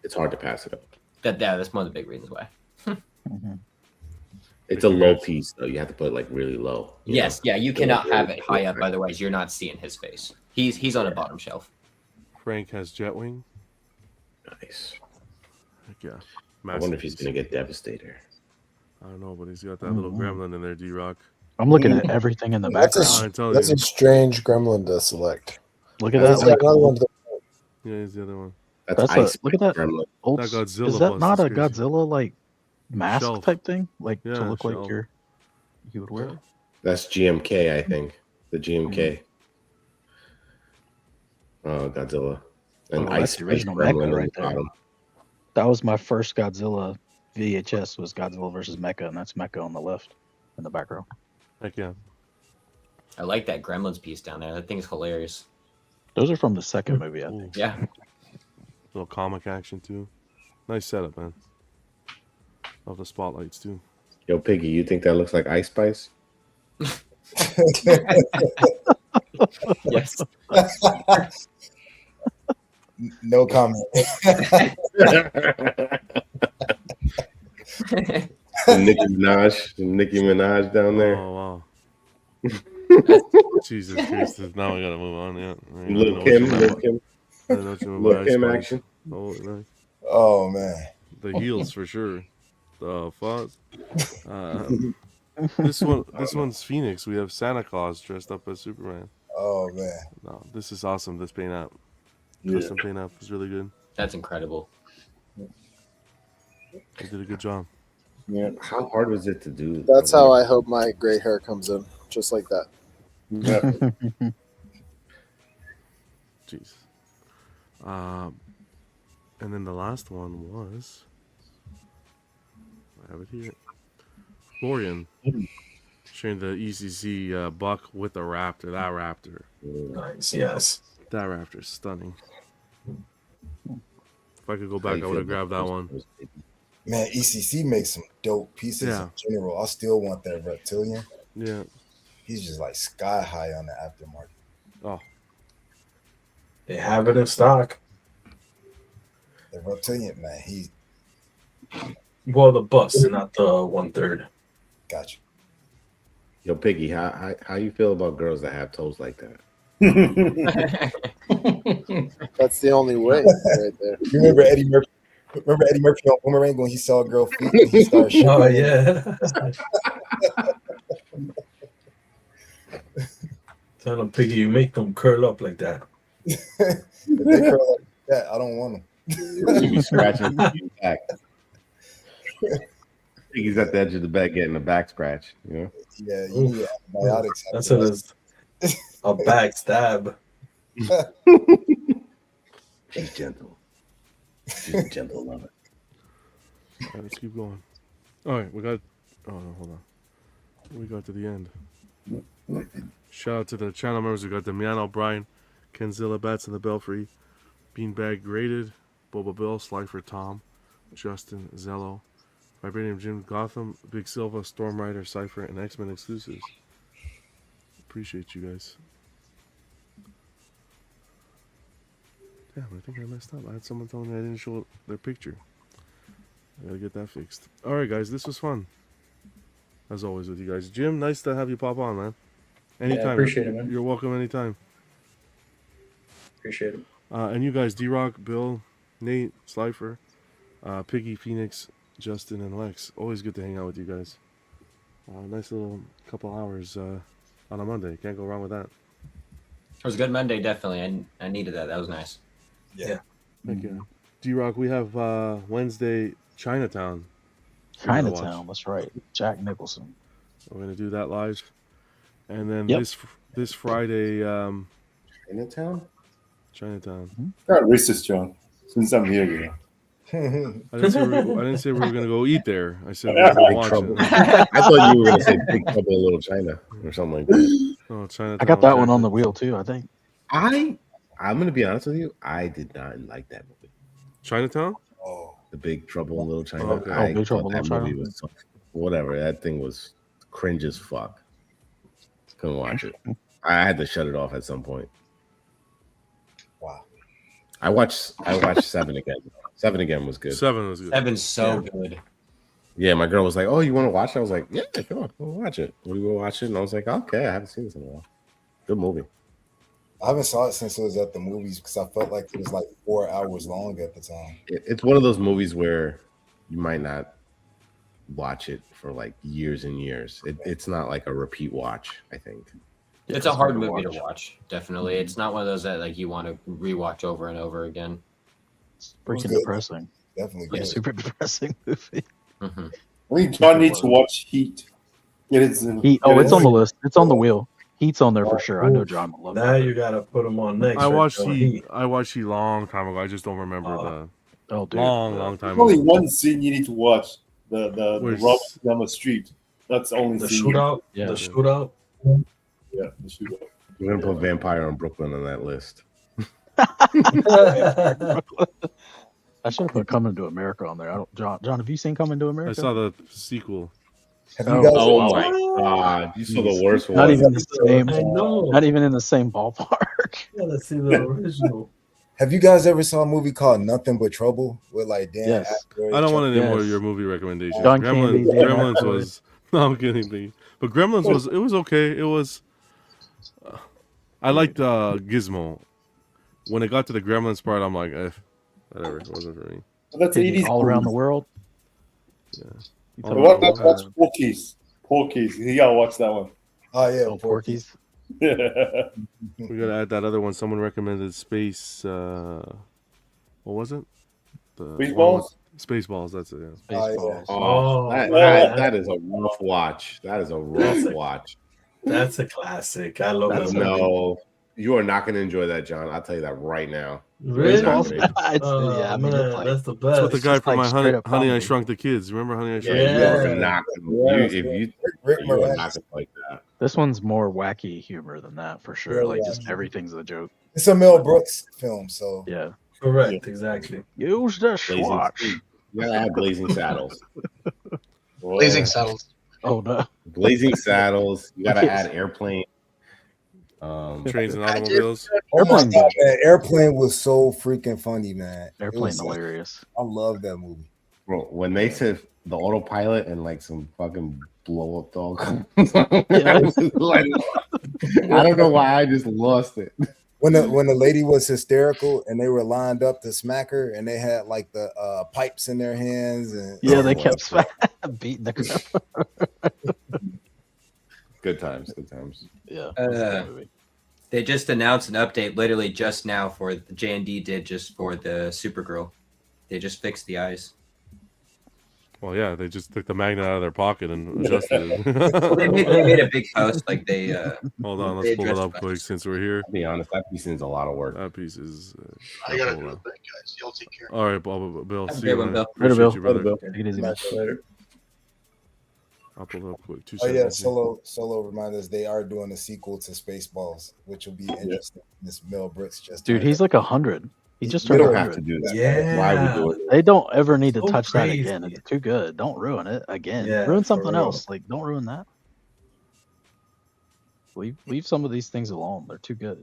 I: it's hard to pass it up.
F: That's one of the big reasons why.
I: It's a low piece, though. You have to put it like really low.
F: Yes, yeah, you cannot have it high up, otherwise you're not seeing his face. He's on a bottom shelf.
B: Frank has Jetwing.
I: Nice.
B: Heck yeah.
I: I wonder if he's gonna get Devastator.
B: I don't know, but he's got that little gremlin in there, D-Rock.
J: I'm looking at everything in the background.
B: I tell
L: That's
B: you.
L: a strange gremlin to select.
J: Look at
L: He's
J: that.
L: got
J: Like,
L: another one to the
B: Yeah, he's the other one.
J: that's look at that.
I: Gremlin.
J: Oops.
B: That Godzilla
J: Is that
B: bust
J: not a
B: is crazy.
J: Godzilla like mask
B: Shelf.
J: type thing? Like
B: Yeah,
J: to look
B: shelf.
J: like you would wear it?
I: That's GMK, I think. The GMK. Godzilla. And
J: Oh, that's
I: Ice
J: the original
I: Gremlin
J: Mecha
I: on
J: right
I: the
J: there.
I: bottom.
J: That was my first Godzilla VHS. Was Godzilla versus Mecha, and that's Mecha on the left in the background.
B: Heck yeah.
F: I like that Gremlins piece down there. That thing is hilarious.
J: Those are from the second movie, I think.
F: Yeah.
B: Little comic action too. Nice setup, man. Love the spotlights too.
I: Yo, Piggy, you think that looks like Ice Spice?
F: Yes.
A: No comment.
I: Nicki Minaj down there.
B: Oh wow. Jesus Christ! Now we gotta move on. Yeah. I didn't
I: Lil
B: know
I: Kim,
B: what you
I: Lil
B: meant.
I: Kim.
B: I didn't know what you meant
I: Lil
B: by
I: Kim
B: Ice Spice.
I: action.
B: Oh, nice.
A: Oh man.
B: The heels for sure. The fuzz. This one's Phoenix. We have Santa Claus dressed up as Superman.
A: Oh man.
B: No, this is awesome. This paint app,
I: Yeah.
B: custom paint app is really good.
F: That's incredible.
B: They did a good job.
I: Yeah. How hard was it to do?
L: That's how I hope my gray hair comes in. just like that.
E: Yeah.
B: Jeez. And then the last one was, I have it here. Florian sharing the ECC buck with the raptor. That raptor.
D: Nice, yes.
B: That raptor's stunning. If I could go back, I would have grabbed that one.
A: Man, ECC makes some dope pieces in general. I still want that reptilian.
B: Yeah.
A: He's just like sky high on the aftermarket.
B: Oh.
D: They have it in stock.
A: The reptilian, man, he's
D: Well, the bust, not the 1/3.
A: Gotcha.
I: Yo, Piggy, how you feel about girls that have toes like that?
L: That's the only way right there.
A: You remember Eddie Murphy? Remember Eddie Murphy on Boomerang when he saw a girl feet and he started shaking?
D: Oh yeah. Tell them, Piggy, you make them curl up like that.
A: If they curl like that, I don't want them.
I: You be scratching your back. Piggy's at the edge of the bed getting a back scratch, you know?
A: Yeah, you need antibiotics.
D: That's a back stab.
I: She's gentle. She's a gentle lover.
B: All right, let's keep going. All right, we got. Oh no, hold on. We got to the end. Shout out to the channel members. We got Damian O'Brien, Kenzilla Bats in the Belfry, Beanbag Graded, Boba Bill, Slifer Tom, Justin Zello, Vibranium Jim Gotham, Big Silva, Storm Rider, Cypher, and X-Men exclusives. Appreciate you guys. Damn, I think I messed up. I had someone telling me I didn't show their picture. I gotta get that fixed. Alright guys, this was fun. As always with you guys. Jim, nice to have you pop on, man. Anytime.
H: Yeah, appreciate it, man.
B: You're welcome anytime.
H: Appreciate it.
B: And you guys, D-Rock, Bill, Nate, Slifer, Piggy, Phoenix, Justin, and Lex. Always good to hang out with you guys. Nice little couple hours on a Monday. Can't go wrong with that.
F: It was a good Monday, definitely. I needed that. That was nice.
B: Yeah. Thank you. D-Rock, we have Wednesday Chinatown.
J: Chinatown, that's right. Jack Nicholson.
B: We're going to do that live. And then
J: Yep.
B: this Friday...
I: Chinatown?
B: Chinatown.
E: Not racist, John. Since I'm here, you know.
B: I didn't say we were going to go eat there. I said we were going to watch
I: Trouble.
B: it.
I: I thought you were going to say Big Trouble in Little China or something like that.
B: Oh, Chinatown.
J: I got that one on the wheel too, I think.
I: I'm going to be honest with you. I did not like that movie.
B: Chinatown?
A: Oh.
I: The Big Trouble in Little China.
B: Okay.
I: I
J: Big Trouble
I: thought
J: in
I: that
J: Little
I: movie
J: China.
I: was whatever. That thing was cringe as fuck. Couldn't watch it. I had to shut it off at some point.
A: Wow.
I: I watched 7 again. 7 again was good.
B: 7 was good.
F: 7's so good.
I: Yeah, my girl was like, "Oh, you want to watch it?" I was like, "Yeah, come on, we'll watch it." We will watch it, and I was like, "Okay, I haven't seen this in a while." Good movie.
A: I haven't saw it since it was at the movies because I felt like it was like 4 hours long at the time.
I: It's one of those movies where you might not watch it for like years and years. It's not like a repeat watch, I think.
F: It's a hard movie to watch. Definitely. It's not one of those that like you want to rewatch over and over again.
J: It's freaking
A: good.
J: depressing.
A: Definitely
J: Yeah,
A: good.
J: super depressing movie.
F: Mm-hmm.
E: I think John needs to watch Heat. Get it in.
J: Heat. Oh, it's on the list. It's on the wheel. Heat's on there for sure. I know John will love
D: Now
J: that.
D: you gotta put them on next.
B: I watched
D: John
B: Heat. I watched Heat long time ago. I just don't remember the
J: Oh, dude.
B: long time
E: There's only
B: ago.
E: one scene you need to watch. The
B: Where's-
E: robbery down the street. That's the only
D: The
E: scene.
D: shootout.
J: Yeah.
D: The shootout.
E: Yeah, the shootout.
I: We're gonna put Vampire on Brooklyn on that list.
J: I should have put Coming to America on there. I don't, John, have you seen Coming to America?
B: I saw the sequel.
A: Have you guys?
I: Oh my god, you saw the worst one.
J: Not even the same.
D: I know.
J: Not even in the same ballpark.
D: Let's see the original.
A: Have you guys ever saw a movie called Nothing But Trouble with like Dan
J: Yes.
A: Aykroyd?
B: I don't want any more of
J: Yes.
B: your movie recommendations.
J: John Candy, Dan
B: Gremlins
J: Aykroyd.
B: was. No, I'm kidding, baby. But Gremlins was. It was okay. It was. I liked Gizmo. When it got to the Gremlins part, I'm like, whatever. It wasn't for me.
E: That's 80s.
J: All around the world.
B: Yeah.
J: You
B: Oh,
J: talking
E: What
J: about,
E: about watch Porky's? Porky's. You gotta watch that one.
A: Oh yeah,
J: oh, Porky's?
B: We gotta add that other one. Someone recommended Space. What was it?
E: Spaceballs?
B: Spaceballs. That's it. Yeah.
A: Oh, yeah.
J: Baseballs.
I: Oh,
D: Oh,
I: that
D: yeah.
I: is a rough watch. That is a rough watch.
D: That's a classic. I love that.
I: No, you are not going to enjoy that, John. I'll tell you that right now.
D: Really?
I: You're not gonna-
J: Yeah, I mean, it's like,
D: that's the best.
B: That's what the guy
J: just
B: from
J: like
B: my
J: straight up
B: Honey I
J: comedy.
B: Shrunk the Kids. Remember Honey I Shrunk
I: Yeah,
B: the
I: you
B: Kids?
I: are not going to.
A: Rick
I: You are
A: Moranis.
I: not going to like that.
J: This one's more wacky humor than that for sure.
A: Yeah,
J: Like
A: yeah.
J: just everything's a joke.
A: It's a Mel Brooks film, so
J: Yeah.
D: Correct. Exactly.
J: Use the
I: Blazing,
J: swatch.
I: you gotta have Blazing Saddles.
C: Blazing Saddles.
J: Oh no.
I: Blazing Saddles. You gotta
J: Yes.
I: add Airplane.
B: Trains and automobiles.
A: oh my
J: Airplane
A: god,
J: good.
A: man, Airplane was so freaking funny, man. It
J: Airplane
A: was
J: hilarious.
A: I love that movie.
I: Bro, when they said the autopilot and like some fucking blow up dog,
J: Yeah.
I: like, I don't know why I just lost it.
A: When the lady was hysterical and they were lined up to smack her and they had like the pipes in their hands and
J: Yeah, they kept beating the crap.
I: Good times, good times.
J: Yeah.
F: They just announced an update literally just now for the J&D did just for the Supergirl. They just fixed the eyes.
B: Well, yeah, they just took the magnet out of their pocket and adjusted it.
F: they made a big post like they.
B: Hold on,
F: they
B: let's pull it
F: addressed
B: up
F: that.
B: quick since we're here.
I: I'll be honest, that piece needs a lot of work.
B: That piece is.
C: I gotta
B: hold
C: do
B: on.
C: it, guys. Y'all take care.
B: All right, Bill.
F: Have a
B: See
F: good
B: you,
F: one,
B: man.
F: Bill.
J: Later,
B: Appreciate
J: Bill.
B: you, brother.
I: Bill.
J: Take it easy, man.
D: Later.
B: I'll pull it up quick. 2
A: Oh
B: seconds.
A: yeah,
B: here.
A: Solo reminded us they are doing a sequel to Spaceballs, which will be interesting. This Mel Brooks just
J: Dude,
A: turned
J: he's like 100. He just
I: We
J: turned
I: don't have
J: 100.
I: to do that.
D: Yeah.
I: Why we do it?
J: They don't ever need to
D: So
J: touch that
D: crazy.
J: again. It's too good. Don't ruin it again.
D: Yeah,
J: ruin
D: for
J: something
D: real.
J: else. Like, don't ruin that. Leave some of these things alone. They're too good.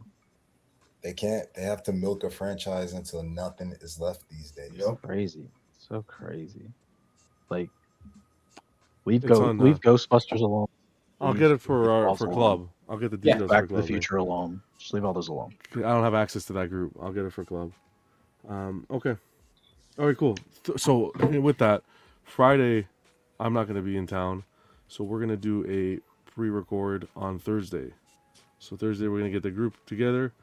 A: They can't. They have to milk a franchise until nothing is left these days.
D: Yup.
J: Crazy. So crazy. Like, leave
B: It's on,
J: leave Ghostbusters alone.
B: I'll
J: Leave
B: get it for
J: Falls
B: for
J: alone.
B: club. I'll get the
J: Yeah,
B: details
J: Back
B: for
J: to
B: club.
J: the Future alone. Just leave all those alone.
B: I don't have access to that group. I'll get it for club. Okay. All right, cool. So with that, Friday, I'm not going to be in town, so we're going to do a pre-record on Thursday. So Thursday we're going to get the group together,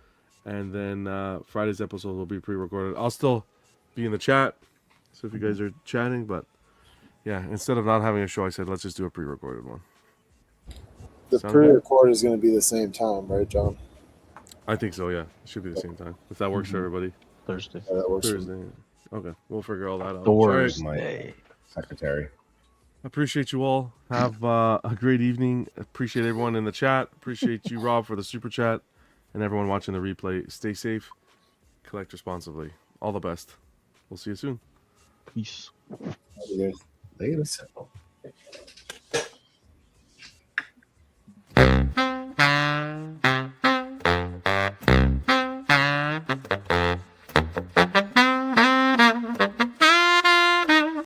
B: and then Friday's episode will be pre-recorded. I'll still be in the chat, so if you guys are chatting, but yeah, instead of not having a show, I said let's just do a pre-recorded one.
L: The
B: Sound good?
L: pre-record is going to be the same time, right, John?
B: I think so, yeah. It should be the same time. If that works for everybody.
J: Thursday.
L: Yeah, that works for me.
B: Thursday. Okay, we'll figure all that out.
J: Thursday.
I: Secretary.
B: Appreciate you all. Have a great evening. Appreciate everyone in the chat. Appreciate you, Rob, for the super chat, and everyone watching the replay. Stay safe. Collect responsibly. All the best. We'll see you soon.
J: Peace.
I: Later.